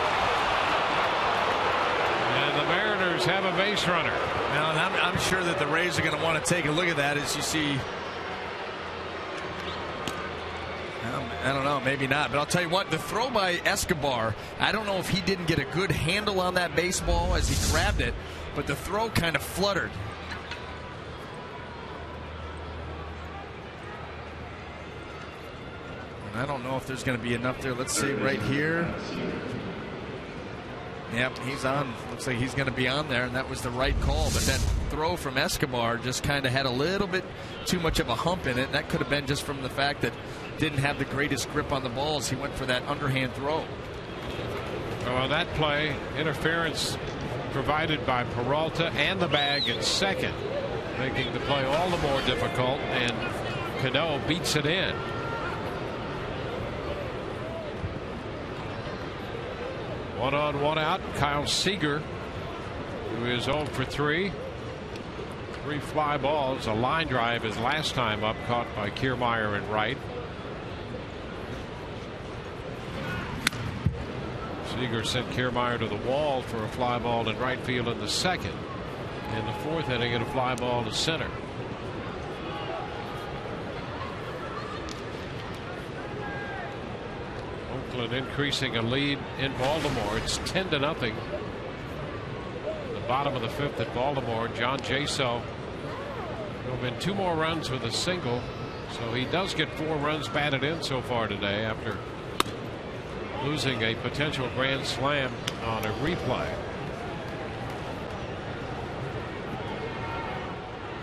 And the Mariners have a base runner.
Now, and I'm sure that the Rays are going to want to take a look at that as you see. I don't know, maybe not, but I'll tell you what, the throw by Escobar, I don't know if he didn't get a good handle on that baseball as he grabbed it, but the throw kind of fluttered. And I don't know if there's going to be enough there. Let's see right here. Yep, he's on. Looks like he's going to be on there, and that was the right call. But that throw from Escobar just kind of had a little bit too much of a hump in it. That could have been just from the fact that didn't have the greatest grip on the balls. He went for that underhand throw.
So on that play, interference provided by Peralta and the bag at second, making the play all the more difficult, and Cano beats it in. One on, one out. Kyle Seager, who is 0 for 3. 3 fly balls. A line drive his last time up, caught by Kiermaier in right. Seager sent Kiermaier to the wall for a fly ball in right field in the second. In the 4th inning, a fly ball to center. Oakland increasing a lead in Baltimore. It's 10-0. The bottom of the 5th at Baltimore. John Jaso drove in 2 more runs with a single, so he does get 4 runs batted in so far today after losing a potential grand slam on a replay.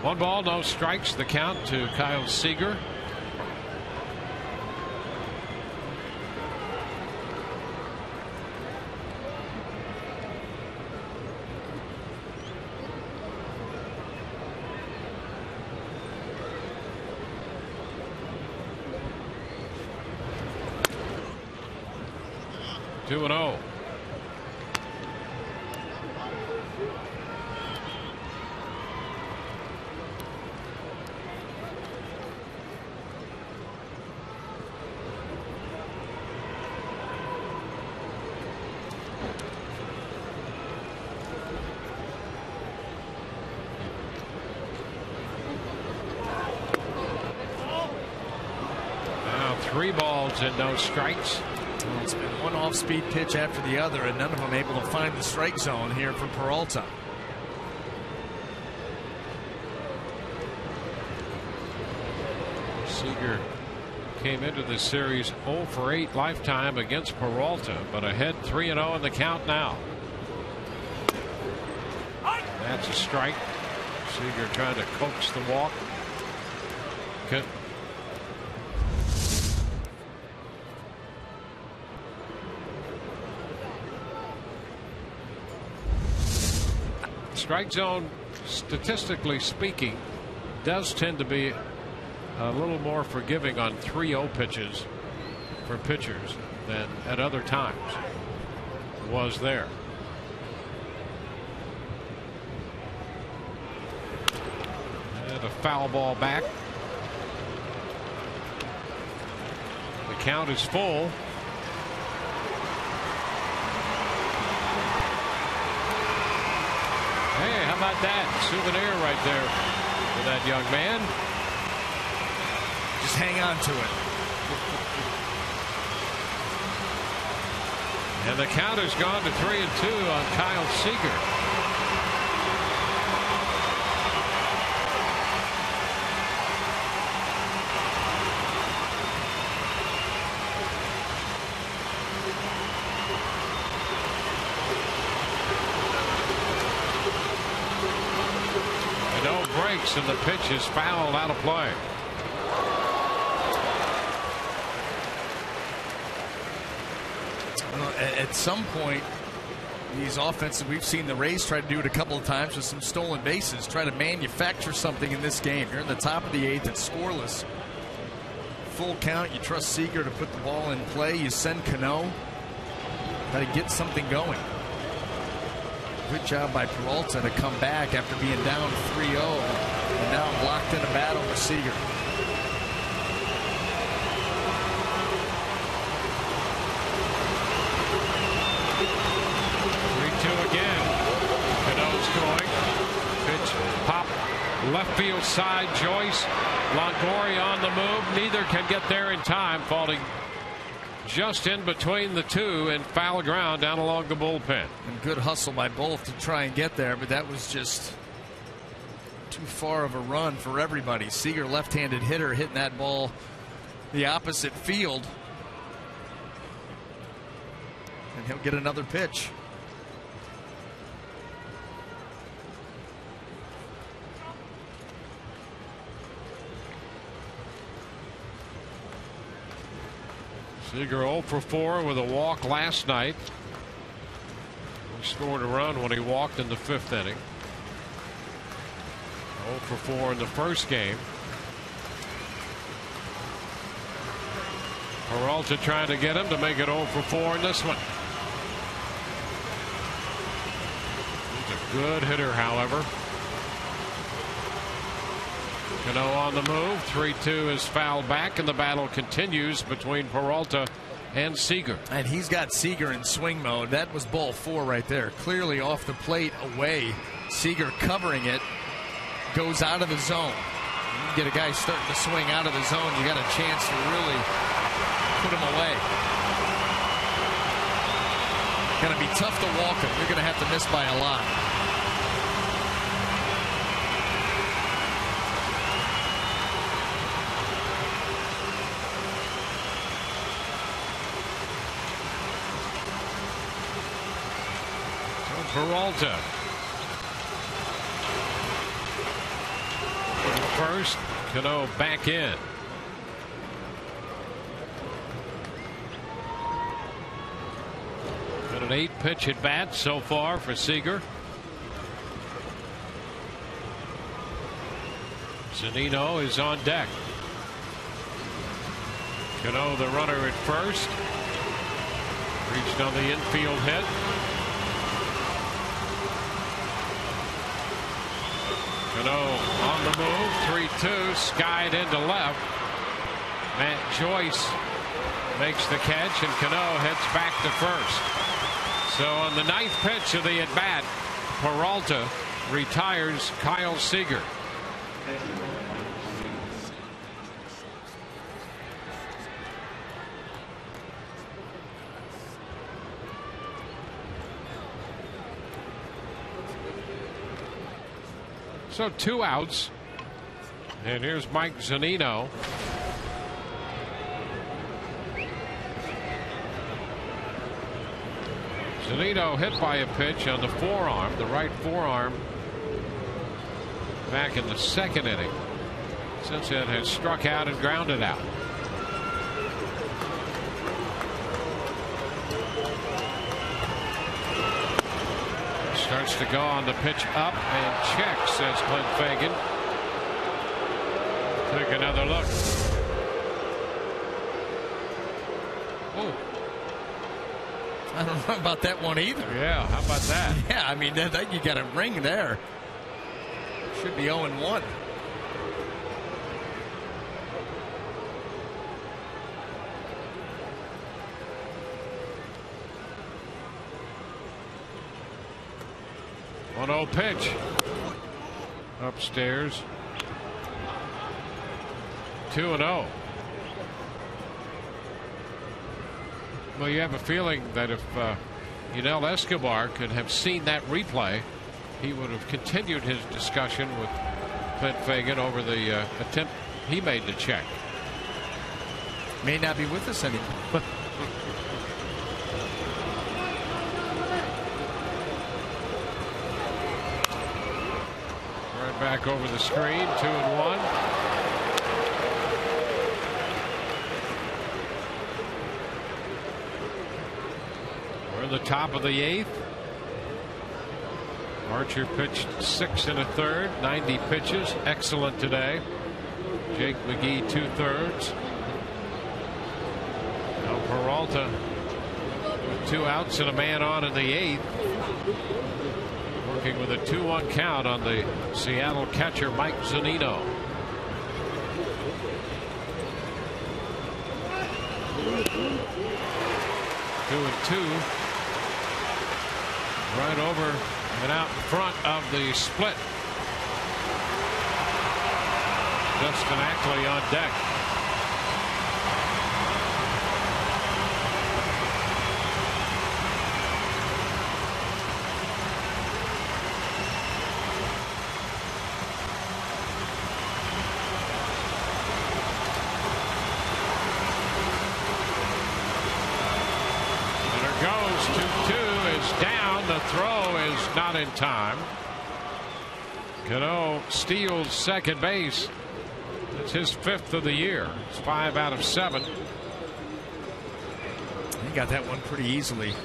1 ball, no strikes, the count to Kyle Seager. Two and 0. Now 3 balls and no strikes.
Well, it's been one off-speed pitch after the other, and none of them able to find the strike zone here for Peralta.
Seager came into this series 0 for 8 lifetime against Peralta, but ahead 3-0 in the count now. That's a strike. Seager trying to coax the walk. Good. Strike zone, statistically speaking, does tend to be a little more forgiving on 3-0 pitches for pitchers than at other times was there. And a foul ball back. The count is full. Hey, how about that? Souvenir right there for that young man.
Just hang on to it.
And the count has gone to 3-2 on Kyle Seager. And the pitch is fouled out of play.
At some point, these offenses, we've seen the Rays try to do it a couple of times with some stolen bases, try to manufacture something in this game. You're in the top of the 8th, it's scoreless. Full count, you trust Seager to put the ball in play, you send Cano. Got to get something going. Good job by Peralta to come back after being down 3-0 and now locked in a battle with Seager.
3-2 again. Cano's going. Pitch pop left field side. Joyce. Longoria on the move. Neither can get there in time. Falling just in between the two and foul ground down along the bullpen.
And good hustle by both to try and get there, but that was just too far of a run for everybody. Seager, left-handed hitter, hitting that ball the opposite field. And he'll get another pitch.
Seager 0 for 4 with a walk last night. He scored a run when he walked in the 5th inning. 0 for 4 in the first game. Peralta trying to get him to make it 0 for 4 in this one. He's a good hitter, however. Cano on the move. 3-2 is fouled back, and the battle continues between Peralta and Seager.
And he's got Seager in swing mode. That was ball 4 right there. Clearly off the plate, away. Seager covering it. Goes out of the zone. You get a guy starting to swing out of the zone, you got a chance to really put him away. Going to be tough to walk him. You're going to have to miss by a lot.
Peralta. First, Cano back in. Got an 8-pitch at bat so far for Seager. Zunino is on deck. Cano, the runner at first. Reached on the infield hit. Cano on the move. 3-2. Skied into left. Matt Joyce makes the catch, and Cano heads back to first. So on the 9th pitch of the at-bat, Peralta retires Kyle Seager. So 2 outs. And here's Mike Zunino. Zunino hit by a pitch on the forearm, the right forearm, back in the 2nd inning. Since then has struck out and grounded out. Starts to go on the pitch up and checks, says Clint Fagan. Take another look. Oh.
I don't know about that one either.
Yeah, how about that?
Yeah, I mean, that you got a ring there. Should be 0-1.
One-0 pitch. Upstairs. 2-0. Well, you have a feeling that if Yunel Escobar could have seen that replay, he would have continued his discussion with Clint Fagan over the attempt he made to check.
May not be with us anymore.
Right back over the screen, 2-1. top of the 8th. Archer pitched 6 1/3, 90 pitches. Excellent today. Jake McGee 2/3. Now Peralta with 2 outs and a man on in the 8th. Working with a 2-1 count on the Seattle catcher Mike Zunino. 2-2. Right over and out in front of the split. Justin Ackley on deck. Goes 2-2 is down. The throw is not in time. Cano steals second base. It's his 5th of the year. It's 5 out of 7.
He got that one pretty easily.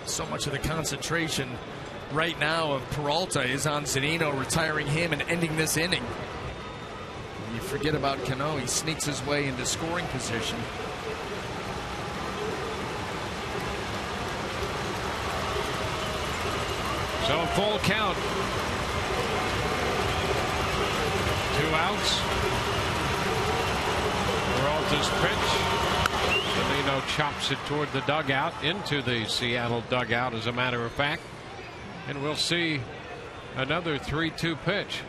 So much of the concentration right now of Peralta is on Zunino, retiring him and ending this inning. You forget about Cano. He sneaks his way into scoring position.
So a full count. 2 outs. Peralta's pitch. Zunino chops it toward the dugout, into the Seattle dugout, as a matter of fact. And we'll see another 3-2 pitch.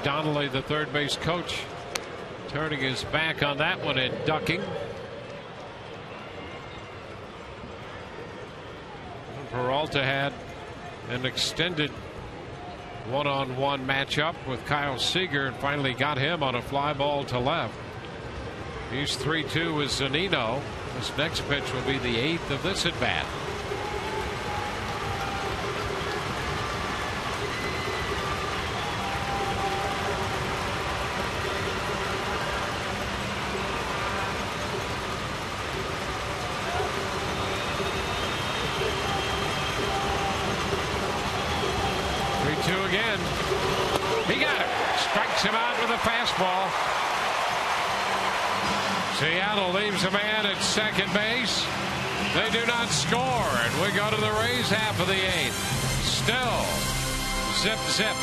Donnelly, the third base coach, turning his back on that one and ducking. Peralta had an extended one-on-one matchup with Kyle Seager and finally got him on a fly ball to left. He's 3-2 with Zunino. This next pitch will be the 8th of this at bat. Again. He got it. Strikes him out with a fastball. Seattle leaves a man at second base. They do not score, and we go to the Rays half of the 8th. Still zip zip.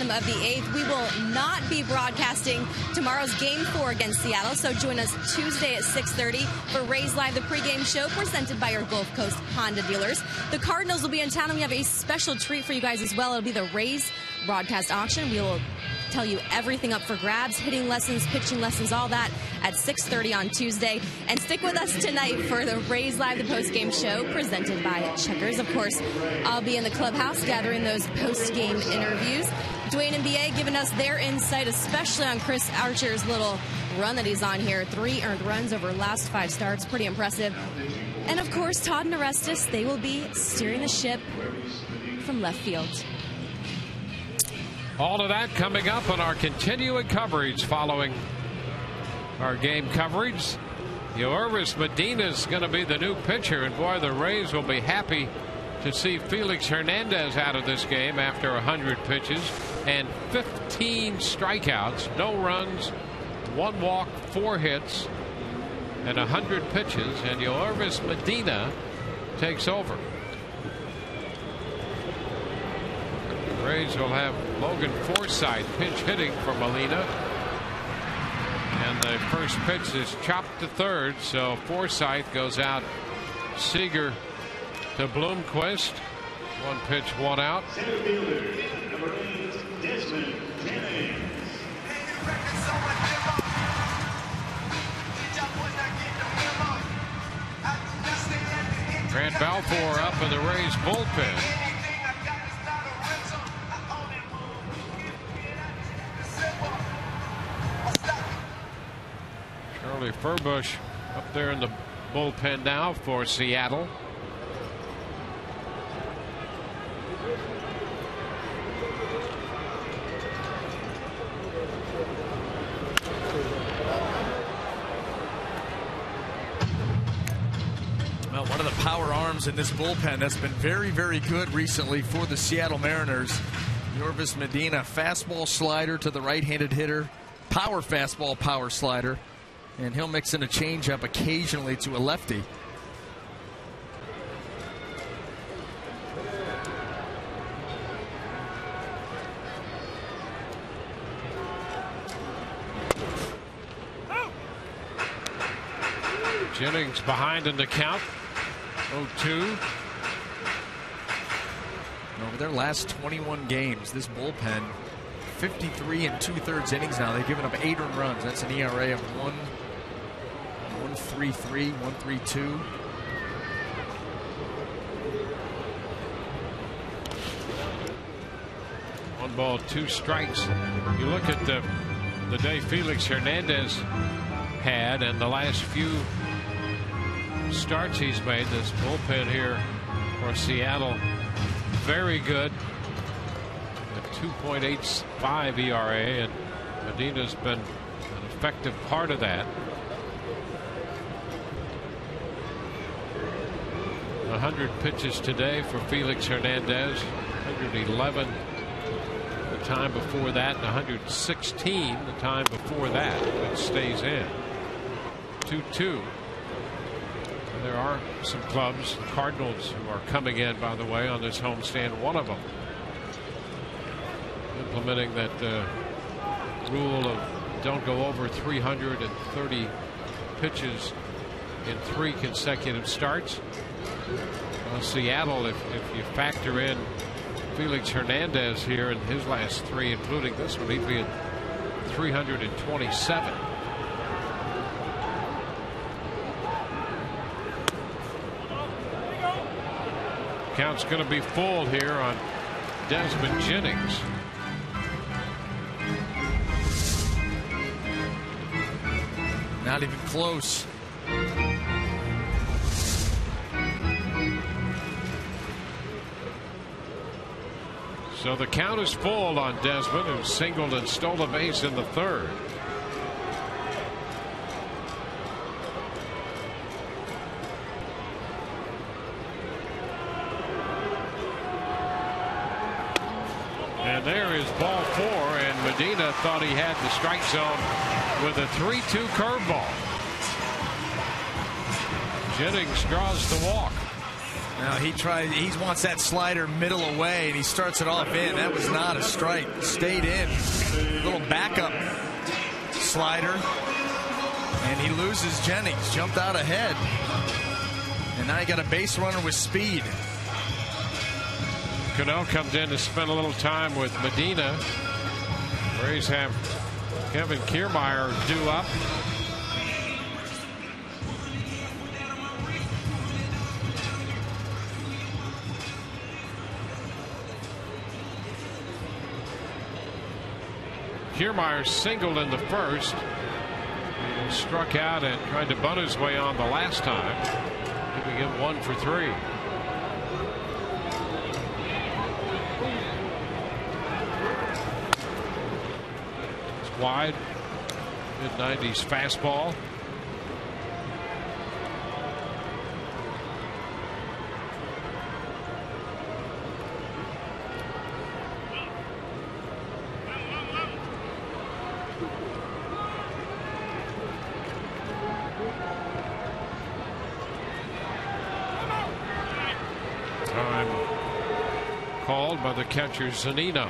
bottom of the 8th. We will not be broadcasting tomorrow's Game 4 against Seattle, so join us Tuesday at 6:30 for Rays Live, the pregame show presented by your Gulf Coast Honda dealers. The Cardinals will be in town, and we have a special treat for you guys as well. It'll be the Rays broadcast auction. We will tell you everything up for grabs, hitting lessons, pitching lessons, all that at 6:30 on Tuesday. And stick with us tonight for the Rays Live, the postgame show presented by Checkers. Of course, I'll be in the clubhouse gathering those postgame interviews. Dwayne and BA giving us their insight, especially on Chris Archer's little run that he's on here. 3 earned runs over last 5 starts. Pretty impressive. And of course, Todd and Orestes, they will be steering the ship from left field.
All of that coming up on our continuing coverage following our game coverage. Yoervis Medina is going to be the new pitcher, and boy, the Rays will be happy to see Felix Hernandez out of this game after 100 pitches and 15 strikeouts, no runs, 1 walk, 4 hits, and 100 pitches, and Yoervis Medina takes over. Rays will have Logan Forsythe pinch hitting for Molina. And the first pitch is chopped to third, so Forsythe goes out. Seager to Bloomquist. 1 pitch, 1 out. Grant Balfour up in the Rays bullpen. Charlie Furbush up there in the bullpen now for Seattle.
Well, one of the power arms in this bullpen that's been very, very good recently for the Seattle Mariners. Yoervis Medina, fastball slider to the right-handed hitter, power fastball, power slider. And he'll mix in a changeup occasionally to a lefty.
Jennings behind in the count. 0-2.
Over their last 21 games, this bullpen, 53 2/3 innings now. They've given up 8 earned runs. That's an ERA of 1.33, 1.32.
One ball, 2 strikes. You look at the day Felix Hernandez had and the last few starts he's made. This bullpen here for Seattle, very good. A 2.85 ERA, and Medina's been an effective part of that. 100 pitches today for Felix Hernandez, 111 the time before that, and 116 the time before that. It stays in. 2-2. There are some clubs, the Cardinals, who are coming in, by the way, on this homestand. One of them implementing that rule of don't go over 330 pitches in 3 consecutive starts. Well, Seattle, if you factor in Felix Hernandez here in his last 3, including this one, he'd be at 327. Count's going to be full here on Desmond Jennings.
Not even close.
So the count is full on Desmond, who singled and stole a base in the 3rd. And there is ball 4, and Medina thought he had the strike zone with a 3-2 curveball. Jennings draws the walk.
Now he wants that slider middle away, and he starts it off in. That was not a strike. Stayed in. Little backup slider. And he loses Jennings. Jumped out ahead. And now you got a base runner with speed.
Cano comes in to spend a little time with Medina. Rays have Kevin Kiermaier due up. Kiermaier singled in the first. He struck out and tried to bunt his way on the last time. Giving him 1 for 3. It's wide. Mid-90s fastball. Called by the catcher Zunino.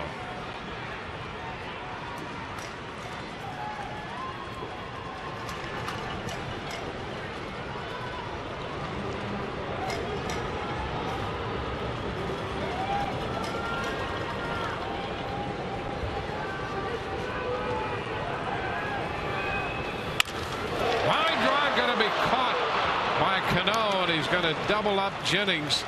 Line drive going to be caught by Cano, and he's going to double up Jennings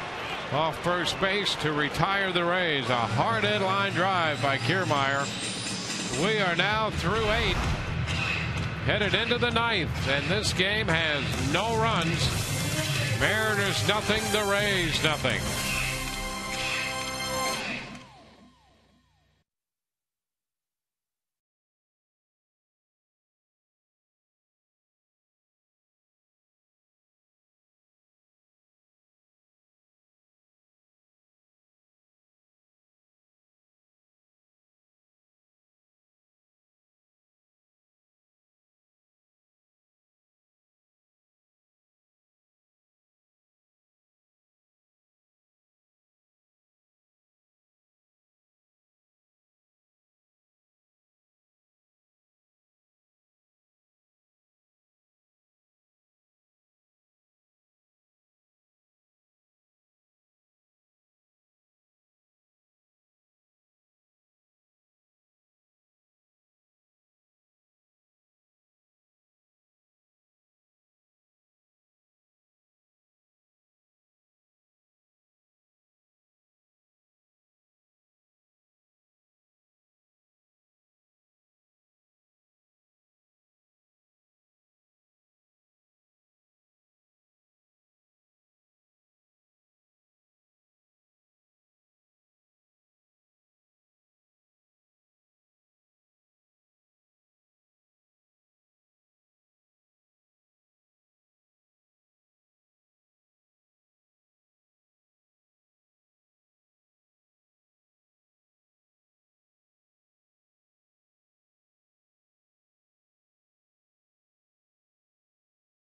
off first base to retire the Rays. A hard-hit line drive by Kiermaier. We are now through 8, headed into the 9th, and this game has no runs. Mariners nothing, the Rays nothing.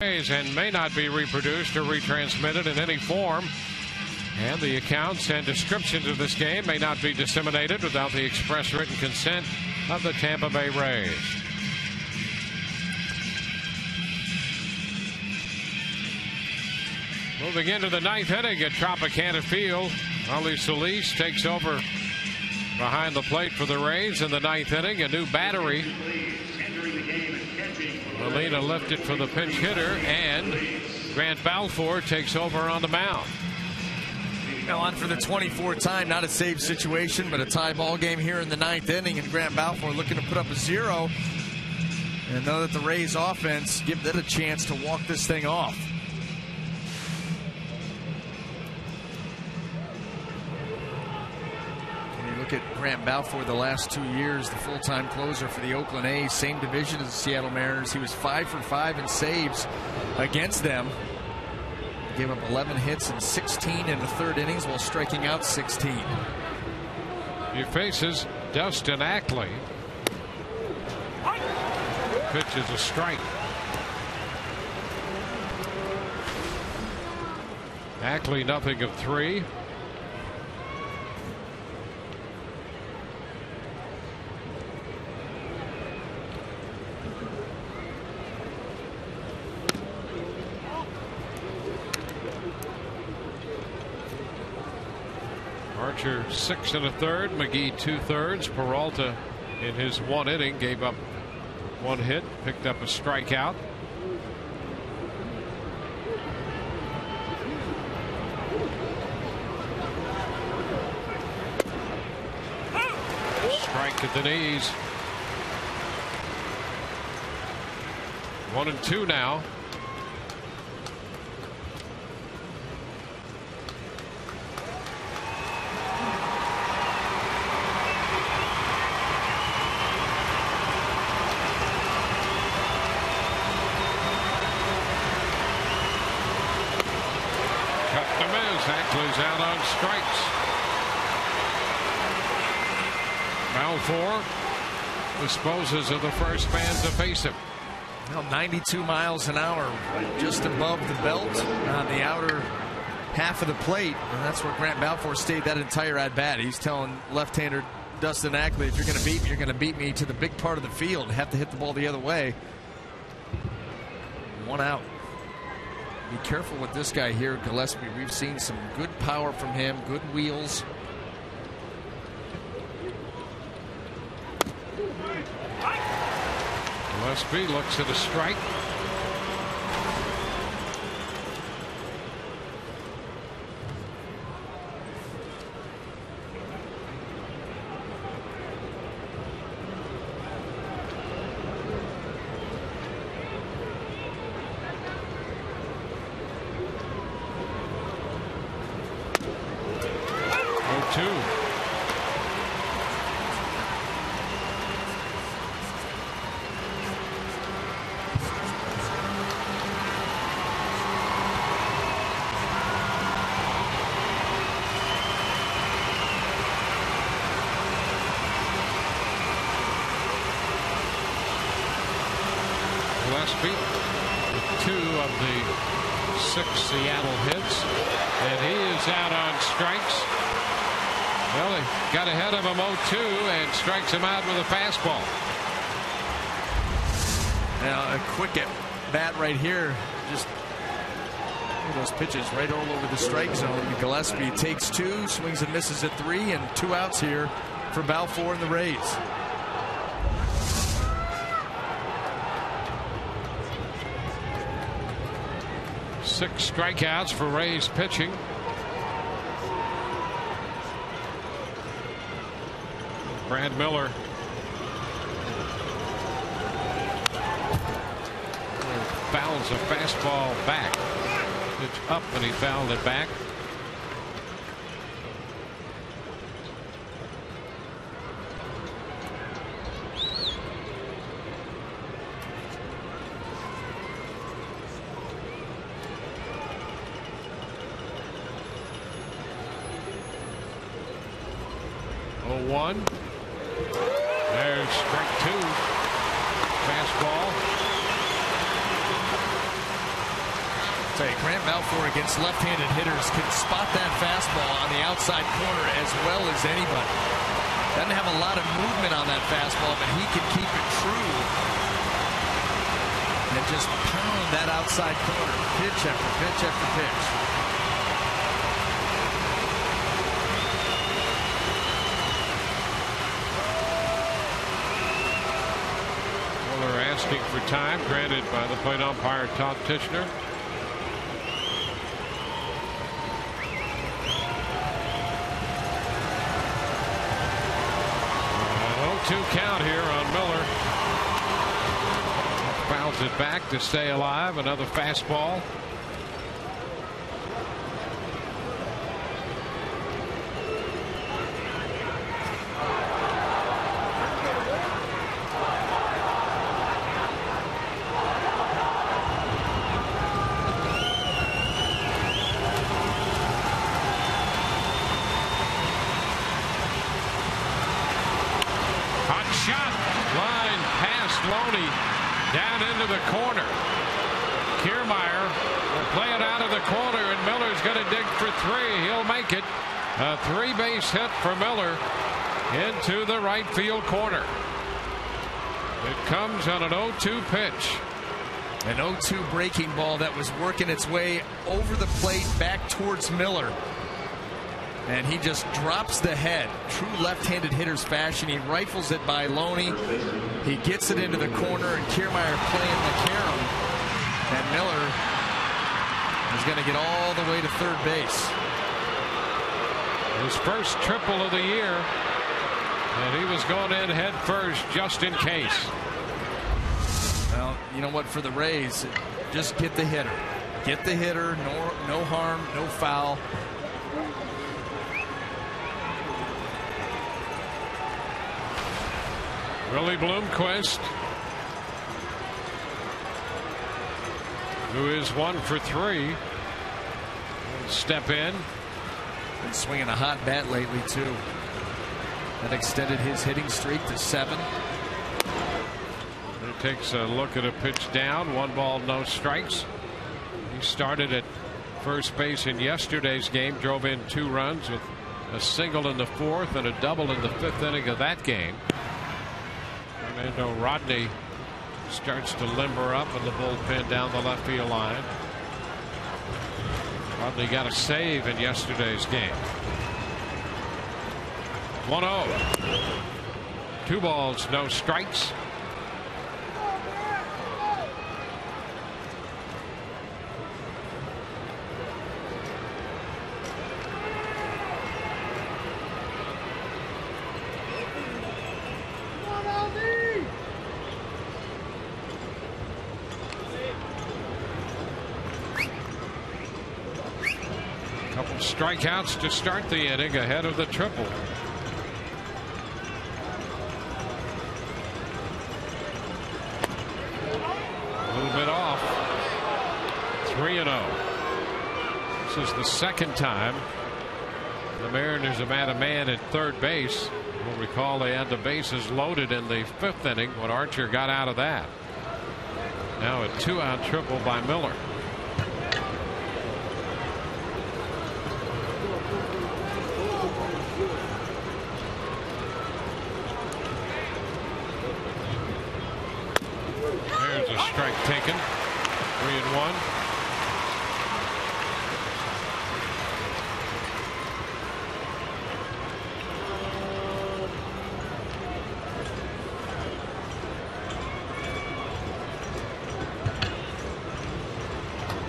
And may not be reproduced or retransmitted in any form. And the accounts and descriptions of this game may not be disseminated without the express written consent of the Tampa Bay Rays. Moving into the 9th inning at Tropicana Field, Ali Solis takes over behind the plate for the Rays in the 9th inning. A new battery. Molina lifted for the pinch hitter, and Grant Balfour takes over on the mound.
Now on for the 24th time. Not a save situation, but a tie ball game here in the 9th inning, and Grant Balfour looking to put up a 0 and know that the Rays offense give it a chance to walk this thing off. At Grant Balfour the last 2 years, the full-time closer for the Oakland A's, same division as the Seattle Mariners. He was 5 for 5 in saves against them. He gave up 11 hits and 16 in the 3rd innings while striking out 16.
He faces Dustin Ackley. Pitch is a strike. Ackley nothing of 3. Archer 6 1/3, McGee 2/3. Peralta in his 1 inning gave up 1 hit, picked up a strikeout. Strike at the knees. 1-2 now. Ackley's out on strikes. Balfour disposes of the first man to face him.
Well, 92 miles an hour, just above the belt on the outer half of the plate. And that's where Grant Balfour stayed that entire at bat. He's telling left-hander Dustin Ackley, if you're going to beat me, you're going to beat me to the big part of the field. Have to hit the ball the other way. 1 out. Be careful with this guy here, Gillespie. We've seen some good power from him, good wheels.
Gillespie looks at a strike. Gillespie with 2 of the 6 Seattle hits, and he is out on strikes. Well, he got ahead of him 0-2 and strikes him out with a fastball.
Now a quick at bat right here, just those pitches right all over the strike zone. Gillespie takes 2, swings and misses at 3, and 2 outs here for Balfour and the Rays.
Six strikeouts for Rays pitching. Brad Miller fouls a fastball back. Pitch up and he fouled it back. One. There's strike 2. Fastball.
I'll tell you, Grant Balfour against left-handed hitters can spot that fastball on the outside corner as well as anybody. Doesn't have a lot of movement on that fastball, but he can keep it true and just pound that outside corner, pitch after pitch after pitch.
Asking for time, granted by the plate umpire Todd Tichenor. An 0-2 count here on Miller. Fouls it back to stay alive. Another fastball. Down into the corner. Kiermaier will play it out of the corner, and Miller's He's going to dig for 3. He'll make it. A 3-base hit for Miller into the right field corner. It comes on an 0-2 pitch.
An 0-2 breaking ball that was working its way over the plate back towards Miller. And he just drops the head. True left-handed hitter's fashion. He rifles it by Loney. He gets it into the corner, and Kiermaier playing McCarron. And Miller is going to get all the way to third base.
His first triple of the year. And he was going in head first just in case.
Well, you know what? For the Rays, just get the hitter. Get the hitter. No harm, no foul.
Willie Bloomquist, who is 1 for 3, step in.
Been swinging a hot bat lately too. That extended his hitting streak to 7.
He takes a look at a pitch down. 1 ball, no strikes. He started at first base in yesterday's game. Drove in 2 runs with a single in the 4th and a double in the 5th inning of that game. Fernando Rodney starts to limber up in the bullpen down the left field line. Rodney got a save in yesterday's game. 1-0. 2 balls, no strikes. Strikeouts to start the inning ahead of the triple. A little bit off. 3-0. This is the second time the Mariners have had a man at third base. You'll recall they had the bases loaded in the 5th inning when Archer got out of that. Now a 2-out triple by Miller. Strike taken. 3-1.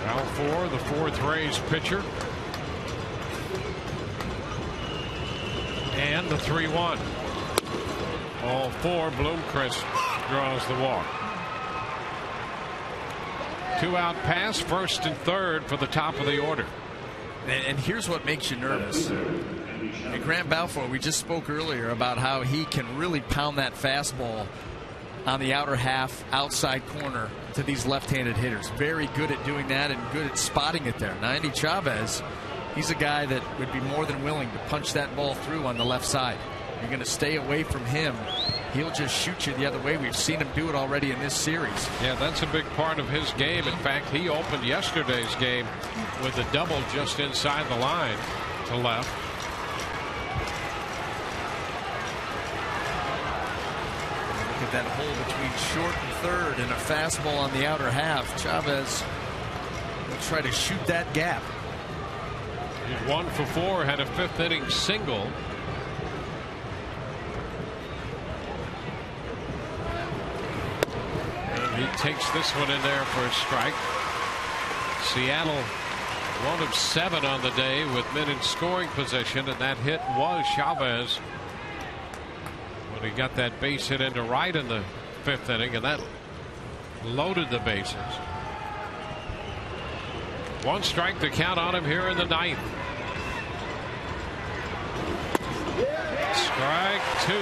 Now for the 4th Rays pitcher. And the 3-1. All 4. Bloomquist draws the walk. 2-out pass, 1st and 3rd for the top of the order.
And here's what makes you nervous. And Grant Balfour, we just spoke earlier about how he can really pound that fastball on the outer half, outside corner to these left-handed hitters. Very good at doing that and good at spotting it there. Now, Andy Chavez, he's a guy that would be more than willing to punch that ball through on the left side. You're going to stay away from him. He'll just shoot you the other way. We've seen him do it already in this series.
Yeah, that's a big part of his game. In fact, he opened yesterday's game with a double just inside the line to left.
Look at that hole between short and third and a fastball on the outer half. Chavez will try to shoot that gap.
He's 1 for 4, had a 5th inning single. He takes this one in there for a strike. Seattle 1 of 7 on the day with men in scoring position, and that hit was Chavez when he got that base hit into right in the 5th inning, and that loaded the bases. 1 strike to count on him here in the 9th. Strike 2.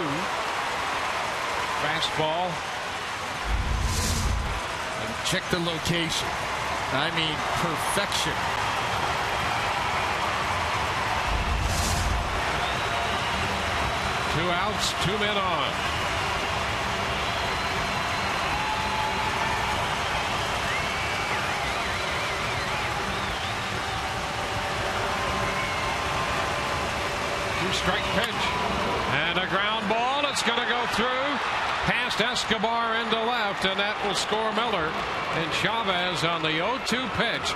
Fastball.
Check the location. I mean, perfection.
Two outs, 2 men on. strike pitch. And a ground ball. It's going to go through past Escobar into left, and that will score Miller. And Chavez on the 0-2 pitch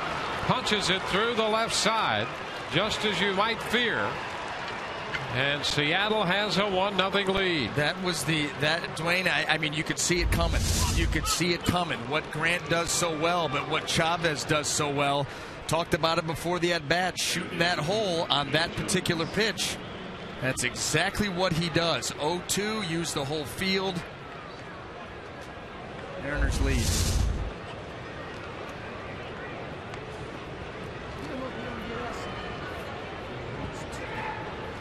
punches it through the left side, just as you might fear. And Seattle has a 1-0 lead.
That was Dwayne. I mean, you could see it coming. You could see it coming. What Grant does so well, but what Chavez does so well. Talked about it before the at bat, shooting that hole on that particular pitch. That's exactly what he does. 0-2, use the whole field. Mariners lead.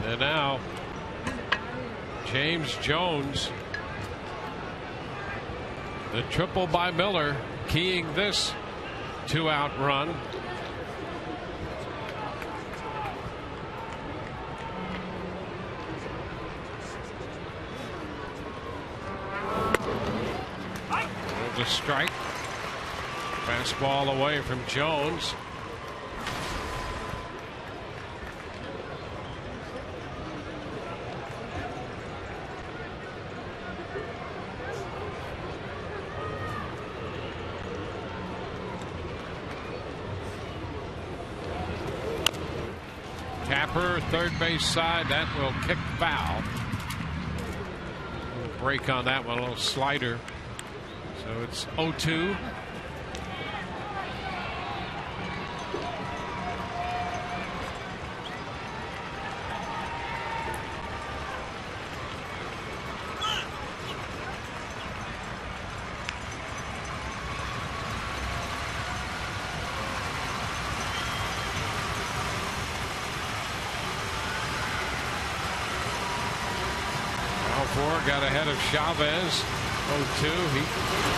And now James Jones, the triple by Miller, keying this 2-out run. The strike. Fastball away from Jones. Capper, third base side, that will kick foul. Break on that one, a little slider. So it's 0-2. Got ahead of Chavez. 0-2. He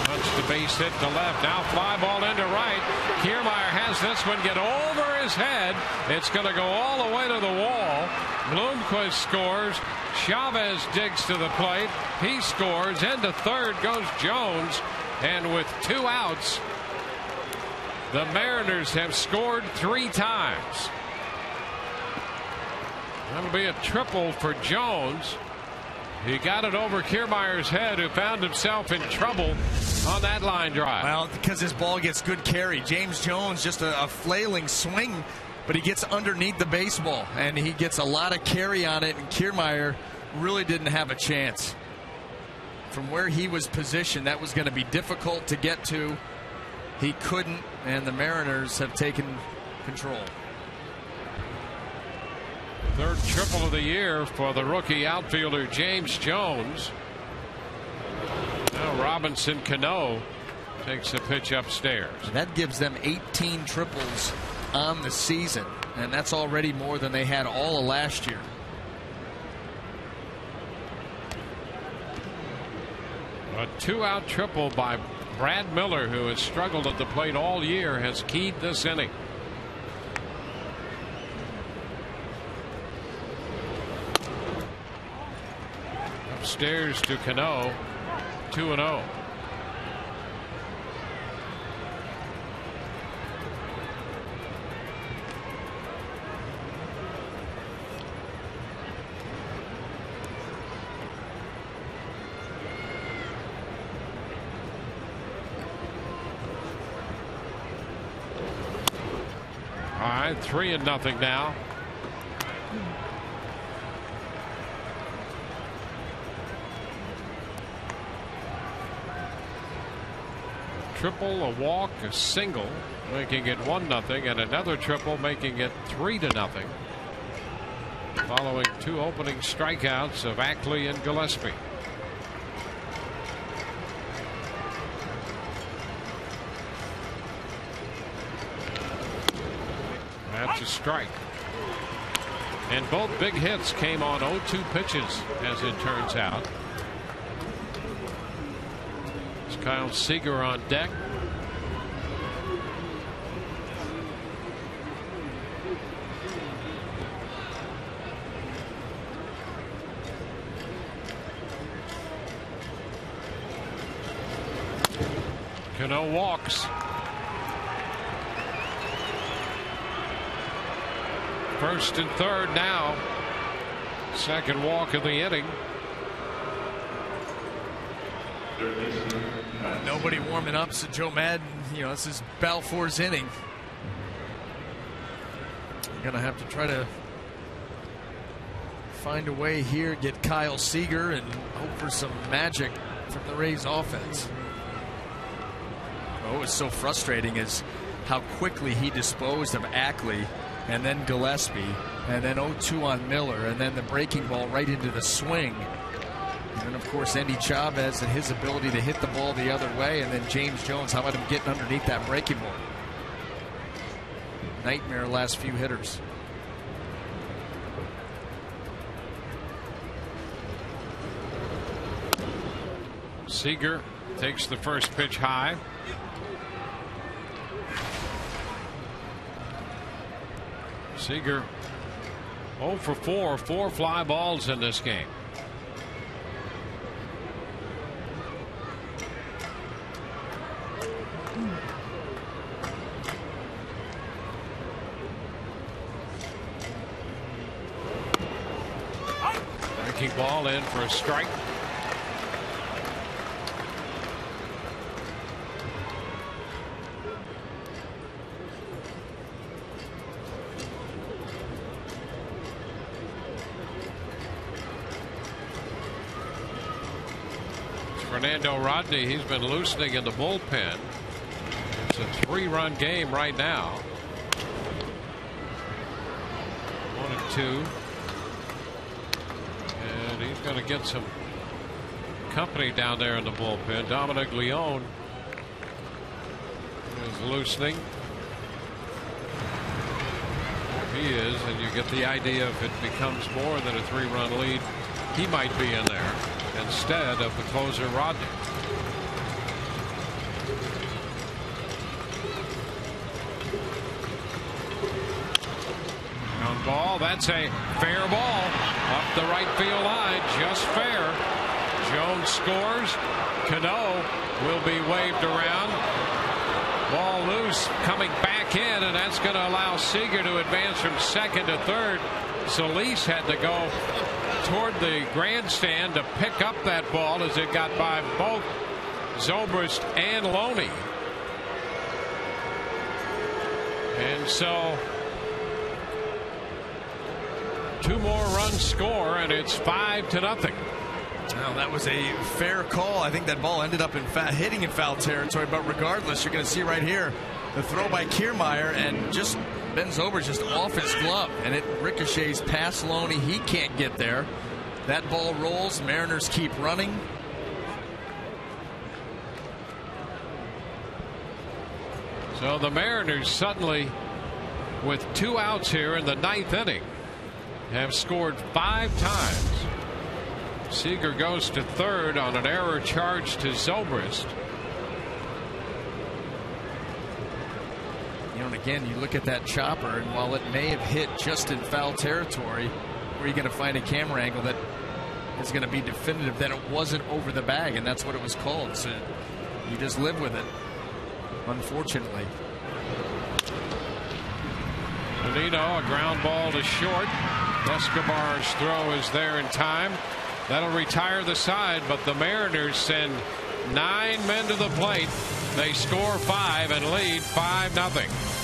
punched the base hit to left. Now fly ball into right. Kiermaier has this one get over his head. It's going to go all the way to the wall. Bloomquist scores. Chavez digs to the plate. He scores. Into third goes Jones. And with 2 outs, the Mariners have scored 3 times. That'll be a triple for Jones. He got it over Kiermaier's head, who found himself in trouble on that line drive.
Well, because his ball gets good carry. James Jones, just a flailing swing, but he gets underneath the baseball, and he gets a lot of carry on it, and Kiermaier really didn't have a chance. From where he was positioned, that was going to be difficult to get to. He couldn't, and the Mariners have taken control.
Third triple of the year for the rookie outfielder James Jones. Now Robinson Cano takes a pitch upstairs.
That gives them 18 triples on the season, and that's already more than they had all of last year.
A 2-out triple by Brad Miller, who has struggled at the plate all year, has keyed this inning. Upstairs to Cano, 2-0. All right, 3-0 now. Triple, a walk, a single, making it 1-0, and another triple, making it 3-0. Following 2 opening strikeouts of Ackley and Gillespie. That's a strike. And both big hits came on 0-2 pitches, as it turns out. Kyle Seager on deck. Cano walks. First and third now. Second walk of the inning.
Nobody warming up, so Joe Madden, this is Balfour's inning. You're gonna have to try to find a way here, get Kyle Seager, and hope for some magic from the Rays offense. What was so frustrating is how quickly he disposed of Ackley, and then Gillespie, and then 0-2 on Miller, and then the breaking ball right into the swing. And then, of course, Endy Chavez and his ability to hit the ball the other way, and then James Jones, how about him getting underneath that breaking ball? Nightmare last few hitters.
Seager takes the first pitch high. Seager 0 for 4, 4 fly balls in this game. Breaking ball in for a strike. Fernando Rodney, he's been loosening in the bullpen. It's a 3-run game right now. 1-2. And he's going to get some company down there in the bullpen. Dominic Leone is loosening. There he is, and you get the idea if it becomes more than a 3-run lead, he might be in there instead of the closer Rodney. Ground ball, that's a fair ball up the right field line, just fair. Jones scores. Cano will be waved around. Ball loose, coming back in, and that's going to allow Seager to advance from second to third. Solis had to go toward the grandstand to pick up that ball as it got by both Zobrist and Loney. And so 2 more runs score, and it's 5-0.
Well, that was a fair call. I think that ball ended up hitting in foul territory, but regardless, you're going to see right here the throw by Kiermaier, and just Ben Zobrist just off his glove, and it ricochets past Loney. He can't get there. That ball rolls. Mariners keep running.
So the Mariners suddenly, with 2 outs here in the 9th inning, have scored 5 times. Seager goes to third on an error charge to Zobrist.
And again, you look at that chopper, and while it may have hit just in foul territory, where are you going to find a camera angle that is going to be definitive that it wasn't over the bag? And that's what it was called. So you just live with it, unfortunately.
Bonino, a ground ball to short. Escobar's throw is there in time. That'll retire the side, but the Mariners send 9 men to the plate. They score 5 and lead 5-0.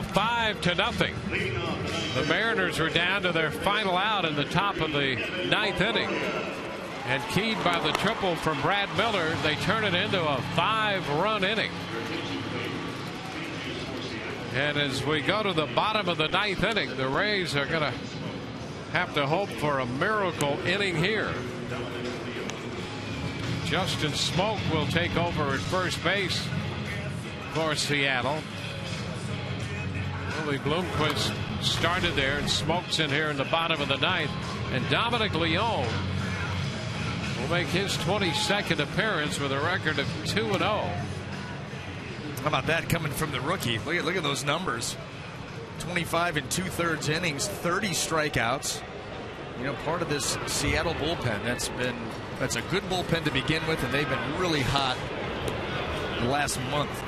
5-0. The Mariners are down to their final out in the top of the 9th inning. And keyed by the triple from Brad Miller, they turn it into a 5-run inning. And as we go to the bottom of the 9th inning, the Rays are going to have to hope for a miracle inning here. Justin Smoke will take over at first base for Seattle. Willie Bloomquist started there, and Smoke's in here in the bottom of the 9th. And Dominic Leone will make his 22nd appearance with a record of 2-0.
How about that coming from the rookie? Look at those numbers. 25 2/3 innings, 30 strikeouts. You know, part of this Seattle bullpen, that's a good bullpen to begin with, and they've been really hot the last month.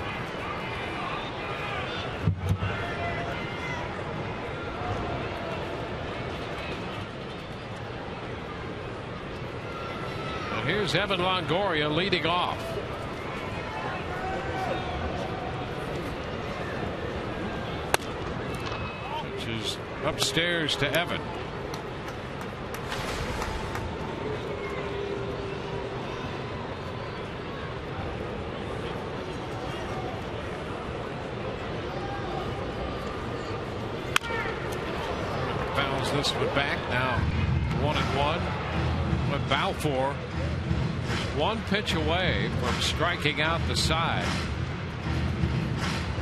And here's Evan Longoria leading off. Which is upstairs to Evan. Fouls this one back. Now 1-1. But Balfour is one pitch away from striking out the side.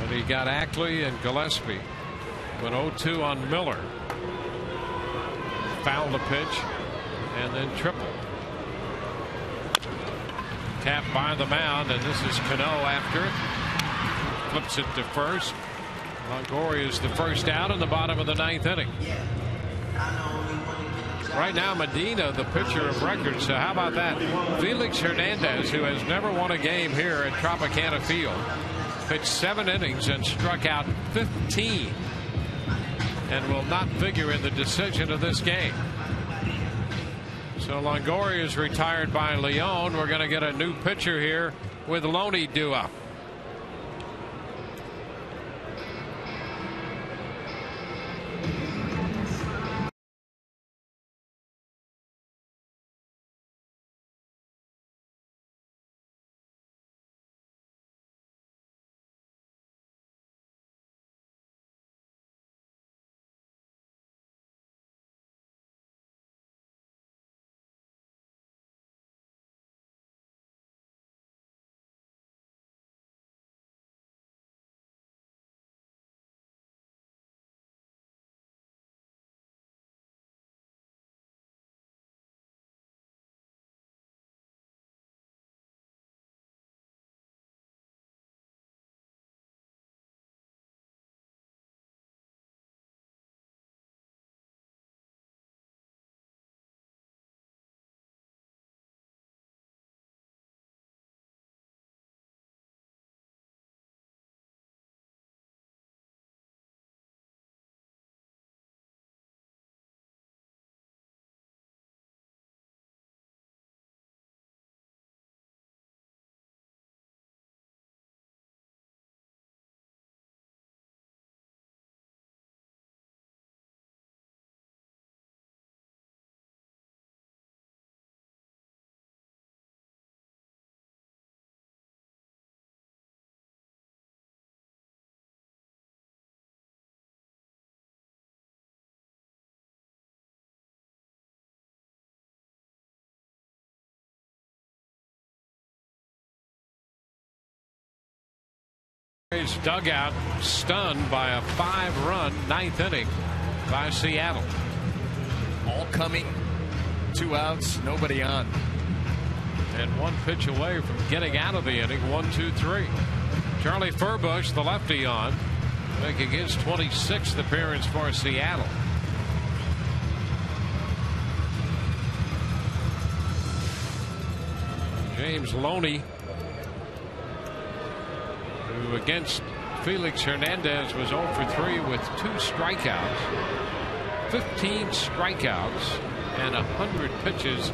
But he got Ackley and Gillespie. Went 0-2 on Miller. Fouled a pitch and then triple. Tapped by the mound, and this is Cano after it. Flips it to first. Longoria is the first out in the bottom of the 9th inning. Right now, Medina, the pitcher of record. So how about that? Felix Hernandez, who has never won a game here at Tropicana Field, pitched 7 innings and struck out 15, and will not figure in the decision of this game. So Longoria is retired by Leone. We're going to get a new pitcher here with Loney due up. His dugout stunned by a 5-run 9th inning by Seattle.
All coming, 2 outs, nobody on.
And 1 pitch away from getting out of the inning. 1-2-3. Charlie Furbush, the lefty, on, making his 26th appearance for Seattle. James Loney, who against Felix Hernandez was 0 for 3 with 2 strikeouts, 15 strikeouts, and 100 pitches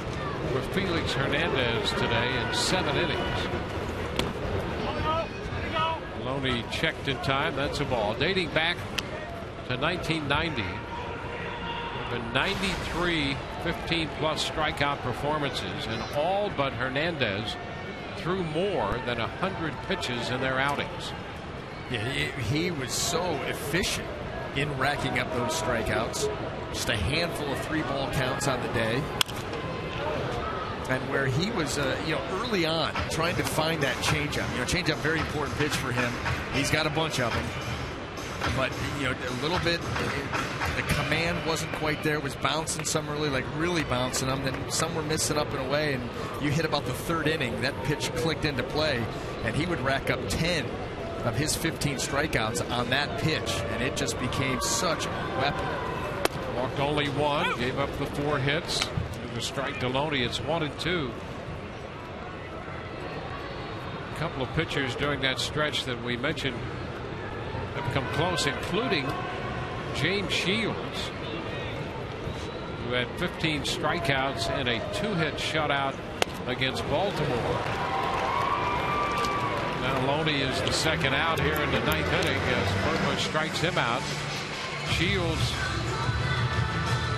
for Felix Hernandez today in 7 innings. Loney checked in time. That's a ball. Dating back to 1990, there have been 93 15-plus strikeout performances, and all but Hernandez threw more than 100 pitches in their outings.
Yeah, he was so efficient in racking up those strikeouts. Just a handful of 3-ball counts on the day. And where he was, early on trying to find that changeup. Changeup, very important pitch for him. He's got a bunch of them. But, a little bit, the command wasn't quite there. Was bouncing some early, like really bouncing them. Then some were missing up and away. And you hit about the third inning. That pitch clicked into play. And he would rack up 10 of his 15 strikeouts on that pitch. And it just became such a weapon.
Walked only one. Gave up the 4 hits. To strike Deloney, it's 1-2. A couple of pitchers during that stretch that we mentioned have come close, including James Shields, who had 15 strikeouts and a 2-hit shutout against Baltimore. Now Loney is the second out here in the 9th inning as Furman strikes him out. Shields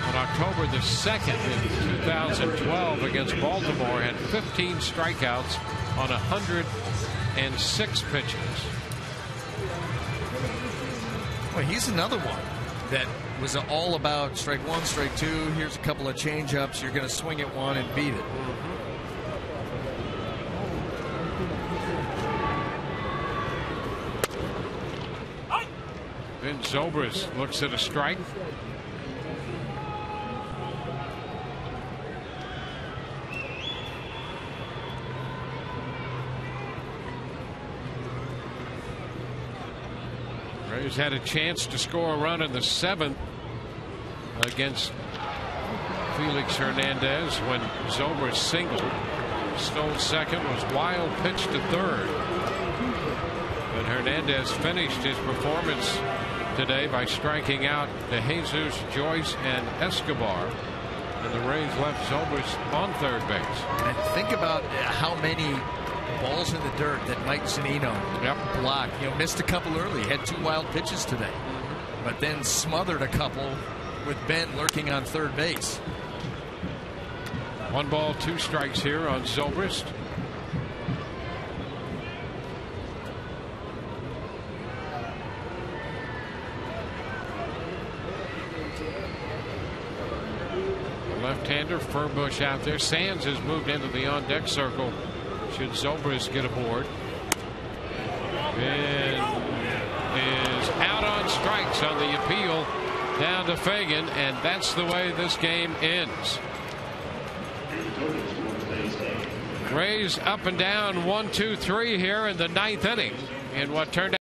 on October the 2nd in 2012 against Baltimore had 15 strikeouts on 106 pitches.
Well, he's another one that was all about strike 1, strike 2. Here's a couple of change-ups. You're going to swing at one and beat it.
Then Zobrist looks at a strike. Rays had a chance to score a run in the 7th against Felix Hernandez when Zobrist singled. Stole second, was wild pitch to third. But Hernandez finished his performance today by striking out De Jesus, Joyce, and Escobar. And the Rays left Zobrist on third base.
And think about how many balls in the dirt that Mike Zunino blocked. Missed a couple early. Had 2 wild pitches today. But then smothered a couple with Ben lurking on third base.
1 ball, 2 strikes here on Zobrist. Left-hander Furbush out there. Sands has moved into the on-deck circle. Should Zobrist get aboard. Ben is out on strikes on the appeal down to Fagan, and that's the way this game ends. Rays up and down 1-2-3 here in the 9th inning in what turned out